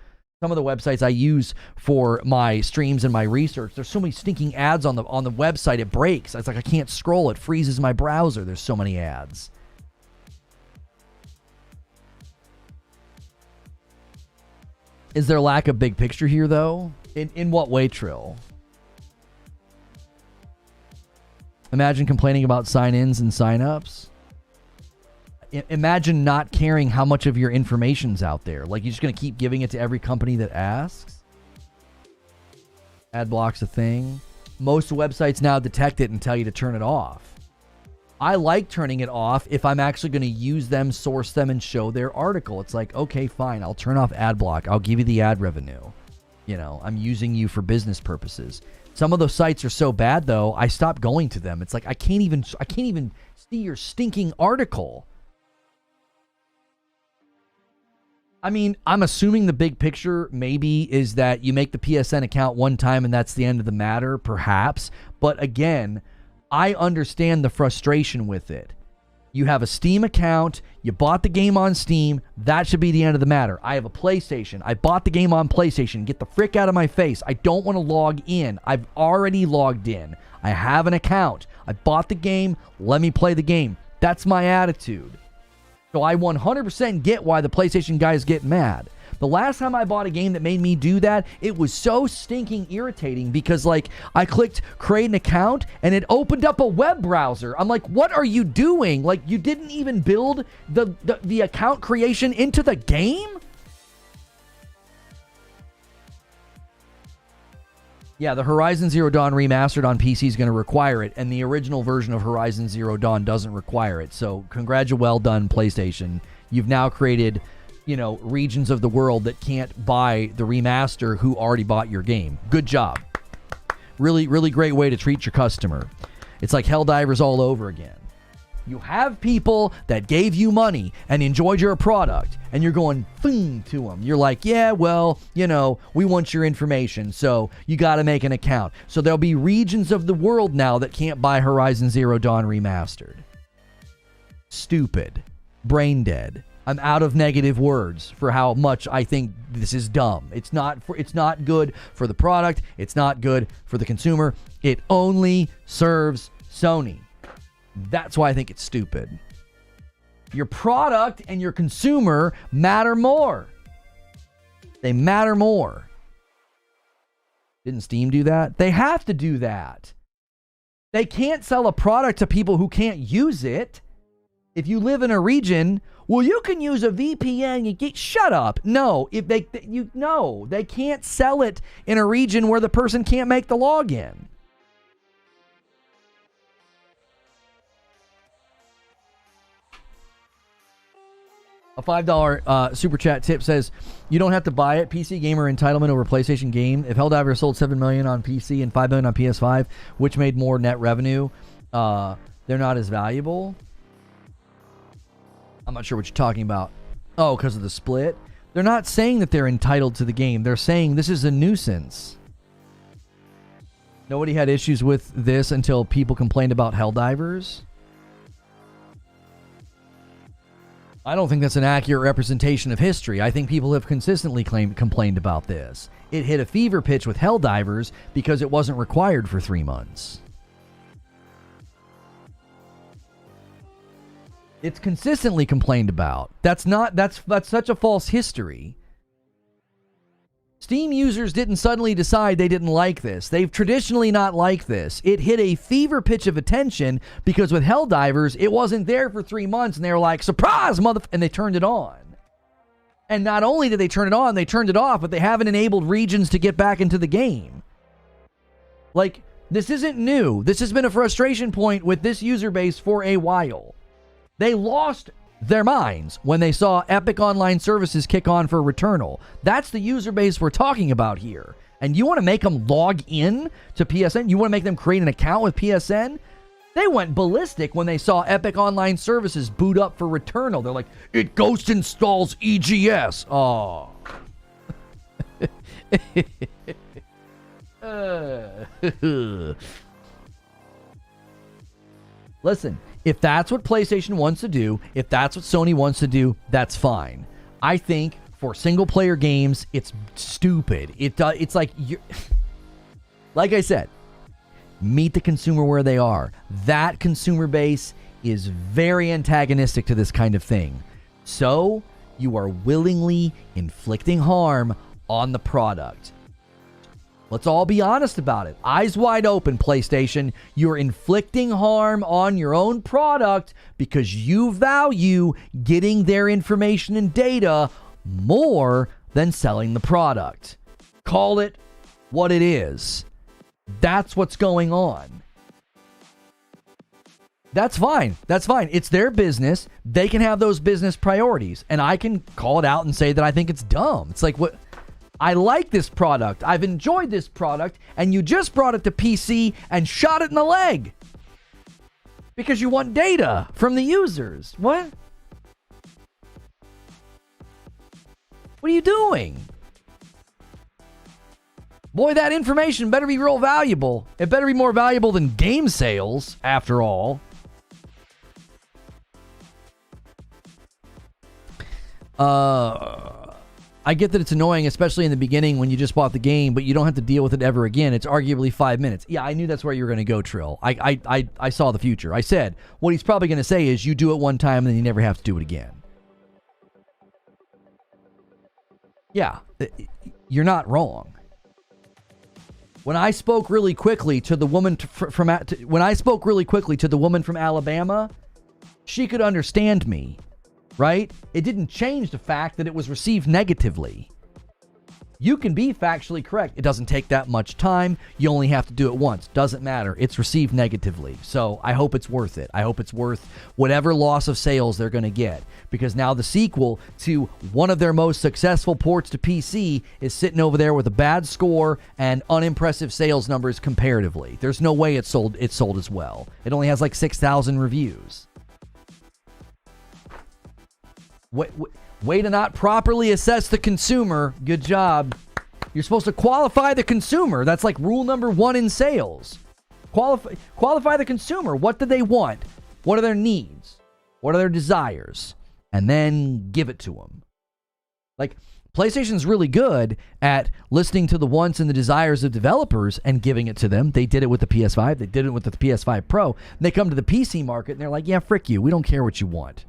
Some of the websites I use for my streams and my research, there's so many stinking ads on the website, it breaks. It's like I can't scroll. It freezes my browser. There's so many ads. Is there lack of big picture here, though? In what way, Trill? Imagine complaining about sign-ins and sign-ups. Imagine not caring how much of your information's out there. Like, you're just going to keep giving it to every company that asks? Ad block's a thing. Most websites now detect it and tell you to turn it off. I like turning it off if I'm actually going to use them, source them, and show their article. It's like, okay, fine, I'll turn off ad block. I'll give you the ad revenue. You know, I'm using you for business purposes. Some of those sites are so bad, though, I stopped going to them. It's like, I can't even see your stinking article. I mean, I'm assuming the big picture maybe is that you make the PSN account one time and that's the end of the matter, perhaps. But again, I understand the frustration with it. You have a Steam account, you bought the game on Steam, that should be the end of the matter. I have a PlayStation, I bought the game on PlayStation, get the frick out of my face. I don't want to log in. I've already logged in. I have an account. I bought the game, let me play the game. That's my attitude. So I 100% get why the PlayStation guys get mad. The last time I bought a game that made me do that, it was so stinking irritating because, like, I clicked create an account and it opened up a web browser. I'm like, what are you doing? Like, you didn't even build the account creation into the game? Yeah, the Horizon Zero Dawn remastered on PC is going to require it, and the original version of Horizon Zero Dawn doesn't require it. So, well done, PlayStation. You've now created, you know, regions of the world that can't buy the remaster who already bought your game. Good job. Really, really great way to treat your customer. It's like Helldivers all over again. You have people that gave you money and enjoyed your product, and you're going boom to them. You're like, yeah, well, you know, we want your information, so you got to make an account. So there'll be regions of the world now that can't buy Horizon Zero Dawn Remastered. Stupid. Brain dead. I'm out of negative words for how much I think this is dumb. It's not good for the product. It's not good for the consumer. It only serves Sony. That's why I think it's stupid. Your product and your consumer matter more. They matter more. Didn't Steam do that? They have to do that. They can't sell a product to people who can't use it. If you live in a region, well, you can use a VPN. Shut up. No, they can't sell it in a region where the person can't make the login. A $5 super chat tip says, you don't have to buy it. PC gamer entitlement over PlayStation game. If Helldivers sold 7 million on PC and 5 million on PS5, which made more net revenue, they're not as valuable. I'm not sure what you're talking about. Oh, because of the split? They're not saying that they're entitled to the game. They're saying this is a nuisance. Nobody had issues with this until people complained about Helldivers. I don't think that's an accurate representation of history. I think people have consistently complained about this. It hit a fever pitch with Helldivers because it wasn't required for 3 months. It's consistently complained about. That's such a false history. Steam users didn't suddenly decide they didn't like this. They've traditionally not liked this. It hit a fever pitch of attention because with Helldivers, it wasn't there for 3 months, and they were like, surprise, and they turned it on. And not only did they turn it on, they turned it off, but they haven't enabled regions to get back into the game. Like, this isn't new. This has been a frustration point with this user base for a while. They lost their minds when they saw Epic Online Services kick on for Returnal. That's the user base we're talking about here. And you want to make them log in to PSN? You want to make them create an account with PSN? They went ballistic when they saw Epic Online Services boot up for Returnal. They're like, it ghost installs EGS. Oh. Listen, if that's what PlayStation wants to do, if that's what Sony wants to do, that's fine. I think for single-player games, it's stupid. It's like, like I said, meet the consumer where they are. That consumer base is very antagonistic to this kind of thing. So, you are willingly inflicting harm on the product. Let's all be honest about it. Eyes wide open, PlayStation. You're inflicting harm on your own product because you value getting their information and data more than selling the product. Call it what it is. That's what's going on. That's fine. That's fine. It's their business. They can have those business priorities. And I can call it out and say that I think it's dumb. It's like, what? I like this product. I've enjoyed this product. And you just brought it to PC and shot it in the leg. Because you want data from the users. What? What are you doing? Boy, that information better be real valuable. It better be more valuable than game sales, after all. I get that it's annoying, especially in the beginning when you just bought the game, but you don't have to deal with it ever again. It's arguably 5 minutes. Yeah, I knew that's where you were going to go, Trill. I saw the future. I said, what he's probably going to say is you do it one time and then you never have to do it again. Yeah, you're not wrong. When I spoke really quickly to the woman from Alabama, she could understand me, right? It didn't change the fact that it was received negatively. You can be factually correct. It doesn't take that much time. You only have to do it once. Doesn't matter. It's received negatively. So I hope it's worth it. I hope it's worth whatever loss of sales they're going to get. Because now the sequel to one of their most successful ports to PC is sitting over there with a bad score and unimpressive sales numbers comparatively. There's no way it sold as well. It only has like 6,000 reviews. Way to not properly assess the consumer. Good job. You're supposed to qualify the consumer. That's like rule number 1 in sales. Qualify the consumer. What do they want? What are their needs? What are their desires? And then give it to them. Like, PlayStation's really good at listening to the wants and the desires of developers and giving it to them. They did it with the PS5. They did it with the PS5 Pro. And they come to the PC market and they're like, yeah, frick you. We don't care what you want.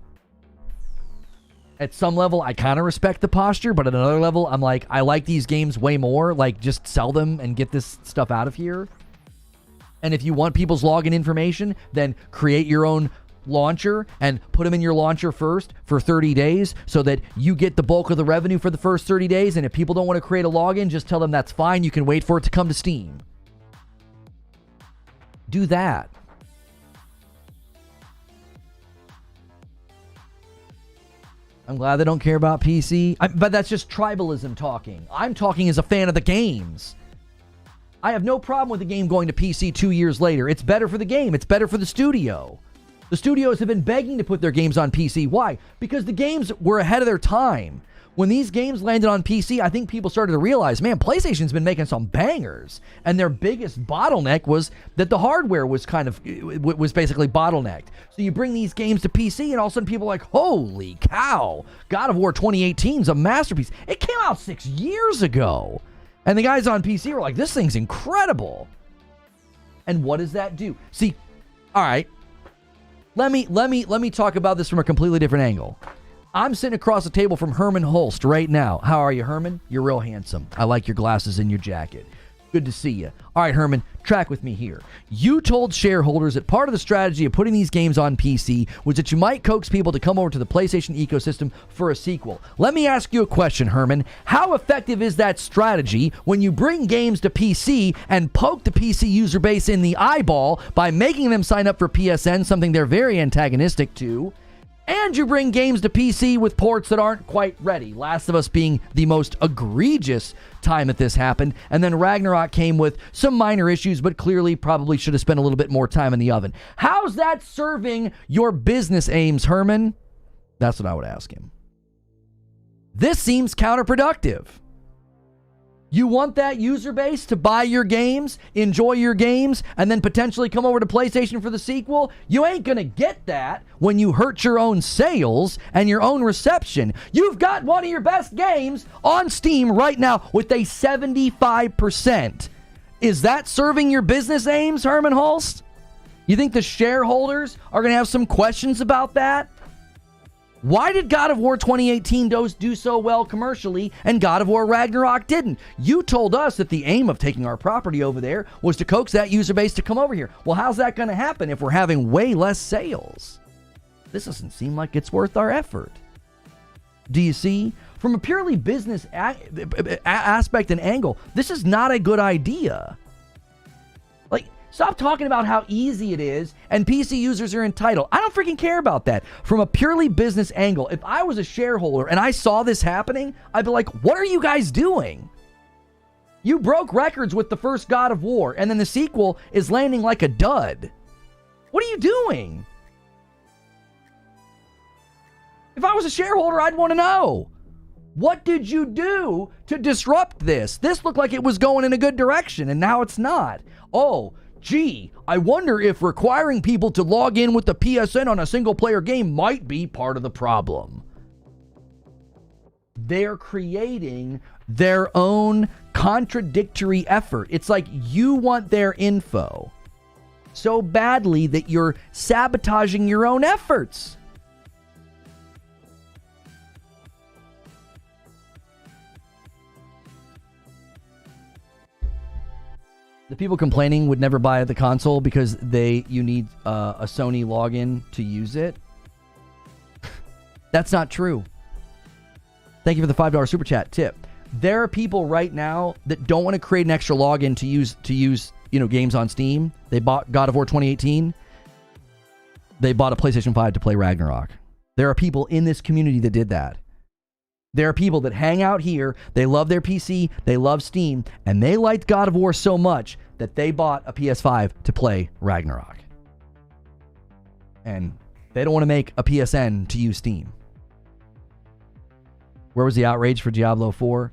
At some level, I kind of respect the posture, but at another level, I'm like, I like these games way more. Like, just sell them and get this stuff out of here. And if you want people's login information, then create your own launcher and put them in your launcher first for 30 days so that you get the bulk of the revenue for the first 30 days. And if people don't want to create a login, just tell them that's fine. You can wait for it to come to Steam. Do that. I'm glad they don't care about PC. But that's just tribalism talking. I'm talking as a fan of the games. I have no problem with the game going to PC 2 years later. It's better for the game. It's better for the studio. The studios have been begging to put their games on PC. Why? Because the games were ahead of their time. When these games landed on PC, I think people started to realize, man, PlayStation's been making some bangers. And their biggest bottleneck was that the hardware was was basically bottlenecked. So you bring these games to PC and all of a sudden people are like, holy cow, God of War 2018 is a masterpiece. It came out 6 years ago. And the guys on PC were like, this thing's incredible. And what does that do? See, all right, let me talk about this from a completely different angle. I'm sitting across the table from Herman Holst right now. How are you, Herman? You're real handsome. I like your glasses and your jacket. Good to see you. All right, Herman, track with me here. You told shareholders that part of the strategy of putting these games on PC was that you might coax people to come over to the PlayStation ecosystem for a sequel. Let me ask you a question, Herman. How effective is that strategy when you bring games to PC and poke the PC user base in the eyeball by making them sign up for PSN, something they're very antagonistic to? And you bring games to PC with ports that aren't quite ready. Last of Us being the most egregious time that this happened. And then Ragnarok came with some minor issues, but clearly probably should have spent a little bit more time in the oven. How's that serving your business aims, Herman? That's what I would ask him. This seems counterproductive. You want that user base to buy your games, enjoy your games, and then potentially come over to PlayStation for the sequel? You ain't gonna get that when you hurt your own sales and your own reception. You've got one of your best games on Steam right now with a 75%. Is that serving your business aims, Herman Holst? You think the shareholders are gonna have some questions about that? Why did God of War 2018 do so well commercially and God of War Ragnarok didn't? You told us that the aim of taking our property over there was to coax that user base to come over here. Well, how's that going to happen if we're having way less sales? This doesn't seem like it's worth our effort. Do you see? From a purely business aspect and angle, this is not a good idea. Like, stop talking about how easy it is and PC users are entitled. I don't freaking care about that. From a purely business angle, if I was a shareholder and I saw this happening, I'd be like, what are you guys doing? You broke records with the first God of War, and then the sequel is landing like a dud. What are you doing? If I was a shareholder, I'd want to know. What did you do to disrupt this? This looked like it was going in a good direction, and now it's not. Oh, gee, I wonder if requiring people to log in with the PSN on a single-player game might be part of the problem. They're creating their own contradictory effort. It's like you want their info so badly that you're sabotaging your own efforts. The people complaining would never buy the console because you need a Sony login to use it. That's not true. Thank you for the $5 super chat tip. There are people right now that don't want to create an extra login to use games on Steam. They bought God of War 2018. They bought a PlayStation 5 to play Ragnarok. There are people in this community that did that. There are people that hang out here, they love their PC, they love Steam, and they liked God of War so much that they bought a PS5 to play Ragnarok. And they don't want to make a PSN to use Steam. Where was the outrage for Diablo 4?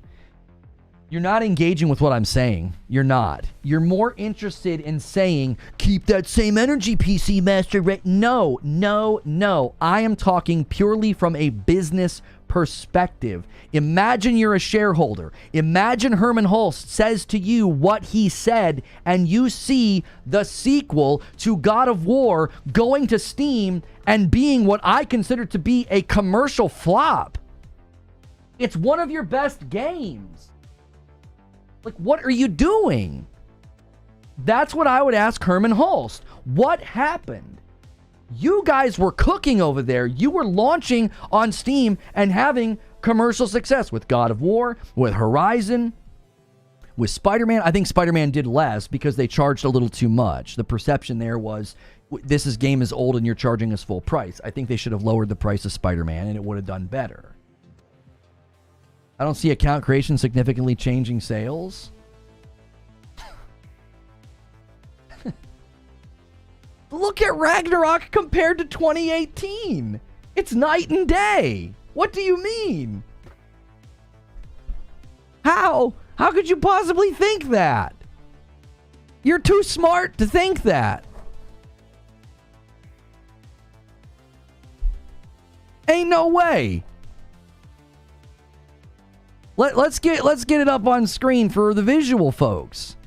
You're not engaging with what I'm saying. You're not. You're more interested in saying, keep that same energy, PC Master. No. I am talking purely from a business perspective. Imagine you're a shareholder. Imagine Herman Hulst says to you what he said, and you see the sequel to God of War going to Steam and being what I consider to be a commercial flop. It's one of your best games. Like, what are you doing? That's what I would ask Herman Hulst. What happened? You guys were cooking over there. You were launching on Steam and having commercial success with God of War, with Horizon, with Spider-Man. I think Spider-Man did less because they charged a little too much. The perception there was, game is old and you're charging us full price. I think they should have lowered the price of Spider-Man and it would have done better. I don't see account creation significantly changing sales. Look at Ragnarok compared to 2018. It's night and day. What do you mean? How? How could you possibly think that? You're too smart to think that. Ain't no way. Let's get it up on screen for the visual folks.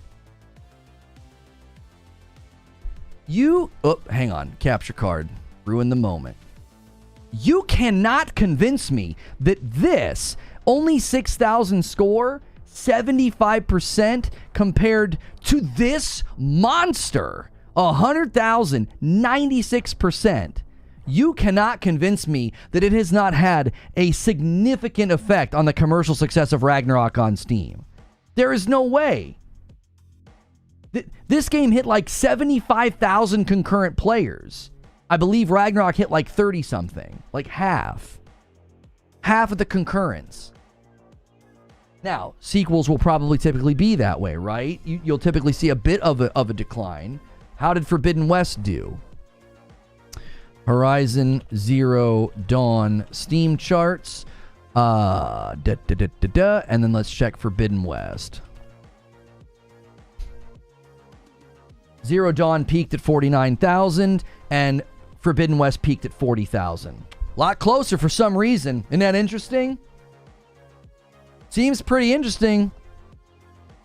Hang on. Capture card. Ruin the moment. You cannot convince me that this only 6,000 score, 75% compared to this monster, 100,000, 96%. You cannot convince me that it has not had a significant effect on the commercial success of Ragnarok on Steam. There is no way. This game hit like 75,000 concurrent players. I believe Ragnarok hit like 30-something, like half. Half of the concurrence. Now, sequels will probably typically be that way, right? You'll typically see a bit of a decline. How did Forbidden West do? Horizon Zero Dawn Steam charts. And then let's check Forbidden West. Zero Dawn peaked at 49,000 and Forbidden West peaked at 40,000. A lot closer for some reason. Isn't that interesting? Seems pretty interesting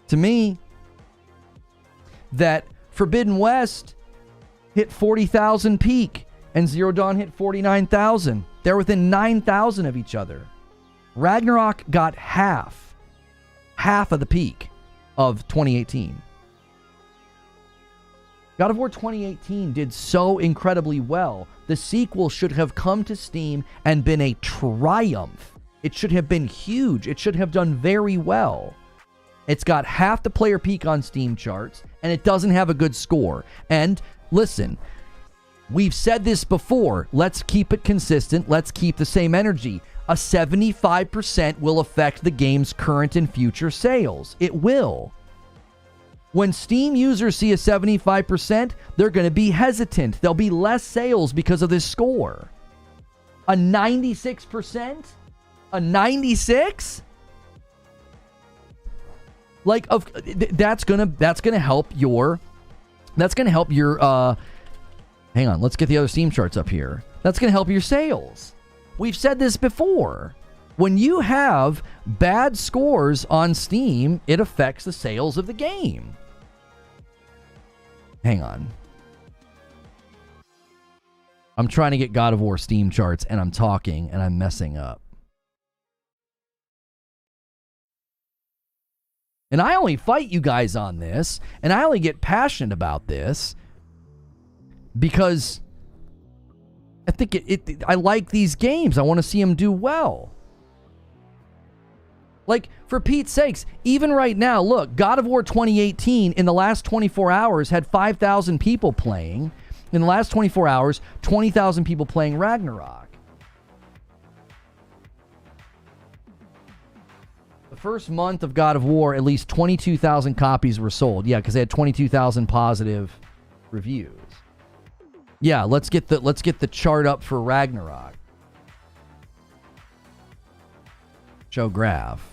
to me that Forbidden West hit 40,000 peak and Zero Dawn hit 49,000. They're within 9,000 of each other. Ragnarok got half of the peak of 2018. God of War 2018 did so incredibly well. The sequel should have come to Steam and been a triumph. It should have been huge. It should have done very well. It's got half the player peak on Steam charts, and it doesn't have a good score. And listen, we've said this before. Let's keep it consistent. Let's keep the same energy. A 75% will affect the game's current and future sales. It will. When Steam users see a 75%, they're going to be hesitant. There'll be less sales because of this score. A 96%? A 96? Like, that's gonna help your hang on, let's get the other Steam charts up here. That's gonna help your sales. We've said this before. When you have bad scores on Steam, it affects the sales of the game. Hang on. I'm trying to get God of War Steam charts, and I'm talking, and I'm messing up. And I only fight you guys on this, and I only get passionate about this because I think I like these games. I want to see them do well. Like, for Pete's sakes, even right now, look, God of War 2018 in the last 24 hours had 5,000 people playing. In the last 24 hours, 20,000 people playing Ragnarok. The first month of God of War, at least 22,000 copies were sold. Yeah, because they had 22,000 positive reviews. Yeah, let's get the chart up for Ragnarok. Show graph.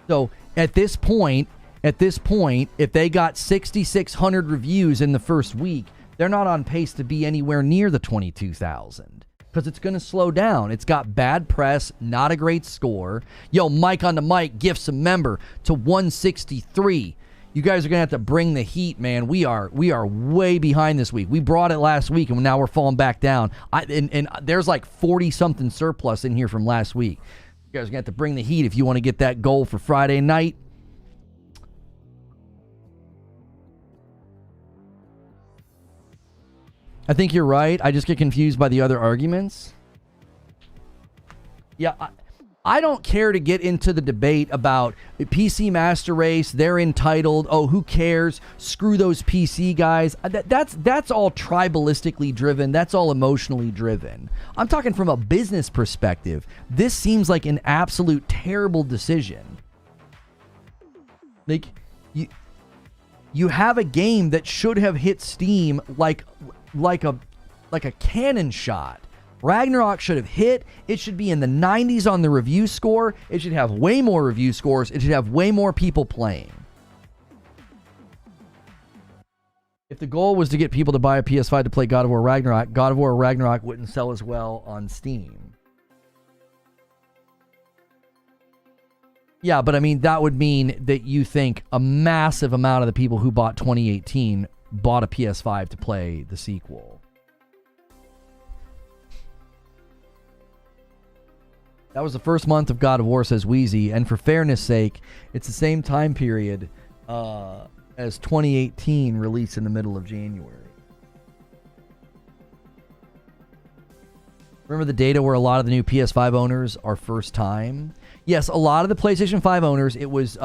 So at this point, if they got 6,600 reviews in the first week, they're not on pace to be anywhere near the 22,000. Because it's going to slow down. It's got bad press, not a great score. Yo, Mike on the mic gifts a member to 163. You guys are going to have to bring the heat, man. We are way behind this week. We brought it last week, and now we're falling back down. And there's like 40-something surplus in here from last week. You guys are going to have to bring the heat if you want to get that goal for Friday night. I think you're right. I just get confused by the other arguments. Yeah, I don't care to get into the debate about PC Master Race. They're entitled. Oh, who cares? Screw those PC guys. That's all tribalistically driven. That's all emotionally driven. I'm talking from a business perspective. This seems like an absolute terrible decision. Like, you have a game that should have hit Steam like a cannon shot. Ragnarok should have hit. It should be in the 90s on the review score. It should have way more review scores. It should have way more people playing. If the goal was to get people to buy a PS5 to play God of War Ragnarok wouldn't sell as well on Steam. Yeah, but I mean, that would mean that you think a massive amount of the people who bought 2018 bought a PS5 to play the sequel. That was the first month of God of War, says Wheezy, and for fairness sake, it's the same time period as 2018, released in the middle of January. Remember the data where a lot of the new PS5 owners are first time? Yes, a lot of the PlayStation 5 owners, it was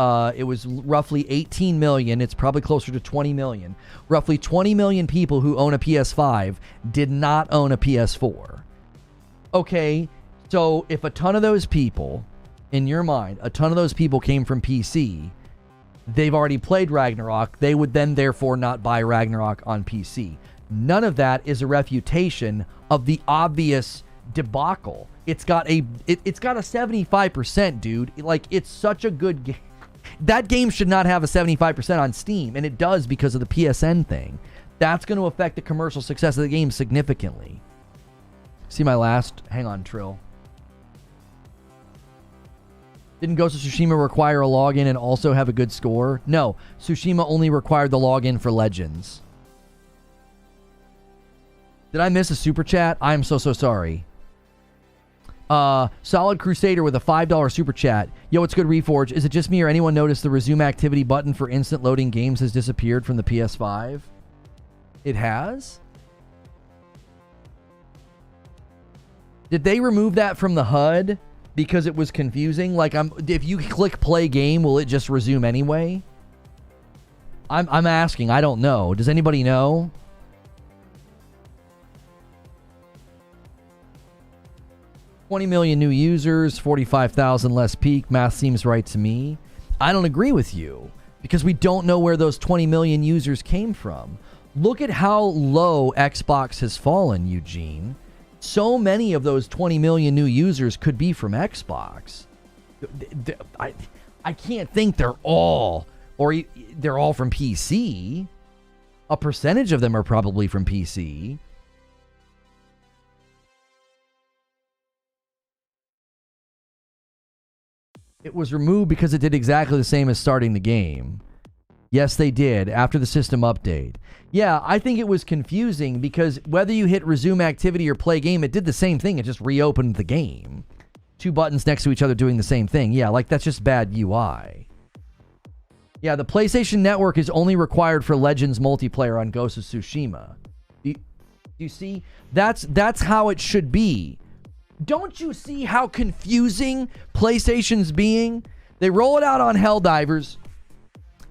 roughly 18 million. It's probably closer to 20 million. Roughly 20 million people who own a PS5 did not own a PS4. Okay, so if a ton of those people, in your mind, a ton of those people came from PC, they've already played Ragnarok, they would then therefore not buy Ragnarok on PC. None of that is a refutation of the obvious debacle. It's got a 75%, dude. Like, it's such a good game. That game should not have a 75% on Steam, and it does because of the PSN thing. That's going to affect the commercial success of the game significantly. See my last? Hang on, Trill. Didn't Ghost of Tsushima require a login and also have a good score? No, Tsushima only required the login for Legends. Did I miss a super chat? I'm so sorry. Solid Crusader with a $5 super chat. Yo, what's good, Reforge? Is it just me or anyone noticed the resume activity button for instant loading games has disappeared from the PS5? It has? Did they remove that from the HUD because it was confusing? Like, if you click play game, will it just resume anyway? I'm asking. I don't know. Does anybody know? $20 million new users, 45,000 less peak. Math seems right to me. I don't agree with you because we don't know where those 20 million users came from. Look at how low Xbox has fallen, Eugene. So many of those 20 million new users could be from Xbox. I can't think they're all from PC. A percentage of them are probably from PC. It was removed because it did exactly the same as starting the game. Yes, they did, after the system update. Yeah, I think it was confusing because whether you hit resume activity or play game, it did the same thing. It just reopened the game. Two buttons next to each other doing the same thing. Yeah, like that's just bad UI. Yeah, the PlayStation Network is only required for Legends multiplayer on Ghost of Tsushima. Do you see? That's how it should be. Don't you see how confusing PlayStation's being? They roll it out on Helldivers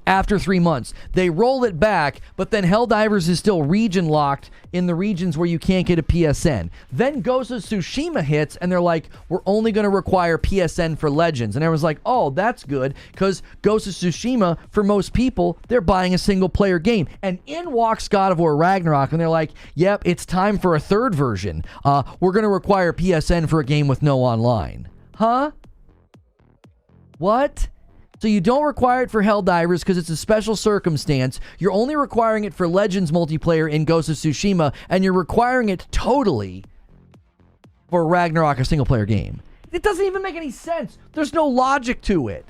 after 3 months. They roll it back, but then Helldivers is still region locked in the regions where you can't get a PSN. Then Ghost of Tsushima hits, and they're like, we're only going to require PSN for Legends. And everyone's like, oh, that's good, because Ghost of Tsushima, for most people, they're buying a single-player game. And in walks God of War Ragnarok, and they're like, yep, it's time for a third version. We're going to require PSN for a game with no online. Huh? What? So you don't require it for Helldivers because it's a special circumstance. You're only requiring it for Legends multiplayer in Ghost of Tsushima, and you're requiring it totally for Ragnarok, a single-player game. It doesn't even make any sense. There's no logic to it.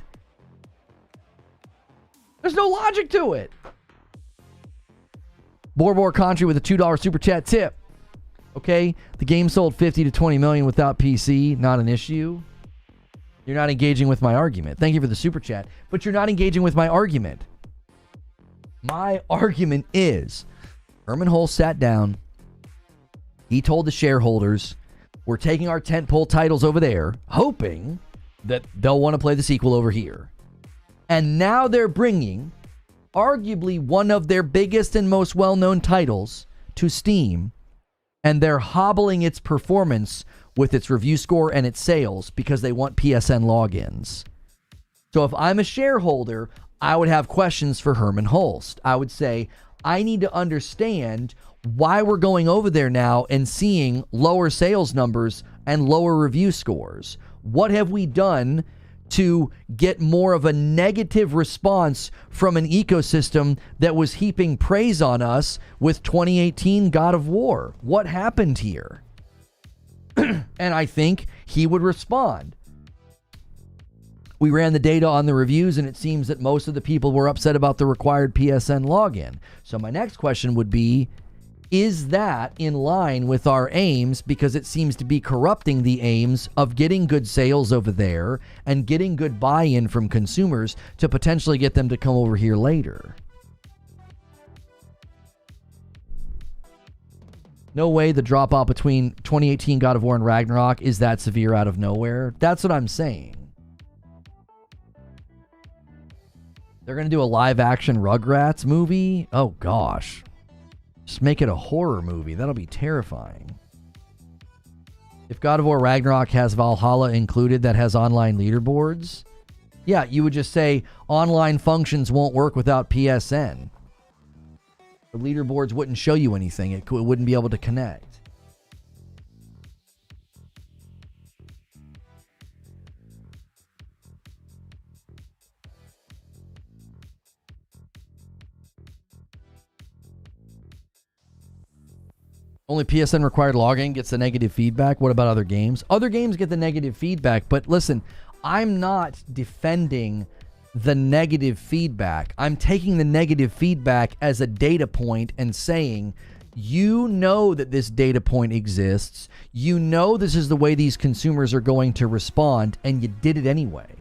There's no logic to it. Borbor Country with a $2 super chat tip. Okay, the game sold 50 to 20 million without PC. Not an issue. You're not engaging with my argument. Thank you for the super chat. But you're not engaging with my argument. My argument is, Herman Hulse sat down. He told the shareholders, we're taking our tentpole titles over there, hoping that they'll want to play the sequel over here. And now they're bringing, arguably one of their biggest and most well-known titles to Steam, and they're hobbling its performance with its review score and its sales because they want PSN logins. So if I'm a shareholder, I would have questions for Herman Hulst. I would say, I need to understand why we're going over there now and seeing lower sales numbers and lower review scores. What have we done to get more of a negative response from an ecosystem that was heaping praise on us with 2018 God of War? What happened here? And I think he would respond. We ran the data on the reviews, and it seems that most of the people were upset about the required PSN login. So my next question would be, is that in line with our aims? Because it seems to be corrupting the aims of getting good sales over there and getting good buy-in from consumers to potentially get them to come over here later. No way the drop-off between 2018 God of War and Ragnarok is that severe out of nowhere. That's what I'm saying. They're going to do a live-action Rugrats movie? Oh, gosh. Just make it a horror movie. That'll be terrifying. If God of War Ragnarok has Valhalla included that has online leaderboards, yeah, you would just say online functions won't work without PSN. The leaderboards wouldn't show you anything. It wouldn't be able to connect. Only PSN required login gets the negative feedback. What about other games? Other games get the negative feedback, but listen, I'm not defending the negative feedback. I'm taking the negative feedback as a data point and saying You know that this data point exists. You know this is the way these consumers are going to respond, and you did it anyway.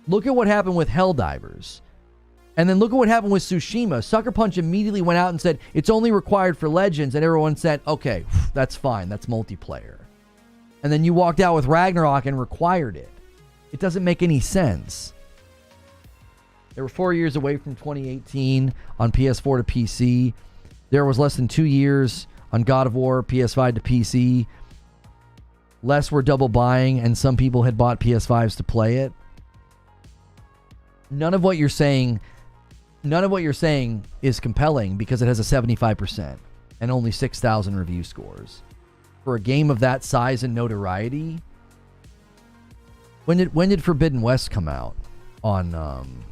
Look at what happened with Helldivers. And then look at what happened with Tsushima. Sucker Punch immediately went out and said, it's only required for Legends, and everyone said, okay, that's fine, that's multiplayer. And then you walked out with Ragnarok and required it. It doesn't make any sense. They were 4 years away from 2018 on PS4 to PC. There was less than 2 years on God of War, PS5 to PC. Less were double buying, and some people had bought PS5s to play it. None of what you're saying is compelling because it has a 75% and only 6,000 review scores. For a game of that size and notoriety, when did Forbidden West come out on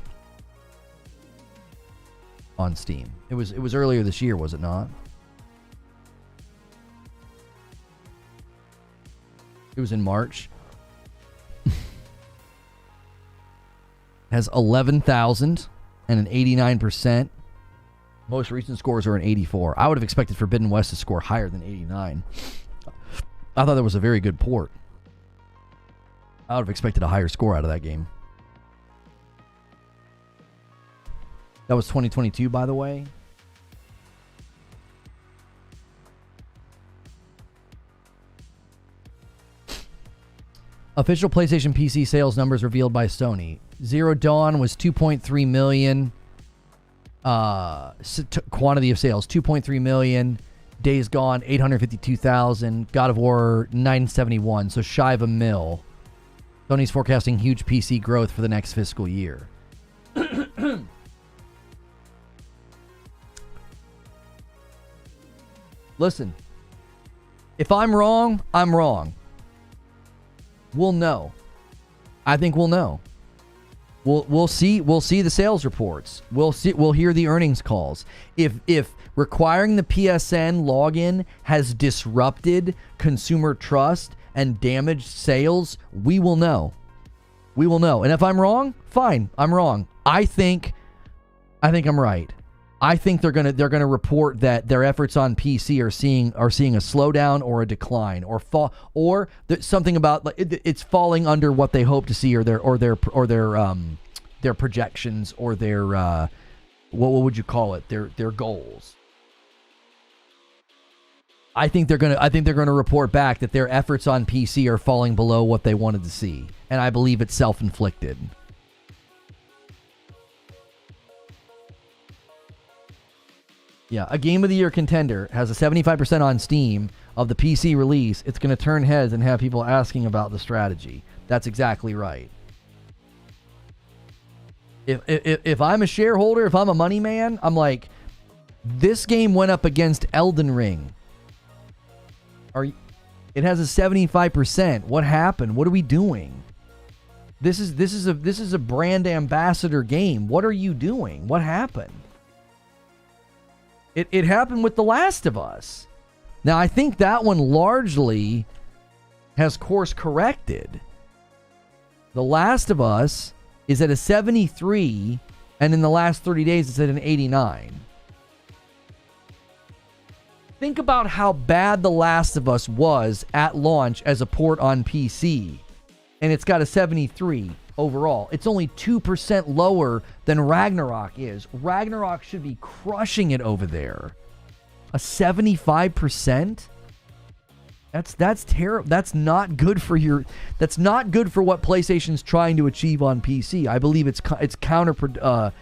Steam? It was earlier this year, was it not? It was in March. Has 11,000 and an 89%. Most recent scores are an 84. I would have expected Forbidden West to score higher than 89. I thought that was a very good port. I would have expected a higher score out of that game. That was 2022, by the way. Official PlayStation PC sales numbers revealed by Sony. Zero Dawn was 2.3 million. Quantity of sales, 2.3 million. Days Gone, 852,000. God of War, 971. So shy of a mil. Sony's forecasting huge PC growth for the next fiscal year. Listen, if I'm wrong, I'm wrong. We'll know. I think we'll know. We'll see the sales reports. We'll hear the earnings calls. If requiring the PSN login has disrupted consumer trust and damaged sales, we will know. We will know. And if I'm wrong, fine, I'm wrong. I think I'm right. I think they're gonna report that their efforts on PC are seeing a slowdown or a decline or fall or something about like it's falling under what they hope to see or their projections or their what would you call it, their goals. I think they're gonna report back that their efforts on PC are falling below what they wanted to see, and I believe it's self-inflicted. Yeah, a Game of the Year contender has a 75% on Steam of the PC release. It's going to turn heads and have people asking about the strategy. That's exactly right. If I'm a shareholder, if I'm a money man, I'm like, this game went up against Elden Ring. It has a 75%. What happened? What are we doing? This is a brand ambassador game. What are you doing? What happened? It happened with The Last of Us. Now, I think that one largely has course corrected. The Last of Us is at a 73, and in the last 30 days, it's at an 89. Think about how bad The Last of Us was at launch as a port on PC, and it's got a 73 overall. It's only 2% lower than Ragnarok is. Ragnarok should be crushing it over there. A 75%? That's terrible. That's not good for what PlayStation's trying to achieve on PC. I believe it's counterproductive.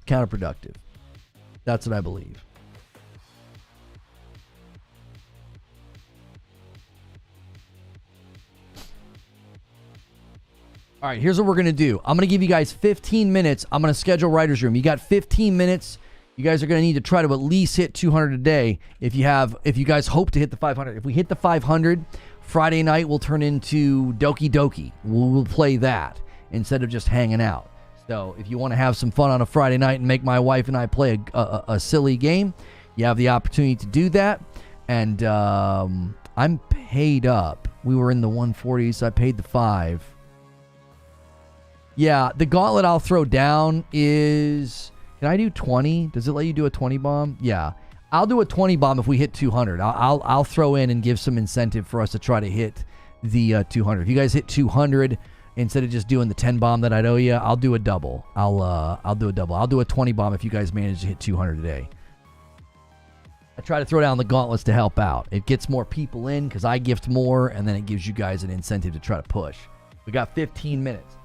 Counterproductive. That's what I believe. All right, here's what we're going to do. I'm going to give you guys 15 minutes. I'm going to schedule Writer's Room. You got 15 minutes. You guys are going to need to try to at least hit 200 a day if you guys hope to hit the 500. If we hit the 500, Friday night will turn into Doki Doki. We'll play that instead of just hanging out. So if you want to have some fun on a Friday night and make my wife and I play a silly game, you have the opportunity to do that. And I'm paid up. We were in the 140s. I paid the 5. Yeah, the gauntlet I'll throw down is Can I do 20? Does it let you do a 20 bomb? Yeah. I'll do a 20 bomb if we hit 200. I'll throw in and give some incentive for us to try to hit the 200. If you guys hit 200 instead of just doing the 10 bomb that I'd owe you, I'll do a double. I'll do a double. I'll do a 20 bomb if you guys manage to hit 200 today. I try to throw down the gauntlets to help out. It gets more people in because I gift more, and then it gives you guys an incentive to try to push. We got 15 minutes.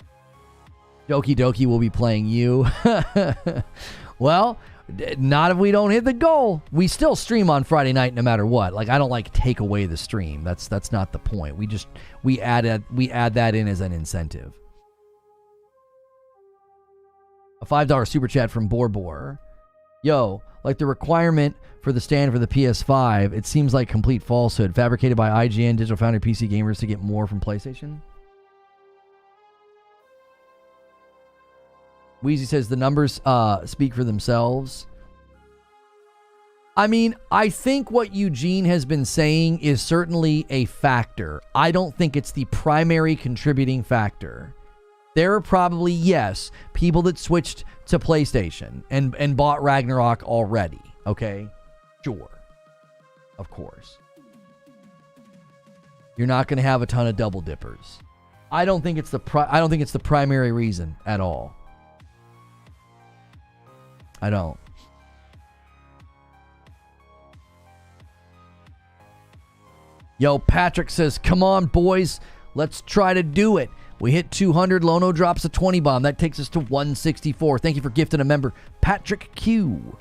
Doki Doki will be playing you. Well, not if we don't hit the goal. We still stream on Friday night no matter what. Like, I don't like take away the stream. That's not the point. We add that in as an incentive. A $5 super chat from Borbor. Yo, like the requirement for the stand for the PS5, it seems like complete falsehood, fabricated by IGN, Digital Foundry, PC Gamers to get more from PlayStation. Wheezy says the numbers speak for themselves. I mean, I think what Eugene has been saying is certainly a factor. I don't think it's the primary contributing factor. There are probably, yes, people that switched to PlayStation and bought Ragnarok already. Okay? Sure. Of course. You're not going to have a ton of double dippers. I don't think it's the primary reason at all. I don't. Yo, Patrick says, come on, boys. Let's try to do it. We hit 200. Lono drops a 20 bomb. That takes us to 164. Thank you for gifting a member, Patrick Q.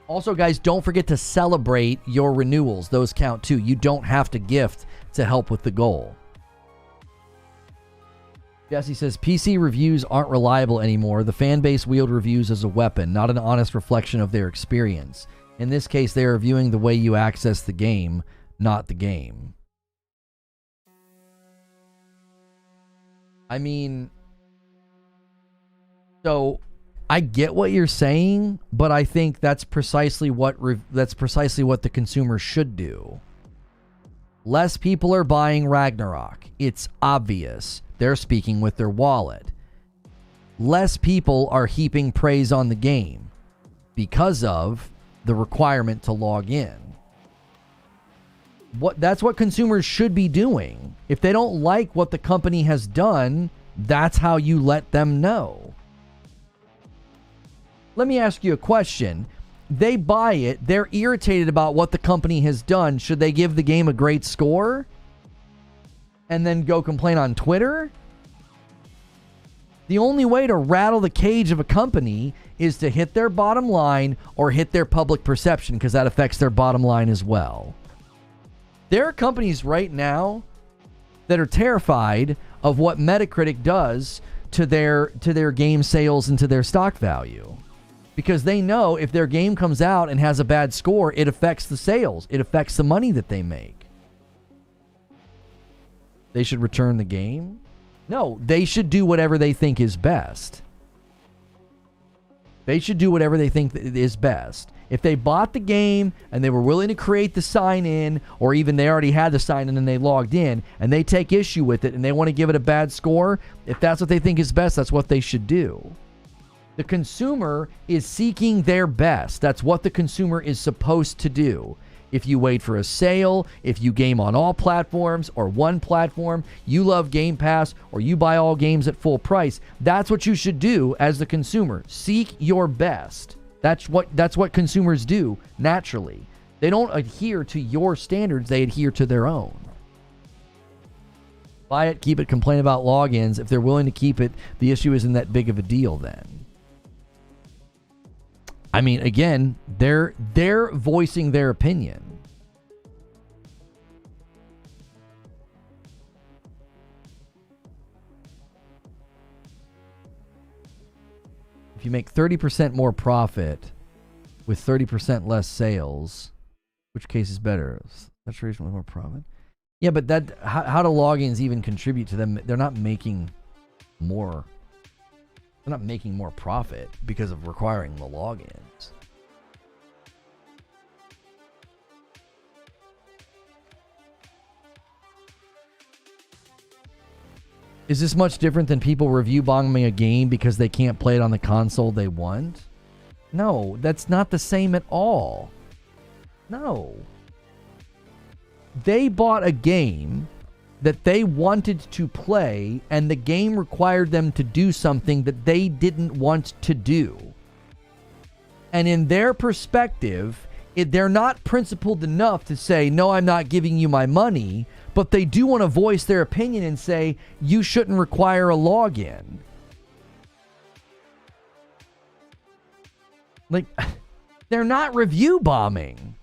Also, guys, don't forget to celebrate your renewals. Those count too. You don't have to gift to help with the goal. Jesse says, PC reviews aren't reliable anymore. The fan base wield reviews as a weapon, not an honest reflection of their experience. In this case, they are viewing the way you access the game, not the game. I mean, so I get what you're saying, but I think that's precisely what the consumer should do. Less people are buying Ragnarok. It's obvious. They're speaking with their wallet. Less people are heaping praise on the game because of the requirement to log in. That's what consumers should be doing. If they don't like what the company has done, that's how you let them know. Let me ask you a question. They buy it. They're irritated about what the company has done. Should they give the game a great score and then go complain on Twitter? The only way to rattle the cage of a company is to hit their bottom line or hit their public perception, because that affects their bottom line as well. There are companies right now that are terrified of what Metacritic does to their game sales and to their stock value. Because they know if their game comes out and has a bad score, it affects the sales. It affects the money that they make. They should return the game? No, they should do whatever they think is best. They should do whatever they think is best. If they bought the game and they were willing to create the sign-in, or even they already had the sign-in and they logged in, and they take issue with it and they want to give it a bad score, if that's what they think is best, that's what they should do. The consumer is seeking their best. That's what the consumer is supposed to do. If you wait for a sale, if you game on all platforms or one platform, you love Game Pass, or you buy all games at full price, that's what you should do as the consumer. Seek your best. That's what consumers do naturally. They don't adhere to your standards, they adhere to their own. Buy it, keep it, complain about logins. If they're willing to keep it, the issue isn't that big of a deal then. I mean, again, they're voicing their opinion. If you make 30% more profit with 30% less sales, which case is better? Saturation with more profit? Yeah, but how do logins even contribute to them? They're not making more. They're not making more profit because of requiring the logins. Is this much different than people review bombing a game because they can't play it on the console they want? No, that's not the same at all. No. They bought a game that they wanted to play, and the game required them to do something that they didn't want to do. And in their perspective, they're not principled enough to say, no, I'm not giving you my money, but they do want to voice their opinion and say, you shouldn't require a login. Like, they're not review bombing.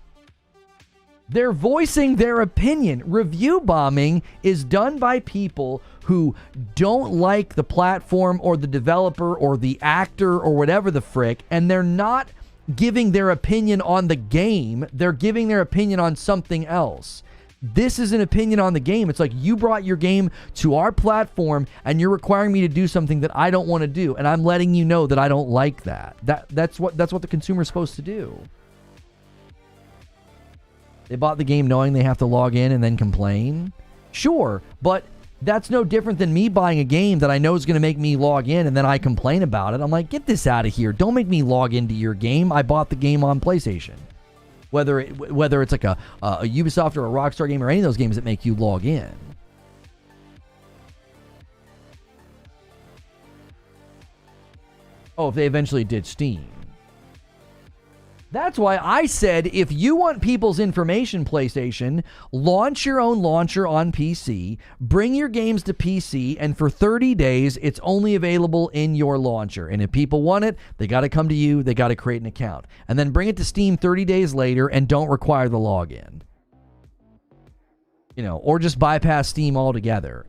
They're voicing their opinion. Review bombing is done by people who don't like the platform or the developer or the actor or whatever the frick, and they're not giving their opinion on the game. They're giving their opinion on something else. This is an opinion on the game. It's like, you brought your game to our platform and you're requiring me to do something that I don't want to do, and I'm letting you know that I don't like that. That's what the consumer's supposed to do. They bought the game knowing they have to log in and then complain? Sure, but that's no different than me buying a game that I know is going to make me log in and then I complain about it. I'm like, get this out of here. Don't make me log into your game. I bought the game on PlayStation. Whether it's like a Ubisoft or a Rockstar game or any of those games that make you log in. Oh, if they eventually did Steam. That's why I said, if you want people's information, PlayStation, launch your own launcher on PC, bring your games to PC, and for 30 days, it's only available in your launcher. And if people want it, they got to come to you, they got to create an account. And then bring it to Steam 30 days later and don't require the login. You know, or just bypass Steam altogether.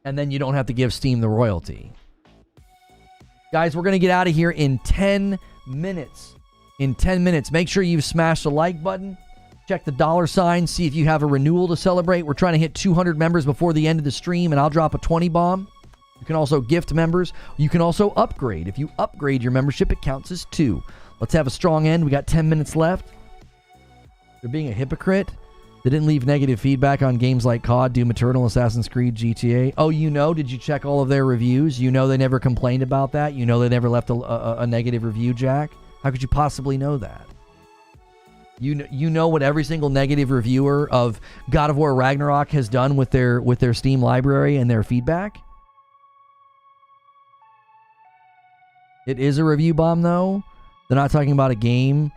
And then you don't have to give Steam the royalty. Guys, we're going to get out of here in 10 minutes. In 10 minutes. Make sure you've smashed the like button. Check the $sign. See if you have a renewal to celebrate. We're trying to hit 200 members before the end of the stream, and I'll drop a 20 bomb. You can also gift members. You can also upgrade. If you upgrade your membership, it counts as 2. Let's have a strong end. We got 10 minutes left. They're being a hypocrite. They didn't leave negative feedback on games like COD, Doom Eternal, Assassin's Creed, GTA. Oh, did you check all of their reviews? They never complained about that? They never left a negative review, Jack? How could you possibly know that? You know what every single negative reviewer of God of War Ragnarok has done with their Steam library and their feedback? It is a review bomb, though? They're not talking about a game,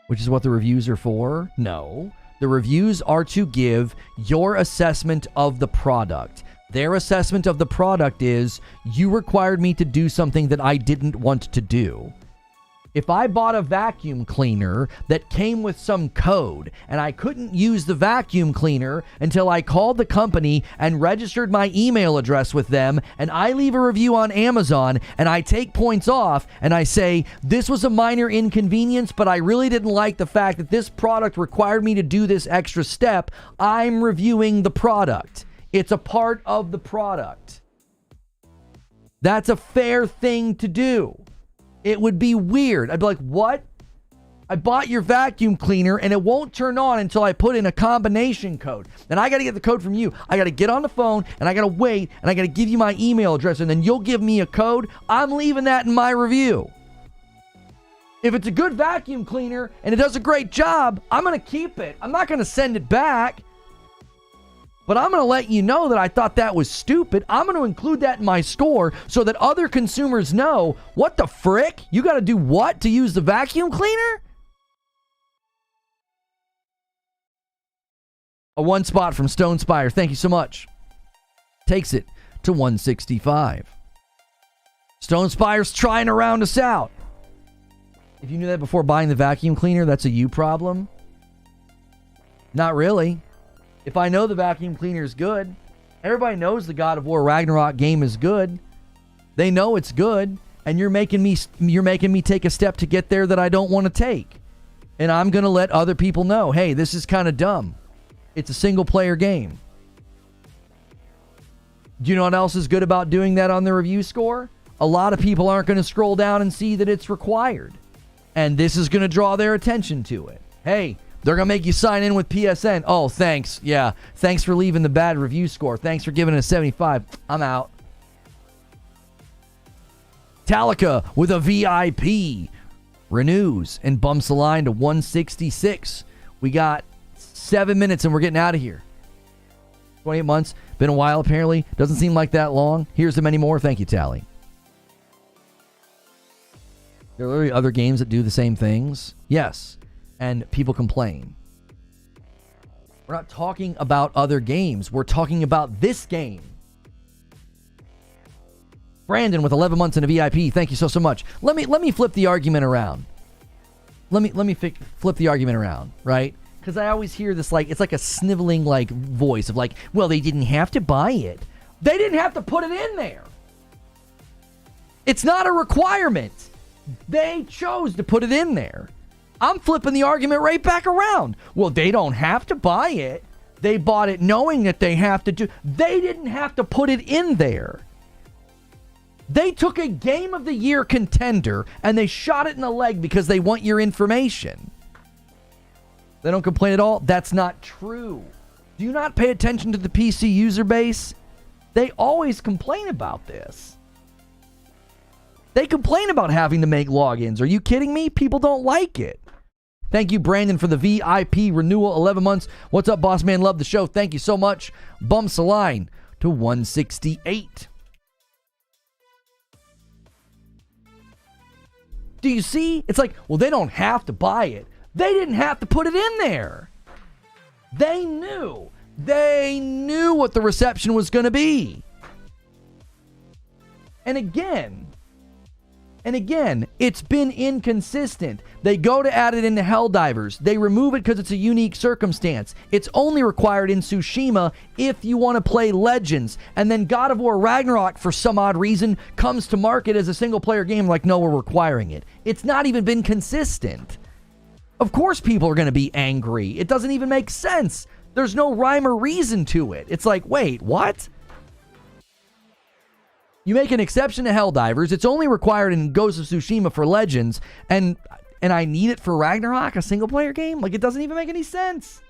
which is what the reviews are for? No. The reviews are to give your assessment of the product. Their assessment of the product is, you required me to do something that I didn't want to do. If I bought a vacuum cleaner that came with some code and I couldn't use the vacuum cleaner until I called the company and registered my email address with them, and I leave a review on Amazon and I take points off and I say, this was a minor inconvenience, but I really didn't like the fact that this product required me to do this extra step, I'm reviewing the product. It's a part of the product. That's a fair thing to do. It would be weird. I'd be like, what? I bought your vacuum cleaner and it won't turn on until I put in a combination code. Then I got to get the code from you. I got to get on the phone and I got to wait and I got to give you my email address and then you'll give me a code. I'm leaving that in my review. If it's a good vacuum cleaner and it does a great job, I'm going to keep it. I'm not going to send it back. But I'm going to let you know that I thought that was stupid. I'm going to include that in my score so that other consumers know, what the frick? You got to do what to use the vacuum cleaner? A 1 spot from Stone Spire. Thank you so much. Takes it to 165. Stone Spire's trying to round us out. If you knew that before buying the vacuum cleaner, that's a you problem. Not really. If I know the vacuum cleaner is good, everybody knows the God of War Ragnarok game is good. They know it's good, and you're making me take a step to get there that I don't want to take. And I'm going to let other people know, hey, this is kind of dumb. It's a single player game. Do you know what else is good about doing that on the review score? A lot of people aren't going to scroll down and see that it's required. And this is going to draw their attention to it. Hey, they're going to make you sign in with PSN. Oh, thanks. Yeah. Thanks for leaving the bad review score. Thanks for giving it a 75. I'm out. Metallica with a VIP renews and bumps the line to 166. We got 7 minutes and we're getting out of here. 28 months. Been a while, apparently. Doesn't seem like that long. Here's the many more. Thank you, Tally. There are literally other games that do the same things. Yes. And people complain. We're not talking about other games. We're talking about this game. Brandon with 11 months in a VIP. Thank you so much. Let me flip the argument around. Let me flip the argument around, right? Because I always hear this, like, it's like a sniveling, like, voice of, like, well, they didn't have to buy it. They didn't have to put it in there. It's not a requirement. They chose to put it in there. I'm flipping the argument right back around. Well, they don't have to buy it. They bought it knowing that they have to do. They didn't have to put it in there. They took a Game of the Year contender and they shot it in the leg because they want your information. They don't complain at all? That's not true. Do you not pay attention to the PC user base? They always complain about this. They complain about having to make logins. Are you kidding me? People don't like it. Thank you, Brandon, for the VIP renewal, 11 months. What's up, boss man? Love the show. Thank you so much. Bumps the line to 168. Do you see? It's like, well, they don't have to buy it. They didn't have to put it in there. They knew. They knew what the reception was going to be. And again, it's been inconsistent. They go to add it into Helldivers. They remove it because it's a unique circumstance. It's only required in Tsushima if you want to play Legends. And then God of War Ragnarok, for some odd reason, comes to market as a single-player game like, no, we're requiring it. It's not even been consistent. Of course people are going to be angry. It doesn't even make sense. There's no rhyme or reason to it. It's like, wait, what? You make an exception to Helldivers. It's only required in Ghost of Tsushima for Legends, and I need it for Ragnarok, a single-player game? Like, it doesn't even make any sense.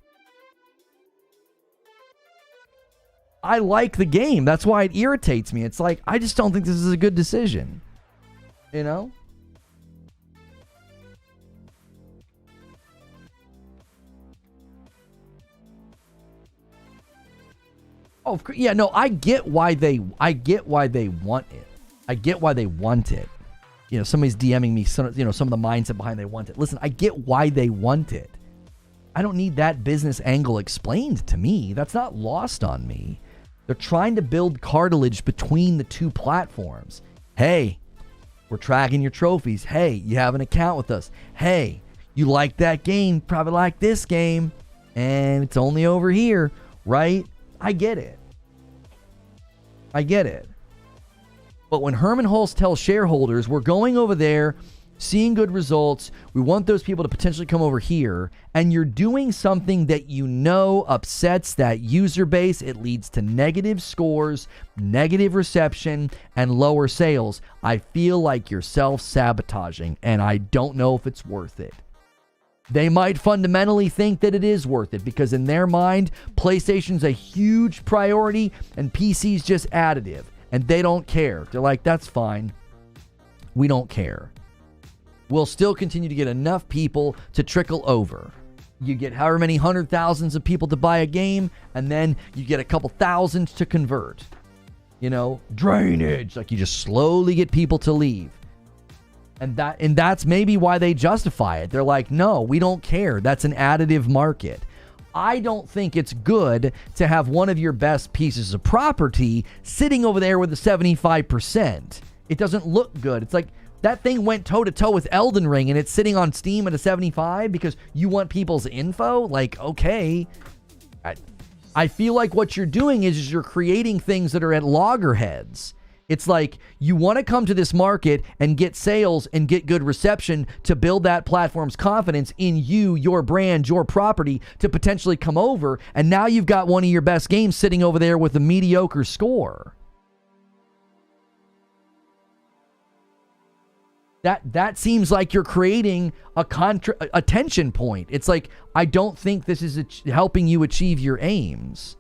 I like the game. That's why it irritates me. It's like, I just don't think this is a good decision. You know? Oh, yeah, no, I get why they want it. I get why they want it. You know, somebody's DMing me, some of the mindset behind they want it. Listen, I get why they want it. I don't need that business angle explained to me. That's not lost on me. They're trying to build cartilage between the two platforms. Hey, we're tracking your trophies. Hey, you have an account with us. Hey, you like that game, probably like this game, and it's only over here, right? I get it. But when Herman Hulse tells shareholders, we're going over there, seeing good results, we want those people to potentially come over here, and you're doing something that you know upsets that user base, it leads to negative scores, negative reception, and lower sales, I feel like you're self-sabotaging, and I don't know if it's worth it. They might fundamentally think that it is worth it because in their mind, PlayStation's a huge priority and PC's just additive. And they don't care. They're like, that's fine. We don't care. We'll still continue to get enough people to trickle over. You get however many hundred thousands of people to buy a game, and then you get a couple thousand to convert. You know, drainage. Like, you just slowly get people to leave. And that's maybe why they justify it. They're like, no, we don't care. That's an additive market. I don't think it's good to have one of your best pieces of property sitting over there with a 75%. It doesn't look good. It's like that thing went toe-to-toe with Elden Ring and it's sitting on Steam at a 75 because you want people's info? Like, okay. I feel like what you're doing is you're creating things that are at loggerheads. It's like you want to come to this market and get sales and get good reception to build that platform's confidence in you, your brand, your property to potentially come over. And now you've got one of your best games sitting over there with a mediocre score. That seems like you're creating a tension point. It's like, I don't think this is helping you achieve your aims.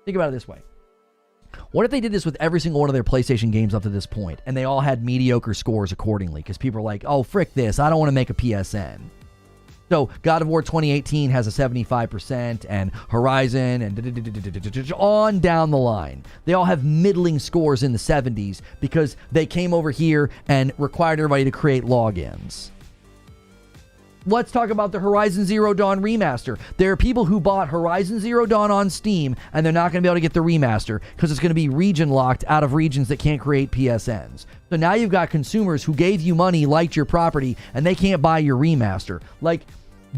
Think about it this way. What if they did this with every single one of their PlayStation games up to this point, and they all had mediocre scores accordingly? Because people are like, oh, frick this, I don't want to make a PSN. So God of War 2018 has a 75%, and Horizon, and on down the line. They all have middling scores in the 70s because they came over here and required everybody to create logins. Let's talk about the Horizon Zero Dawn remaster. There are people who bought Horizon Zero Dawn on Steam, and they're not going to be able to get the remaster because it's going to be region locked out of regions that can't create PSNs. So now you've got consumers who gave you money, liked your property, and they can't buy your remaster. Like,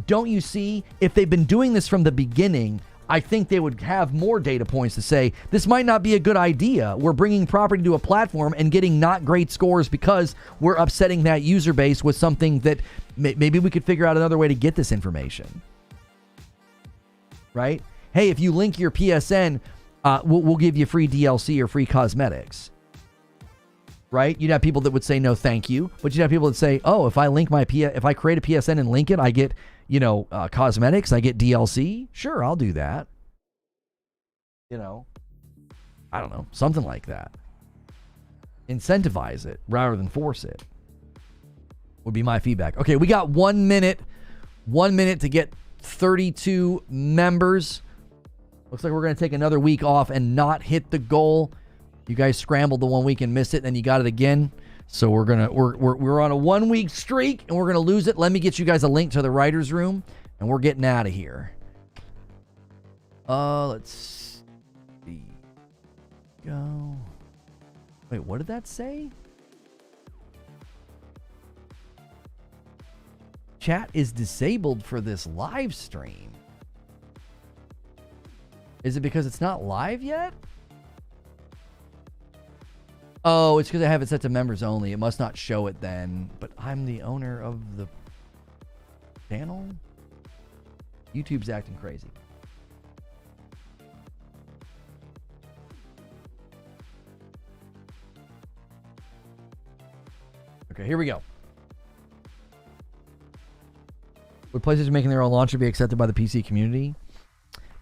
don't you see? If they've been doing this from the beginning, I think they would have more data points to say, this might not be a good idea. We're bringing property to a platform and getting not great scores because we're upsetting that user base with something that maybe we could figure out another way to get this information. Right? Hey, if you link your PSN, we'll give you free DLC or free cosmetics. Right? You'd have people that would say no thank you, but you'd have people that say, oh, if I link if I create a PSN and link it, I get, cosmetics, I get DLC. Sure, I'll do that. I don't know, something like that. Incentivize it rather than force it would be my feedback. Okay, we got 1 minute. 1 minute to get 32 members. Looks like we're going to take another week off and not hit the goal. You guys scrambled the 1 week and missed it, and then you got it again. So we're on a 1 week streak, and we're gonna lose it. Let me get you guys a link to the writer's room, and we're getting out of here. Let's see. Go. Wait, what did that say? Chat is disabled for this live stream. Is it because it's not live yet? Oh, it's because I have it set to members only. It must not show it then. But I'm the owner of the channel? YouTube's acting crazy. Okay, here we go. Would PlayStation making their own launcher be accepted by the PC community?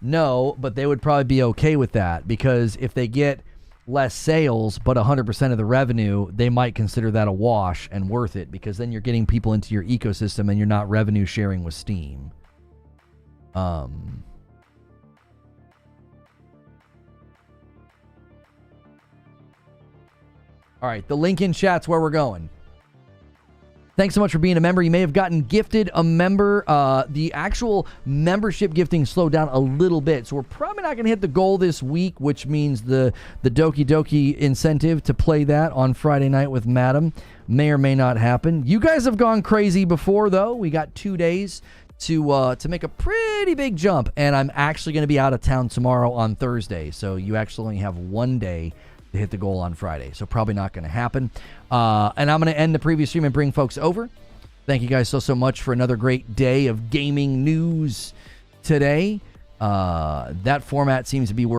No, but they would probably be okay with that, because if they get less sales but 100% of the revenue, they might consider that a wash and worth it, because then you're getting people into your ecosystem and you're not revenue sharing with Steam. All right, the link in chat's where we're going. Thanks so much for being a member. You may have gotten gifted a member. The actual membership gifting slowed down a little bit, so we're probably not going to hit the goal this week, which means the Doki Doki incentive to play that on Friday night with Madam may or may not happen. You guys have gone crazy before, though. We got 2 days to make a pretty big jump, and I'm actually going to be out of town tomorrow on Thursday, so you actually only have 1 day to hit the goal on Friday, so probably not going to happen. And I'm going to end the previous stream and bring folks over. Thank you guys so much for another great day of gaming news today. That format seems to be working.